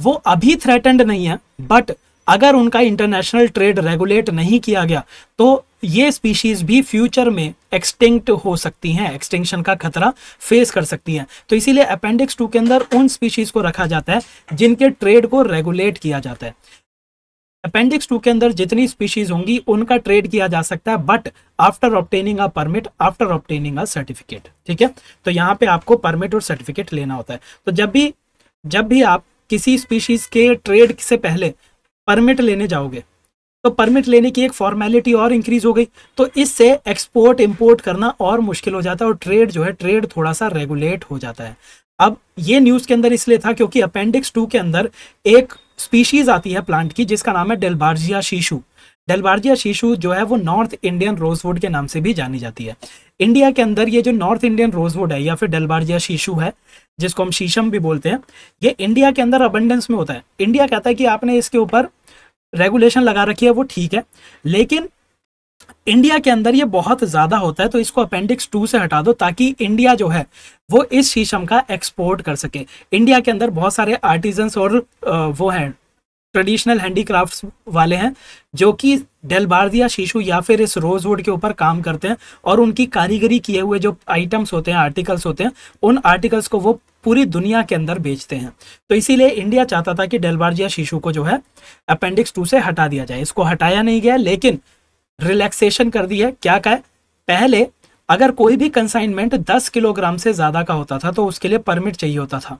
वो अभी थ्रेटन्ड नहीं है, बट अगर उनका इंटरनेशनल ट्रेड रेगुलेट नहीं किया गया तो ये स्पीशीज भी फ्यूचर में एक्सटिंक्ट हो सकती हैं, एक्सटिंक्शन का खतरा फेस कर सकती हैं। तो इसीलिए अपेंडिक्स 2 के अंदर उन स्पीशीज को रखा जाता है जिनके ट्रेड को रेगुलेट किया जाता है। अपेंडिक्स 2 के अंदर जितनी स्पीशीज होंगी उनका ट्रेड किया जा सकता है, but after obtaining a permit, after obtaining a certificate. ठीक है, तो यहाँ पे आपको परमिट और सर्टिफिकेट लेना होता है। तो जब भी आप किसी स्पीशीज के ट्रेड से पहले परमिट लेने जाओगे तो परमिट लेने की एक फॉर्मेलिटी और इंक्रीज हो गई, तो इससे एक्सपोर्ट इंपोर्ट करना और मुश्किल हो जाता है, और ट्रेड जो है ट्रेड थोड़ा सा रेगुलेट हो जाता है। अब ये न्यूज के अंदर इसलिए था क्योंकि अपेंडिक्स 2 के अंदर एक स्पीशीज आती है प्लांट की जिसका नाम है डेल्बार्जिया शीशु। डेल्बार्जिया शीशु जो है वो नॉर्थ इंडियन रोजवुड के नाम से भी जानी जाती है। इंडिया के अंदर ये जो नॉर्थ इंडियन रोजवुड है या फिर डेल्बार्जिया शीशु है, जिसको हम शीशम भी बोलते हैं, ये इंडिया के अंदर अबंडेंस में होता है। इंडिया कहता है कि आपने इसके ऊपर रेगुलेशन लगा रखी है, वो ठीक है, लेकिन इंडिया के अंदर ये बहुत ज्यादा होता है, तो इसको अपेंडिक्स 2 से हटा दो ताकि इंडिया जो है वो इस शीशम का एक्सपोर्ट कर सके। इंडिया के अंदर बहुत सारे आर्टिजन्स और वो हैं ट्रेडिशनल हैंडीक्राफ्ट्स वाले हैं जो कि डेल्बार्जिया शीशु या फिर इस रोजवुड के ऊपर काम करते हैं, और उनकी कारीगरी किए हुए जो आइटम्स होते हैं, आर्टिकल्स होते हैं, उन आर्टिकल्स को वो पूरी दुनिया के अंदर बेचते हैं। तो इसीलिए इंडिया चाहता था कि डेल्बार्जिया शीशु को जो है अपेंडिक्स 2 से हटा दिया जाए। इसको हटाया नहीं गया, लेकिन रिलैक्सेशन कर दी है। क्या है? पहले अगर कोई भी कंसाइनमेंट 10 किलोग्राम से ज्यादा का होता था तो उसके लिए परमिट चाहिए होता था।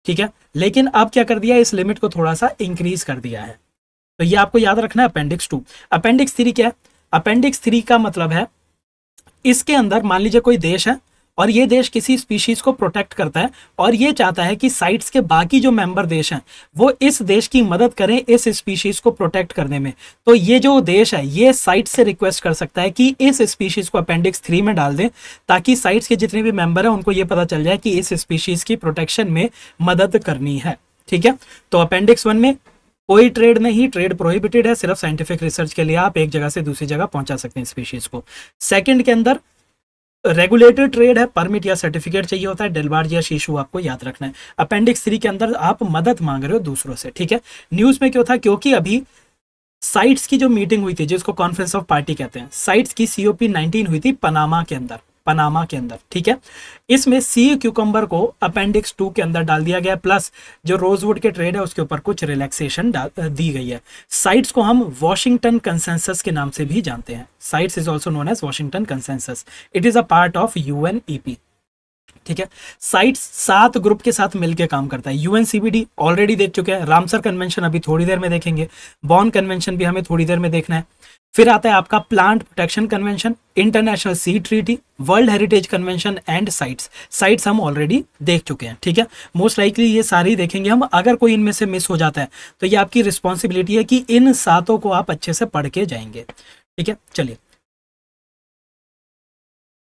ठीक है, लेकिन अब क्या कर दिया, इस लिमिट को थोड़ा सा इंक्रीज कर दिया है। तो ये आपको याद रखना है अपेंडिक्स 2। अपेंडिक्स 3 क्या है? अपेंडिक्स 3 का मतलब है इसके अंदर मान लीजिए कोई देश है और ये देश किसी स्पीशीज को प्रोटेक्ट करता है और ये चाहता है कि साइट्स के बाकी जो मेंबर देश हैं वो इस देश की मदद करें इस स्पीशीज को प्रोटेक्ट करने में। तो ये जो देश है ये साइट्स से रिक्वेस्ट कर सकता है कि इस स्पीशीज को अपेंडिक्स 3 में डाल दें, ताकि साइट्स के जितने भी मेंबर हैं उनको ये पता चल जाए कि इस स्पीशीज की प्रोटेक्शन में मदद करनी है। ठीक है, तो अपेंडिक्स 1 में कोई ट्रेड नहीं, ट्रेड प्रोहिबिटेड है, सिर्फ साइंटिफिक रिसर्च के लिए आप एक जगह से दूसरी जगह पहुंचा सकते हैं स्पीशीज को। सेकंड के अंदर रेगुलेटेड ट्रेड है, परमिट या सर्टिफिकेट चाहिए होता है, डेलबार्ज या शीशु आपको याद रखना है। अपेंडिक्स 3 के अंदर आप मदद मांग रहे हो दूसरों से। ठीक है, न्यूज में क्यों था? क्योंकि अभी साइट्स की जो मीटिंग हुई थी जिसको कॉन्फ्रेंस ऑफ पार्टी कहते हैं, साइट्स की COP19 हुई थी पनामा के अंदर, पनामा के अंदर। ठीक है, इसमें सी क्यूकम्बर को अपेंडिक्स 2 के अंदर डाल दिया गया, प्लस जो रोजवुड के ट्रेड है उसके ऊपर कुछ रिलैक्सेशन दी गई है। साइट्स को हम वॉशिंगटन कंसेंसस के नाम से भी जानते हैं। CITES is also known as Washington consensus. It is a part of UNEP। ठीक है, साइट्स 7 ग्रुप के साथ मिलकर काम करता है। UNCBD ऑलरेडी देख चुके हैं, रामसर कन्वेंशन अभी थोड़ी देर में देखेंगे, बॉन कन्वेंशन भी हमें थोड़ी देर में देखना है। फिर आता है आपका plant protection convention, international sea treaty, world heritage convention and CITES. CITES हम ऑलरेडी देख चुके हैं। ठीक है, मोस्ट लाइकली ये सारी देखेंगे हम। अगर कोई इनमें से मिस हो जाता है तो ये आपकी रिस्पॉन्सिबिलिटी है कि इन 7 को आप अच्छे से पढ़ के जाएंगे। ठीक है, चलिए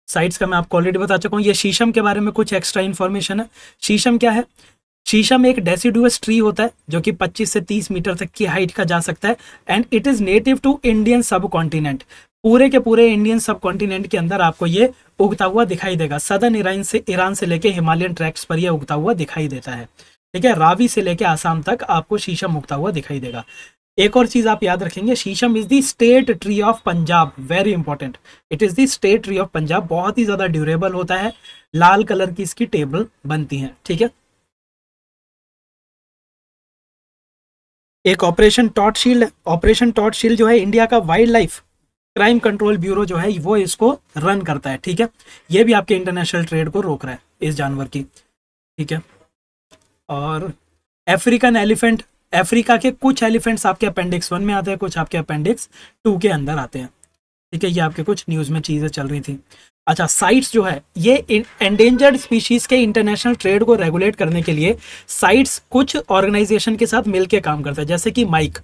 साइट्स का मैं आपको ऑलरेडी बता चुका हूँ। ये शीशम के बारे में कुछ एक्स्ट्रा इन्फॉर्मेशन है। शीशम क्या है? शीशम एक डेसिडुअस ट्री होता है जो कि 25 से 30 मीटर तक की हाइट का जा सकता है, and it is native to Indian subcontinent. पूरे के पूरे इंडियन सब कॉन्टिनेंट के अंदर आपको ये उगता हुआ दिखाई देगा। सदर्न ईरान से लेके हिमालयन ट्रैक्स पर यह उगता हुआ दिखाई देता है। ठीक है, रावी से लेके आसाम तक आपको शीशम उगता हुआ दिखाई देगा। एक और चीज आप याद रखेंगे, शीशम is the state tree of Punjab. Very important, it is the state tree of Punjab. बहुत ही ज्यादा ड्यूरेबल होता है, लाल कलर की इसकी टेबल बनती है। ठीक है, एक ऑपरेशन टॉर्च शील्ड है। ऑपरेशन टॉर्च शील्ड जो है इंडिया का wild life crime control bureau जो है वो इसको रन करता है। ठीक है, ये भी आपके इंटरनेशनल ट्रेड को रोक रहा है इस जानवर की। ठीक है, और अफ्रीकन एलिफेंट, अफ्रीका के कुछ एलिफेंट्स आपके अपेंडिक्स 1 में आते हैं, कुछ आपके अपेंडिक्स 2 के अंदर आते हैं। ठीक है, ये आपके कुछ न्यूज में चीजें चल रही थी। अच्छा, साइट्स जो है ये एंडेंजर्ड स्पीशीज के इंटरनेशनल ट्रेड को रेगुलेट करने के लिए साइट्स कुछ ऑर्गेनाइजेशन के साथ मिलकर काम करता है, जैसे कि माइक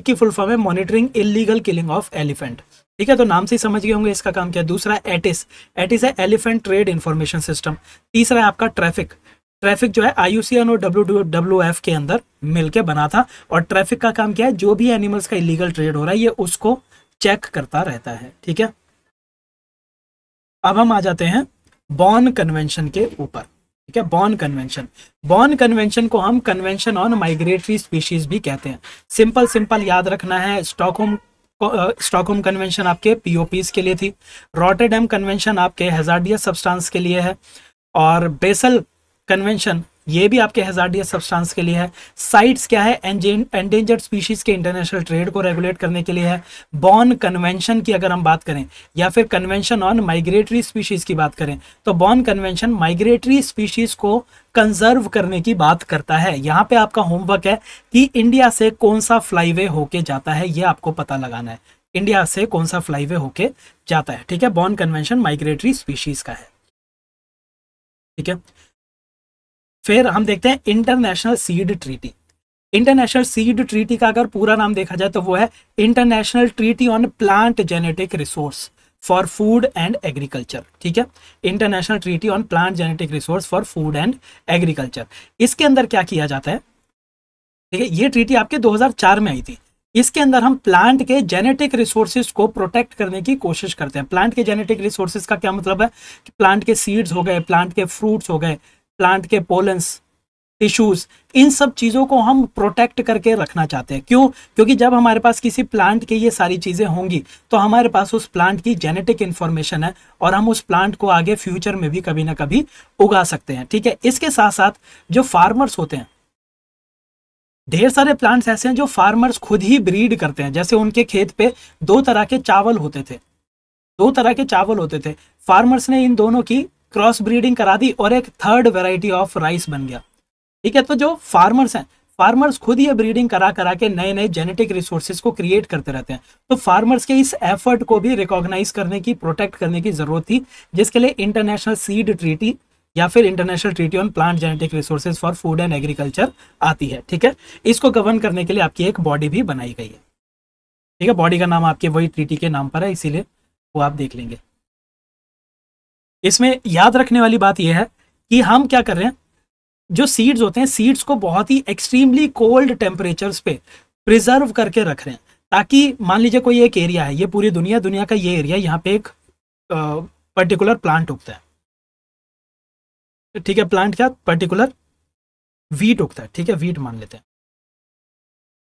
की फुल फॉर्म है monitoring illegal killing of elephant. ठीक है, तो नाम से ही समझ गए होंगे इसका काम क्या है। दूसरा एटिस है एलिफेंट ट्रेड इंफॉर्मेशन सिस्टम। तीसरा है आपका ट्रैफिक जो है IUCN और WWF के अंदर मिलके बना था, और ट्रैफिक का काम क्या है? जो भी एनिमल्स का इलीगल ट्रेड हो रहा है ये उसको चेक करता रहता है। ठीक है, अब हम आ जाते हैं बॉन कन्वेंशन के ऊपर। ठीक है, बॉन कन्वेंशन को हम कन्वेंशन ऑन माइग्रेटरी स्पीशीज भी कहते हैं। सिंपल याद रखना है। स्टॉकहोम कन्वेंशन आपके POPs के लिए थी, रॉटरडैम कन्वेंशन आपके हैजार्डियस सब्सटेंस के लिए है, और बेसल कन्वेंशन ये भी आपके हैजार्डियस सब्सटेंस के लिए है। साइट्स क्या है? एंडेंजर्ड स्पीशीज के इंटरनेशनल ट्रेड को रेगुलेट करने के लिए है। बॉन कन्वेंशन की अगर हम बात करें या फिर कन्वेंशन ऑन माइग्रेटरी स्पीशीज की बात करें तो बॉन कन्वेंशन माइग्रेटरी स्पीशीज को कंजर्व करने की बात करता है। यहाँ पे आपका होमवर्क है कि इंडिया से कौन सा फ्लाईवे होके जाता है, ये आपको पता लगाना है। इंडिया से कौन सा फ्लाईवे होके जाता है। ठीक है, बॉन कन्वेंशन माइग्रेटरी स्पीशीज का है। ठीक है, फिर हम देखते हैं international seed treaty. International seed treaty का अगर पूरा नाम देखा जाए तो वो है international treaty on plant genetic resource for food and agriculture. ठीक है, international treaty on plant genetic resource for food and agriculture. इसके अंदर क्या किया जाता है? ठीक है, ये ट्रीटी आपके 2004 में आई थी। इसके अंदर हम प्लांट के जेनेटिक रिसोर्सेज को प्रोटेक्ट करने की कोशिश करते हैं। प्लांट के जेनेटिक रिसोर्सेज का क्या मतलब है कि प्लांट के सीड्स हो गए, प्लांट के फ्रूट्स हो गए, प्लांट के पोलन्स, टिश्यूज, इन सब चीज़ों को हम प्रोटेक्ट करके रखना चाहते हैं। क्यों? क्योंकि जब हमारे पास किसी प्लांट की ये सारी चीज़ें होंगी तो हमारे पास उस प्लांट की जेनेटिक इंफॉर्मेशन है और हम उस प्लांट को आगे फ्यूचर में भी कभी ना कभी उगा सकते हैं। ठीक है, इसके साथ साथ जो फार्मर्स होते हैं, ढेर सारे प्लांट्स ऐसे हैं जो फार्मर्स खुद ही ब्रीड करते हैं। जैसे उनके खेत पे 2 तरह के चावल होते थे, फार्मर्स ने इन दोनों की क्रॉस ब्रीडिंग करा दी और एक 3rd वैरायटी ऑफ राइस बन गया। ठीक है, तो जो फार्मर्स हैं, फार्मर्स खुद ये ब्रीडिंग करा करा के नए नए जेनेटिक रिसोर्सेज को क्रिएट करते रहते हैं। तो फार्मर्स के इस एफर्ट को भी रिकॉग्नाइज करने की, प्रोटेक्ट करने की जरूरत थी, जिसके लिए इंटरनेशनल सीड ट्रीटी या फिर international treaty on plant genetic resources for food and agriculture आती है। ठीक है, इसको गवर्न करने के लिए आपकी एक बॉडी भी बनाई गई है। ठीक है, बॉडी का नाम आपके वही ट्रीटी के नाम पर है, इसीलिए वो आप देख लेंगे। इसमें याद रखने वाली बात यह है कि हम क्या कर रहे हैं, जो सीड्स होते हैं, सीड्स को बहुत ही एक्सट्रीमली कोल्ड टेम्परेचर्स पे प्रिजर्व करके रख रहे हैं, ताकि मान लीजिए कोई एक एरिया है, ये पूरी दुनिया का ये एरिया, यहाँ पे एक पर्टिकुलर प्लांट उगता है। ठीक है, प्लांट क्या, पर्टिकुलर वीट उगता है। ठीक है, वीट मान लेते हैं।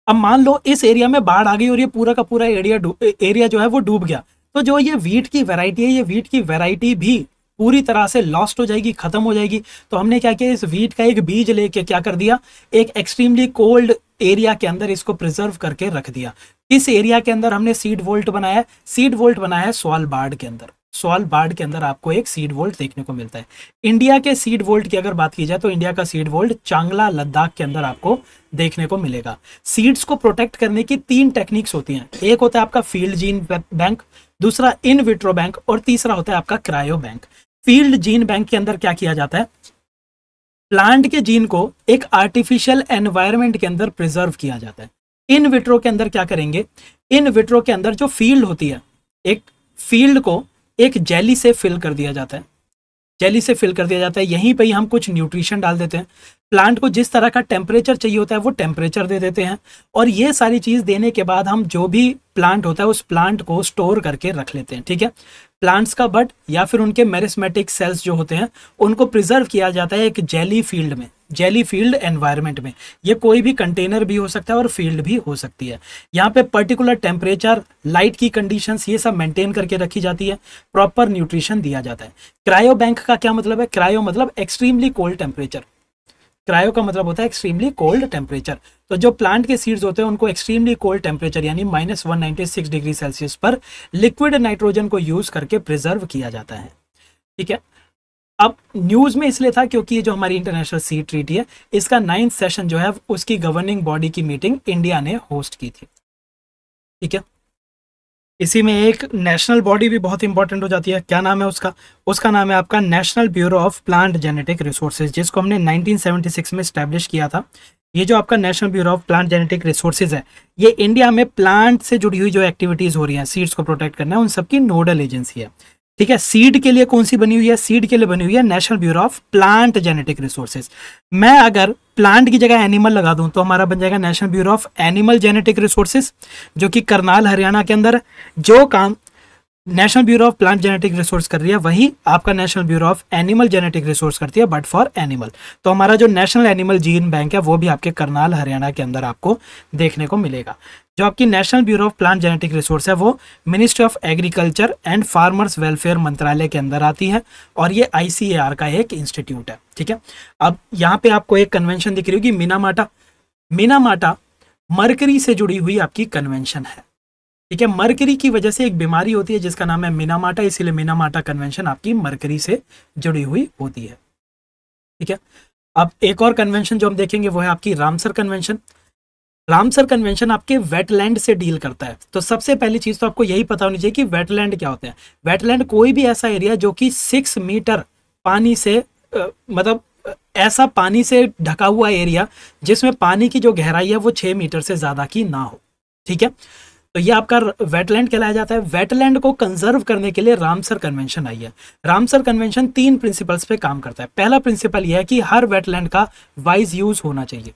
अब मान लो इस एरिया में बाढ़ आ गई और ये पूरा का पूरा एरिया जो है वो डूब गया, तो जो ये वीट की वैरायटी है, ये वीट की वैरायटी भी पूरी तरह से लॉस्ट हो जाएगी, खत्म हो जाएगी। तो हमने क्या किया, इस वीट का एक बीज लेके क्या कर दिया, एक एक्सट्रीमली कोल्ड एरिया के अंदर इसको प्रिजर्व करके रख दिया। इस एरिया के अंदर हमने सीड वोल्ट बनाया, सीड वोल्ट बनाया है स्वालबार्ड के अंदर। स्वालबार्ड के अंदर आपको एक सीड वोल्ट देखने को मिलता है। इंडिया के सीड वोल्ट की अगर बात की जाए तो इंडिया का सीड वोल्ट चांगला लद्दाख के अंदर आपको देखने को मिलेगा। सीड्स को प्रोटेक्ट करने की 3 टेक्निक्स होती हैं। एक होता है आपका फील्ड जीन बैंक, दूसरा इन विट्रो बैंक और तीसरा होता है आपका cryo bank. Field gene bank के अंदर क्या किया जाता है, प्लांट के जीन को एक आर्टिफिशियल एनवायरनमेंट के अंदर प्रिजर्व किया जाता है। इन विट्रो के अंदर क्या करेंगे, इन विट्रो के अंदर जो फील्ड होती है, एक फील्ड को एक जेली से फिल कर दिया जाता है, जेली से फिल कर दिया जाता है। यहीं पे ही हम कुछ न्यूट्रिशन डाल देते हैं, प्लांट को जिस तरह का टेम्परेचर चाहिए होता है वो टेम्परेचर दे देते हैं, और ये सारी चीज़ देने के बाद हम जो भी प्लांट होता है उस प्लांट को स्टोर करके रख लेते हैं। ठीक है, प्लांट्स का बड या फिर उनके मेरिस्मेटिक सेल्स जो होते हैं उनको प्रिजर्व किया जाता है एक जेली फील्ड में, जेली फील्ड एनवायरनमेंट में। ये कोई भी कंटेनर भी हो सकता है और फील्ड भी हो सकती है। यहाँ पे पर्टिकुलर टेम्परेचर, लाइट की कंडीशंस, ये सब मेंटेन करके रखी जाती है, प्रॉपर न्यूट्रिशन दिया जाता है। क्रायो बैंक का क्या मतलब है, क्रायो मतलब एक्सट्रीमली कोल्ड टेम्परेचर। क्रायो का मतलब होता है एक्सट्रीमली कोल्ड टेम्परेचर। तो जो प्लांट के सीड्स होते हैं उनको एक्सट्रीमली कोल्ड टेम्परेचर यानी -196 डिग्री सेल्सियस पर लिक्विड नाइट्रोजन को यूज करके प्रिजर्व किया जाता है। ठीक है, अब न्यूज में इसलिए था क्योंकि ये जो हमारी इंटरनेशनल सीड ट्रीटी है, इसका 9th सेशन जो है उसकी गवर्निंग बॉडी की मीटिंग इंडिया ने होस्ट की थी। ठीक है, इसी में एक नेशनल बॉडी भी बहुत इंपॉर्टेंट हो जाती है। क्या नाम है उसका, उसका नाम है आपका national bureau of plant genetic resources, जिसको हमने 1976 में स्टैब्लिश किया था। ये जो आपका national bureau of plant genetic resources है, ये इंडिया में प्लांट से जुड़ी हुई जो एक्टिविटीज हो रही हैं, सीड्स को प्रोटेक्ट करना है, उन सबकी नोडल एजेंसी है। ठीक है, सीड के लिए कौन सी बनी हुई है, सीड के लिए बनी हुई है national bureau of plant genetic resources. मैं अगर प्लांट की जगह एनिमल लगा दूं तो हमारा बन जाएगा national bureau of animal genetic resources, जो कि करनाल हरियाणा के अंदर है। जो काम national bureau of plant genetic resource कर रही है वही आपका national bureau of animal genetic resource करती है, बट फॉर एनिमल। तो हमारा जो नेशनल एनिमल जीन बैंक है वो भी आपके करनाल हरियाणा के अंदर आपको देखने को मिलेगा। जो आपकी national bureau of plant genetic resource है वो ministry of agriculture and farmers welfare मंत्रालय के अंदर आती है, और ये ICAR का एक इंस्टीट्यूट है। ठीक है, अब यहाँ पे आपको एक कन्वेंशन दिख रही होगी, मिनामाटा। मिनामाटा मरकरी से जुड़ी हुई आपकी कन्वेंशन है। ठीक है, मरकरी की वजह से एक बीमारी होती है जिसका नाम है मिनामाटा, इसीलिए मिनामाटा कन्वेंशन आपकी मरकरी से जुड़ी हुई होती है। ठीक है, अब एक और कन्वेंशन जो हम देखेंगे वो है आपकी रामसर कन्वेंशन। रामसर कन्वेंशन आपके वेटलैंड से डील करता है। तो सबसे पहली चीज तो आपको यही पता होनी चाहिए कि वेटलैंड क्या होते हैं। वेटलैंड कोई भी ऐसा एरिया जो कि 6 मीटर पानी से मतलब ऐसा पानी से ढका हुआ एरिया जिसमें पानी की जो गहराई है वो 6 मीटर से ज्यादा की ना हो। ठीक है, तो ये आपका वेटलैंड कहलाया जाता है। वेटलैंड को कंजर्व करने के लिए रामसर कन्वेंशन आई है। रामसर कन्वेंशन 3 प्रिंसिपल्स पे काम करता है। पहला प्रिंसिपल यह है कि हर वेटलैंड का वाइज यूज होना चाहिए।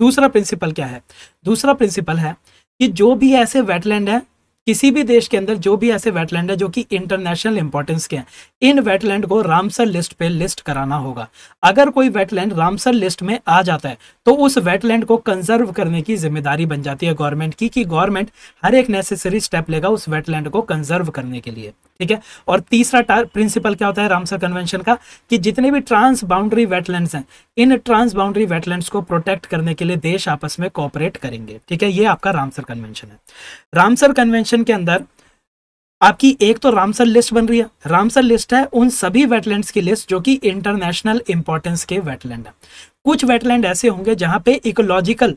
दूसरा प्रिंसिपल क्या है, दूसरा प्रिंसिपल है कि जो भी ऐसे वेटलैंड है, किसी भी देश के अंदर जो भी ऐसे वेटलैंड है जो कि इंटरनेशनल इंपॉर्टेंस के हैं, इन वेटलैंड को रामसर लिस्ट पे लिस्ट कराना होगा। अगर कोई वेटलैंड रामसर लिस्ट में आ जाता है तो उस वेटलैंड को कंजर्व करने की जिम्मेदारी बन जाती है गवर्नमेंट की, कि गवर्नमेंट हर एक नेसेसरी स्टेप लेगा उस वेटलैंड को कंजर्व करने के लिए। ठीक है, और तीसरा प्रिंसिपल क्या होता है रामसर कन्वेंशन का, कि जितने भी ट्रांस बाउंड्री वेटलैंड्स हैं, इन ट्रांस बाउंड्री वेटलैंड्स को प्रोटेक्ट करने के लिए देश आपस में कोऑपरेट करेंगे। ठीक है, ये आपका रामसर कन्वेंशन है। रामसर कन्वेंशन के अंदर आपकी एक तो रामसर लिस्ट बन रही है। रामसर लिस्ट है उन सभी वेटलैंड्स की लिस्ट जो कि इंटरनेशनल इंपॉर्टेंस के वेटलैंड है। कुछ वेटलैंड ऐसे होंगे जहां पे इकोलॉजिकल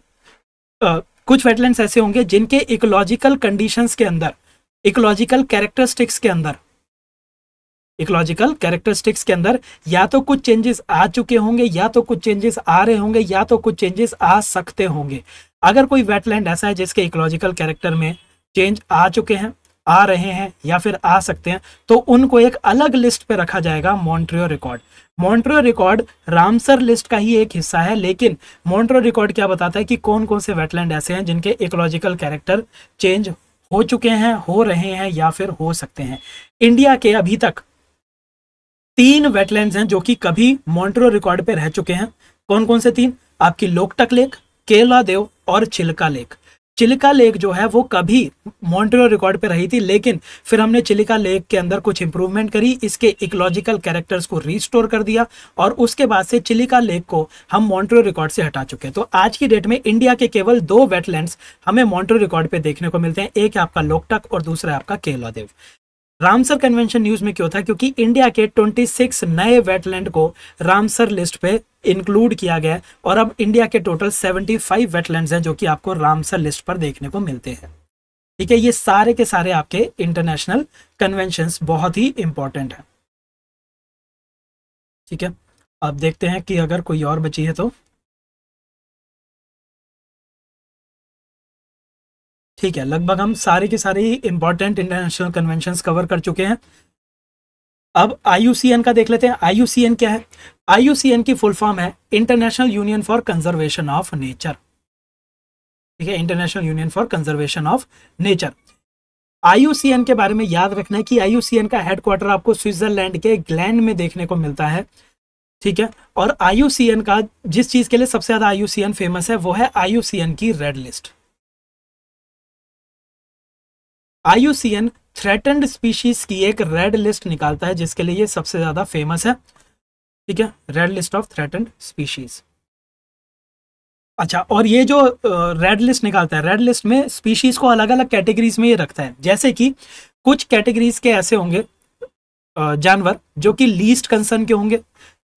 कुछ वेटलैंड्स ऐसे होंगे जिनके इकोलॉजिकल कंडीशंस के अंदर, इकोलॉजिकल कैरेक्टरिस्टिक्स के अंदर, इकोलॉजिकल कैरेक्टरिस्टिक्स के अंदर या तो कुछ चेंजेस आ चुके होंगे, या तो कुछ चेंजेस आ रहे होंगे, या तो कुछ चेंजेस आ सकते होंगे। अगर कोई वेटलैंड ऐसा है जिसके इकोलॉजिकल कैरेक्टर में चेंज आ चुके हैं, आ रहे हैं, या फिर आ सकते हैं, तो उनको एक अलग लिस्ट पे रखा जाएगा, मॉन्ट्रियो रिकॉर्ड। मॉन्ट्रियो रिकॉर्ड रामसर लिस्ट का ही एक हिस्सा है, लेकिन मॉन्ट्रियो रिकॉर्ड क्या बताता है कि कौन कौन से वेटलैंड ऐसे हैं जिनके इकोलॉजिकल कैरेक्टर चेंज हो चुके हैं, हो रहे हैं, या फिर हो सकते हैं। इंडिया के अभी तक 3 वेटलैंड्स हैं जो कि कभी मॉन्ट्रियो रिकॉर्ड पे रह चुके हैं। कौन कौन से 3? आपकी लोकटक लेक, केलादेव और चिल्का लेक। चिल्का लेक जो है वो कभी मॉन्ट्रियो रिकॉर्ड पे रही थी, लेकिन फिर हमने चिल्का लेक के अंदर कुछ इंप्रूवमेंट करी, इसके इकोलॉजिकल कैरेक्टर्स को रीस्टोर कर दिया, और उसके बाद से चिल्का लेक को हम मॉन्ट्रियो रिकॉर्ड से हटा चुके हैं। तो आज की डेट में इंडिया के केवल 2 वेटलैंड्स हमें मॉन्ट्रियो रिकॉर्ड पे देखने को मिलते हैं, एक है आपका लोकटक और दूसरा है आपका केलादेव। रामसर कन्वेंशन न्यूज में क्यों था? क्योंकि इंडिया के 26 नए वेटलैंड को रामसर लिस्ट पे इंक्लूड किया गया है, और अब इंडिया के टोटल 75 वेटलैंड्स हैं जो कि आपको रामसर लिस्ट पर देखने को मिलते हैं। ठीक है, ये सारे के सारे आपके इंटरनेशनल कन्वेंशंस बहुत ही इंपॉर्टेंट है। ठीक है, अब देखते हैं कि अगर कोई और बची है तो। ठीक है, लगभग हम सारे के सारे ही इंपॉर्टेंट इंटरनेशनल कन्वेंशंस कवर कर चुके हैं। अब IUCN का देख लेते हैं। IUCN क्या है? IUCN की फुल फॉर्म है international union for conservation of nature. ठीक है, international union for conservation of nature. IUCN के बारे में याद रखना है कि IUCN का हेडक्वार्टर आपको स्विट्जरलैंड के ग्लैंड में देखने को मिलता है। ठीक है, और IUCN का जिस चीज के लिए सबसे ज्यादा IUCN फेमस है वो है IUCN की red list. IUCN threatened species की एक रेड लिस्ट निकालता है जिसके लिए ये सबसे ज्यादा फेमस है। ठीक है, red list of threatened species. अच्छा, और ये जो रेड लिस्ट निकालता है, रेड लिस्ट में स्पीशीज को अलग अलग कैटेगरीज में ये रखता है। जैसे कि कुछ कैटेगरीज के ऐसे होंगे जानवर जो कि लीस्ट कंसर्न के होंगे,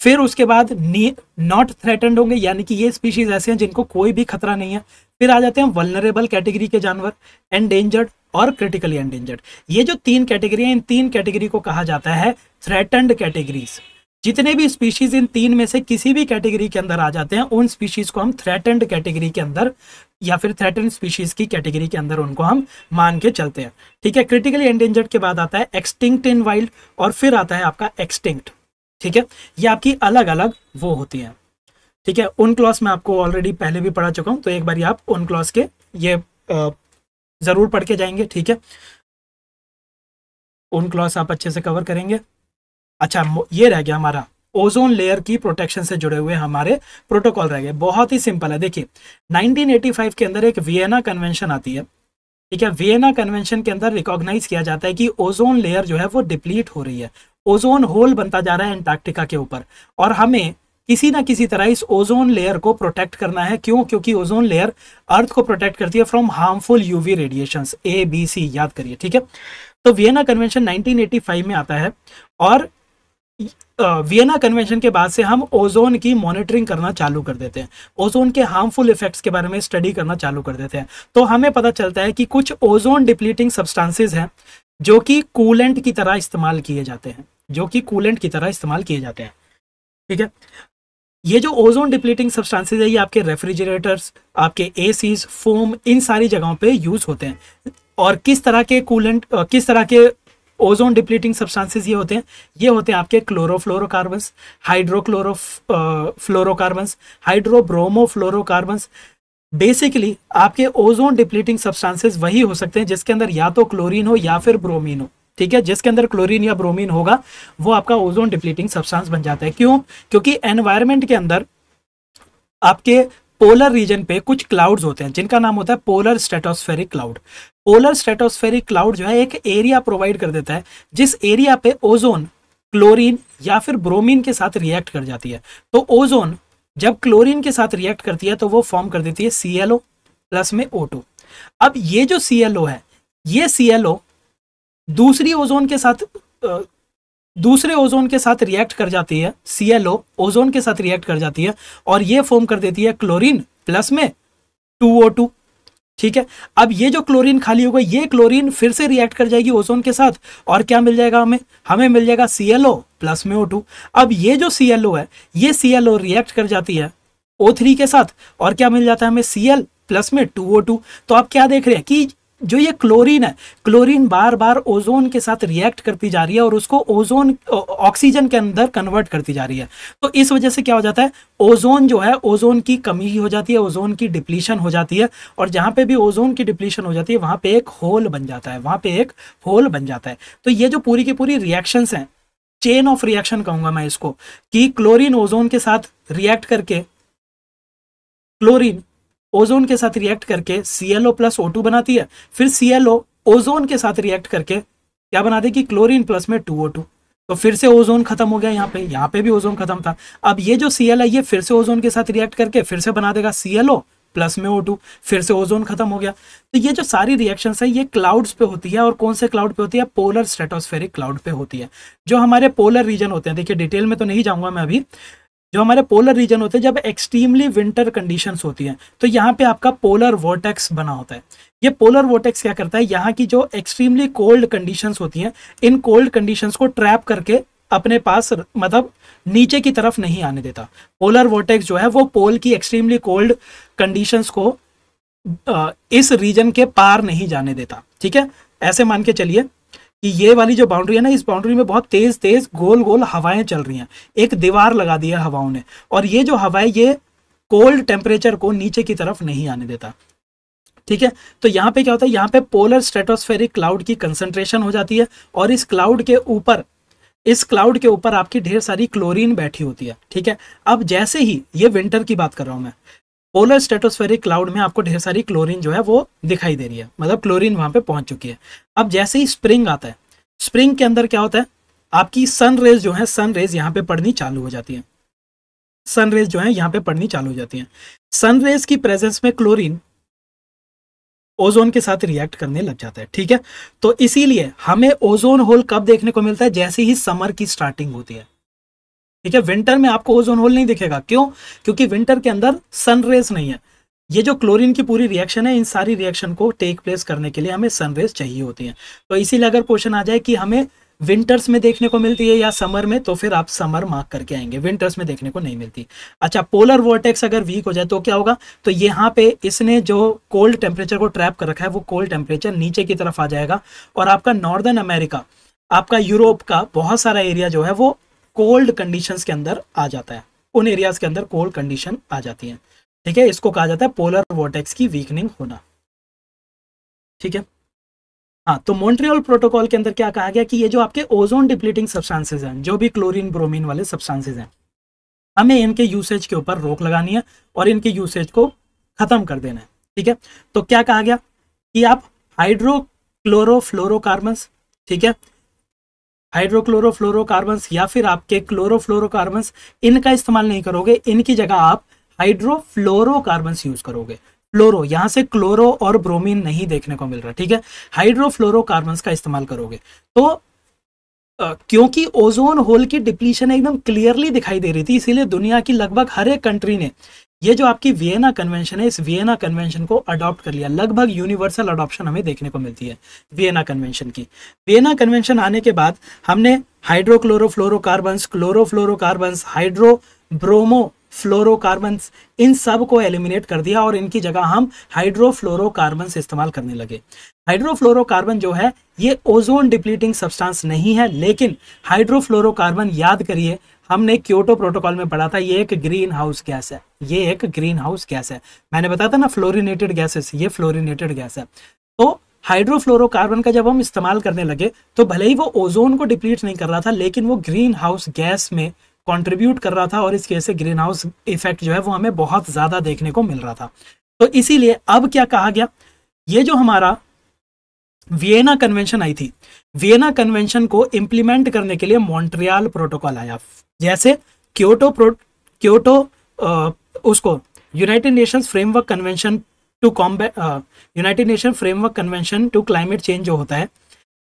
फिर उसके बाद नॉट थ्रेटन्ड होंगे, यानी कि ये स्पीशीज ऐसे हैं जिनको कोई भी खतरा नहीं है। फिर आ जाते हैं वल्नरेबल कैटेगरी के जानवर, एंडेंजर्ड और क्रिटिकली एंडेंजर्ड। ये जो 3 कैटेगरी हैं, इन 3 कैटेगरी को कहा जाता है थ्रेटन्ड कैटेगरीज। जितने भी स्पीशीज इन 3 में से किसी भी कैटेगरी के अंदर आ जाते हैं, उन स्पीशीज को हम थ्रेटन्ड कैटेगरी के अंदर या फिर थ्रेटन्ड स्पीशीज की कैटेगरी के अंदर उनको हम मान के चलते हैं। ठीक है, क्रिटिकली एंडेंजर्ड के बाद आता है एक्सटिंक्ट इन वाइल्ड, और फिर आता है आपका एक्सटिंक्ट। ठीक है, ये आपकी अलग अलग वो होती हैं। ठीक है, उन क्लॉज में आपको ऑलरेडी पहले भी पढ़ा चुका हूं, तो एक बार आप उन क्लॉज के ये जरूर पढ़ के जाएंगे। ठीक है, उन क्लॉज आप अच्छे से कवर करेंगे। अच्छा, ये रह गया हमारा ओजोन लेयर की प्रोटेक्शन से जुड़े हुए हमारे प्रोटोकॉल रह गए। बहुत ही सिंपल है, देखिए 1985 के अंदर एक वियना कन्वेंशन आती है। ठीक है, वियना कन्वेंशन के अंदर रिकॉग्नाइज किया जाता है कि ओजोन लेयर जो है वो डिप्लीट हो रही है, ओजोन होल बनता जा रहा है एंटार्क्टिका के ऊपर, और हमें किसी ना किसी तरह इस ओजोन लेयर को प्रोटेक्ट करना है। क्यों? क्योंकि ओजोन लेयर अर्थ को प्रोटेक्ट करती है from harmful UV radiations, ABC याद करिए। ठीक है, तो वियना कन्वेंशन 1985 में आता है, और वियना कन्वेंशन के बाद से हम ओजोन की मॉनिटरिंग करना चालू कर देते हैं, ओजोन के हार्मफुल इफेक्ट्स के बारे में स्टडी करना चालू कर देते हैं। तो हमें पता चलता है कि कुछ ओजोन डिप्लीटिंग सब्सटेंसेस हैं जो कि कूलेंट की तरह इस्तेमाल किए जाते हैं, जो कि कूलेंट की तरह इस्तेमाल किए जाते हैं। ठीक है, ये जो ओजोन डिप्लीटिंग सब्सटेंसेस है ये आपके रेफ्रिजरेटर्स, आपके ACs, फोम, इन सारी जगहों पे यूज होते हैं। और किस तरह के कूलेंट, किस तरह के ओजोन डिप्लीटिंग सब्सटेंसेस ये होते हैं? ये होते हैं आपके क्लोरोफ्लोरोकार्बन्स, हाइड्रोक्लोरोफ्लोरोकार्बन्स, हाइड्रोब्रोमोफ्लोरोकार्बन्स। बेसिकली आपके ओजोन डिप्लीटिंग सब्सटेंसेस वही हो सकते हैं जिसके अंदर या तो क्लोरीन हो या फिर ब्रोमीन हो। ठीक है, जिसके अंदर क्लोरीन या ब्रोमीन होगा वो आपका ओजोन डिप्लीटिंग सब्सटेंस बन जाता है। क्यों? क्योंकि एनवायरनमेंट के अंदर आपके पोलर रीजन पे कुछ क्लाउड्स होते हैं जिनका नाम होता है polar stratospheric cloud. Polar stratospheric cloud जो है एक एरिया प्रोवाइड कर देता है जिस एरिया पे ओजोन क्लोरीन या फिर ब्रोमीन के साथ रिएक्ट कर जाती है। तो ओजोन जब क्लोरीन के साथ रिएक्ट करती है तो वो फॉर्म कर देती है ClO प्लस में O2। अब ये जो ClO है, ये ClO दूसरी ओजोन के साथ दूसरे ओजोन के साथ रिएक्ट कर जाती है, ClO ओजोन के साथ रिएक्ट कर जाती है और ये फॉर्म कर देती है क्लोरीन प्लस में 2O2। ठीक है, अब ये जो क्लोरीन खाली होगा, ये क्लोरीन फिर से रिएक्ट कर जाएगी ओजोन के साथ और क्या मिल जाएगा हमें मिल जाएगा ClO प्लस में O2। अब ये जो ClO है, ये ClO रिएक्ट कर जाती है O3 के साथ और क्या मिल जाता है हमें Cl प्लस में 2O2। तो आप क्या देख रहे हैं कि जो ये क्लोरीन है, क्लोरीन बार बार ओजोन के साथ रिएक्ट करती जा रही है और उसको ओजोन ऑक्सीजन के अंदर कन्वर्ट करती जा रही है। तो इस वजह से क्या हो जाता है, ओजोन जो है, ओजोन की कमी हो जाती है, ओजोन की डिप्लीशन हो जाती है और जहां पे भी ओजोन की डिप्लीशन हो जाती है वहां पे एक होल बन जाता है, वहां पे एक होल बन जाता है। तो ये जो पूरी की पूरी रिएक्शंस हैं, चेन ऑफ रिएक्शन कहूंगा मैं इसको, कि क्लोरीन ओजोन के साथ रिएक्ट करके, क्लोरीन ओजोन के साथ रिएक्ट करके ClO प्लस O2 बनाती है, फिर ClO ओजोन के साथ रिएक्ट करके क्या बना देगी, क्लोरीन प्लस में 2O2। तो फिर से ओजोन खत्म हो गया, यहाँ पे भी ओजोन खत्म था। अब ये जो Cl है, ये फिर से ओजोन के साथ रिएक्ट करके फिर से बना देगा ClO प्लस में O2, फिर से ओजोन खत्म हो गया। तो ये जो सारी रिएक्शंस है, ये क्लाउड्स पे होती है। और कौन से क्लाउड पे होती है, पोलर स्ट्रेटोस्फेरिक क्लाउड पे होती है। जो हमारे पोलर रीजन होते हैं, देखिए डिटेल में तो नहीं जाऊंगा मैं अभी, जो हमारे पोलर रीजन होते हैं, जब एक्सट्रीमली विंटर कंडीशंस होती हैं तो यहाँ पे आपका पोलर वोर्टेक्स बना होता है। ये पोलर वोर्टेक्स क्या करता है, यहाँ की जो एक्सट्रीमली कोल्ड कंडीशंस होती हैं, इन कोल्ड कंडीशंस को ट्रैप करके अपने पास, मतलब नीचे की तरफ नहीं आने देता। पोलर वोर्टेक्स जो है वो पोल की एक्सट्रीमली कोल्ड कंडीशंस को इस रीजन के पार नहीं जाने देता। ठीक है, ऐसे मान के चलिए कि ये वाली जो बाउंड्री है ना, इस बाउंड्री में बहुत तेज तेज गोल गोल हवाएं चल रही हैं, एक दीवार लगा दी है हवाओं ने, और ये जो हवाएं, ये कोल्ड टेम्परेचर को नीचे की तरफ नहीं आने देता। ठीक है, तो यहाँ पे क्या होता है, यहाँ पे पोलर स्ट्रेटोस्फेरिक क्लाउड की कंसंट्रेशन हो जाती है और इस क्लाउड के ऊपर आपकी ढेर सारी क्लोरीन बैठी होती है। ठीक है, अब जैसे ही, ये विंटर की बात कर रहा हूं मैं, पोलर स्ट्रेटोस्फेरिक क्लाउड में आपको ढेर सारी क्लोरीन जो है वो दिखाई दे रही है, मतलब क्लोरीन वहां पे पहुंच चुकी है। अब जैसे ही स्प्रिंग आता है, स्प्रिंग के अंदर क्या होता है, आपकी सन रेज जो है, सन रेज यहाँ पे पड़नी चालू हो जाती है। सन रेज जो है यहाँ पे पड़नी चालू हो जाती है। सन रेज की प्रेजेंस में क्लोरीन ओजोन के साथ रिएक्ट करने लग जाता है। ठीक है, तो इसीलिए हमें ओजोन होल कब देखने को मिलता है, जैसे ही समर की स्टार्टिंग होती है। ठीक है, विंटर में आपको ओजोन होल नहीं दिखेगा। क्यों? क्योंकि विंटर के अंदर सन रेज नहीं है। ये जो क्लोरीन की पूरी रिएक्शन है, इन सारी रिएक्शन को टेक प्लेस करने के लिए हमें सन रेज चाहिए होती हैं। तो इसीलिए अगर क्वेश्चन आ जाए कि हमें विंटर्स में देखने को मिलती है या समर में, तो फिर आप समर मार्क करके आएंगे, विंटर्स में देखने को नहीं मिलती। अच्छा, पोलर वोर्टेक्स अगर वीक हो जाए तो क्या होगा, तो यहाँ पे इसने जो कोल्ड टेम्परेचर को ट्रैप कर रखा है, वो कोल्ड टेम्परेचर नीचे की तरफ आ जाएगा और आपका नॉर्दर्न अमेरिका, आपका यूरोप का बहुत सारा एरिया जो है वो कोल्ड कंडीशंस के अंदर आ जाता है। उन एरियाज के अंदर कोल्ड कंडीशन आ जाती है। ठीक है, इसको कहा जाता है पोलर वोर्टेक्स की वीकनिंग होना। ठीक है, हाँ, तो मॉन्ट्रियल प्रोटोकॉल के अंदर क्या कहा गया कि ये जो आपके ओजोन डिप्लीटिंग सब्सटेंसेज हैं, जो भी क्लोरीन ब्रोमीन वाले सब्सटेंसेज हैं, हमें इनके यूसेज के ऊपर रोक लगानी है और इनके यूसेज को खत्म कर देना है। ठीक है, तो क्या कहा गया कि आप हाइड्रोक्लोरोफ्लोरोकार्बन्स, ठीक है, हाइड्रोक्लोरोफ्लोरोकार्बन्स या फिर आपके क्लोरोफ्लोरोकार्बन्स, इनका इस्तेमाल नहीं करोगे, इनकी जगह आप हाइड्रोफ्लोरोकार्बन्स यूज करोगे। फ्लोरो, यहां से क्लोरो और ब्रोमीन नहीं देखने को मिल रहा। ठीक है, हाइड्रोफ्लोरोकार्बन्स का इस्तेमाल करोगे। तो क्योंकि ओजोन होल की डिप्लीशन एकदम क्लियरली दिखाई दे रही थी, इसीलिए दुनिया की लगभग हर एक कंट्री ने ये जो आपकी वियना कन्वेंशन है, इस वियना कन्वेंशन को अडॉप्ट कर लिया। लगभग यूनिवर्सल अडॉप्शन हमें देखने को मिलती है वियना कन्वेंशन की। वियना कन्वेंशन आने के बाद हमने हाइड्रोक्लोरोफ्लोरोकार्बन्स, क्लोरोफ्लोरोकार्बन्स, हाइड्रोब्रोमोफ्लोरोकार्बन्स, इन सब को एलिमिनेट कर दिया और इनकी जगह हम हाइड्रोफ्लोरोकार्बन्स इस्तेमाल करने लगे। हाइड्रोफ्लोरोकार्बन जो है ये ओजोन डिप्लीटिंग सब्सटेंस नहीं है, लेकिन हाइड्रोफ्लोरोकार्बन, याद करिए हमने क्योटो प्रोटोकॉल में पढ़ा था, ये एक ग्रीन हाउस गैस है। ये एक ग्रीन हाउस गैस है, मैंने बताया था ना फ्लोरिनेटेड गैसेस, ये फ्लोरिनेटेड गैस है। तो हाइड्रोफ्लोरोकार्बन का जब हम इस्तेमाल करने लगे तो भले ही वो ओजोन को डिप्लीट नहीं कर रहा था, लेकिन वो ग्रीन हाउस गैस में कंट्रीब्यूट कर रहा था और इसकी वजह से ग्रीन हाउस इफेक्ट जो है वो हमें बहुत ज्यादा देखने को मिल रहा था। तो इसीलिए अब क्या कहा गया, ये जो हमारा वियना कन्वेंशन आई थी, वियना कन्वेंशन को इंप्लीमेंट करने के लिए मॉन्ट्रियल प्रोटोकॉल आया। जैसे क्योटो उसको United Nations framework convention to combat, United Nation framework convention to climate change जो होता है,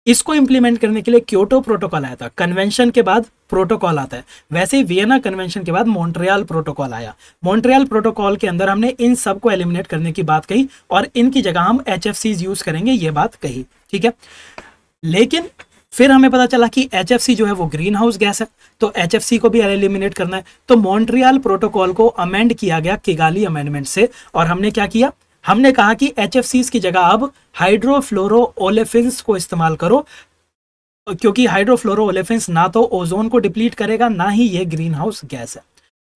इसको इंप्लीमेंट करने के लिए क्योटो प्रोटोकॉल आया था। कन्वेंशन के बाद प्रोटोकॉल आता है, वैसे ही वियना कन्वेंशन के बाद मॉन्ट्रियल प्रोटोकॉल आया। मॉन्ट्रियल प्रोटोकॉल के अंदर हमने इन सब को एलिमिनेट करने की बात कही और इनकी जगह हम HFCs यूज करेंगे, ये बात कही, ठीक है। लेकिन फिर हमें पता चला कि HFC जो है वो ग्रीन हाउस गैस है, तो HFC को भी एलिमिनेट करना है। तो मॉन्ट्रियल प्रोटोकॉल को अमेंड किया गया किगाली अमेंडमेंट से, और हमने क्या किया, हमने कहा कि HFCs की जगह अब हाइड्रोफ्लोरोओलेफिन्स को इस्तेमाल करो, क्योंकि हाइड्रोफ्लोरोओलेफिन्स ना तो ओजोन को डिप्लीट करेगा, ना ही ये ग्रीन हाउस गैस है,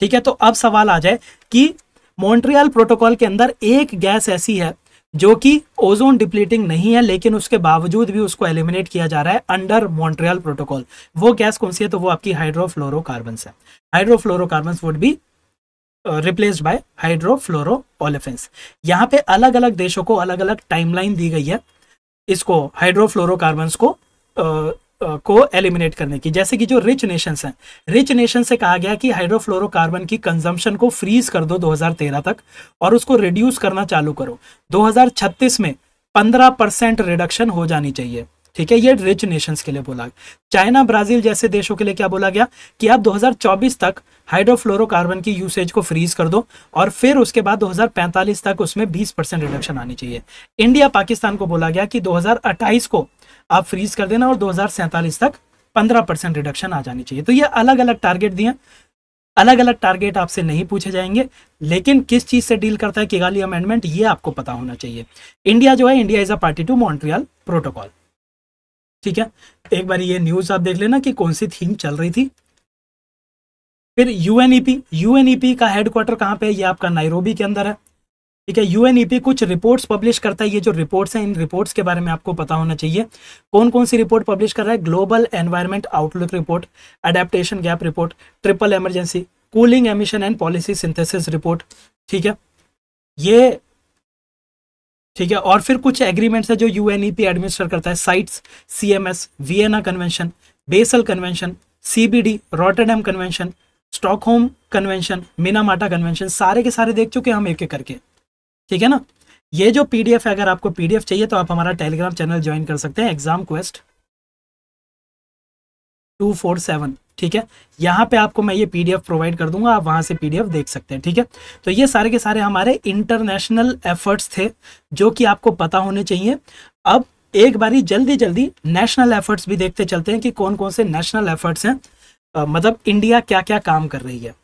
ठीक है। तो अब सवाल आ जाए कि मॉन्ट्रियल प्रोटोकॉल के अंदर एक गैस ऐसी है जो कि ओजोन डिप्लीटिंग नहीं है, लेकिन उसके बावजूद भी उसको एलिमिनेट किया जा रहा है अंडर मॉन्ट्रियल प्रोटोकॉल। वो गैस कौन सी है, तो वो आपकी हाइड्रोफ्लोरोकार्बन्स है। हाइड्रोफ्लोरोकार्बन्स वुड बी रिप्लेस्ड बाय हाइड्रोफ्लोरोओलेफिन्स। यहाँ पे अलग अलग देशों को अलग अलग टाइमलाइन दी गई है इसको हाइड्रोफ्लोरोकार्बन्स को एलिमिनेट करने की। जैसे कि जो रिच नेशंस हैं, रिच नेशन से कहा गया कि हाइड्रोफ्लोरोकार्बन की कंजम्पशन को फ्रीज कर दो 2013 तक और उसको रिड्यूस करना चालू करो। 2036 में 15% रिडक्शन हो जानी चाहिए, ठीक है। ये रिच नेशंस के लिए बोला। चाइना, ब्राजील जैसे देशों के लिए क्या बोला गया कि आप 2024 तक हाइड्रोफ्लोरोकार्बन की यूसेज को फ्रीज कर दो और फिर उसके बाद 2045 तक उसमें 20% रिडक्शन आनी चाहिए। इंडिया, पाकिस्तान को बोला गया कि 2028 को आप फ्रीज कर देना और 2047 तक 15% रिडक्शन आ जानी चाहिए। तो ये अलग अलग टारगेट दिए, अलग अलग टारगेट आपसे नहीं पूछे जाएंगे, लेकिन किस चीज से डील करता है किगाली अमेंडमेंट ये आपको पता होना चाहिए। इंडिया जो है, India is a party to Montreal protocol, ठीक है। एक बार ये न्यूज आप देख लेना कि कौन सी थीम चल रही थी। फिर यूएनईपी का हेडक्वार्टर कहाँ पे है, ये आपका नायरोबी के अंदर है, ठीक है। यूएनईपी कुछ रिपोर्ट्स पब्लिश करता है, ये जो रिपोर्ट्स हैं इन रिपोर्ट्स के बारे में आपको पता होना चाहिए। कौन कौन सी रिपोर्ट पब्लिश कर रहा है, global environment outlook report, adaptation gap report, triple emergency, cooling emission and policy synthesis report, ठीक है ये, ठीक है। और फिर कुछ एग्रीमेंट्स है जो यूएनईपी एडमिनिस्टर करता है, sites, CMS, Vienna convention, basal convention, CBD, Rotterdam convention, Stockholm convention, Minamata convention, सारे के सारे देख चुके हम एक एक करके, ठीक है ना। ये जो PDF है, अगर आपको PDF चाहिए तो आप हमारा टेलीग्राम चैनल ज्वाइन कर सकते हैं, एग्जाम क्वेस्ट 247, ठीक है। यहाँ पे आपको मैं ये PDF प्रोवाइड कर दूंगा, आप वहां से PDF देख सकते हैं, ठीक है। तो ये सारे के सारे हमारे इंटरनेशनल एफर्ट्स थे जो कि आपको पता होने चाहिए। अब एक बारी जल्दी जल्दी नेशनल एफर्ट्स भी देखते चलते हैं कि कौन कौन से नेशनल एफर्ट्स हैं, मतलब इंडिया क्या क्या काम कर रही है।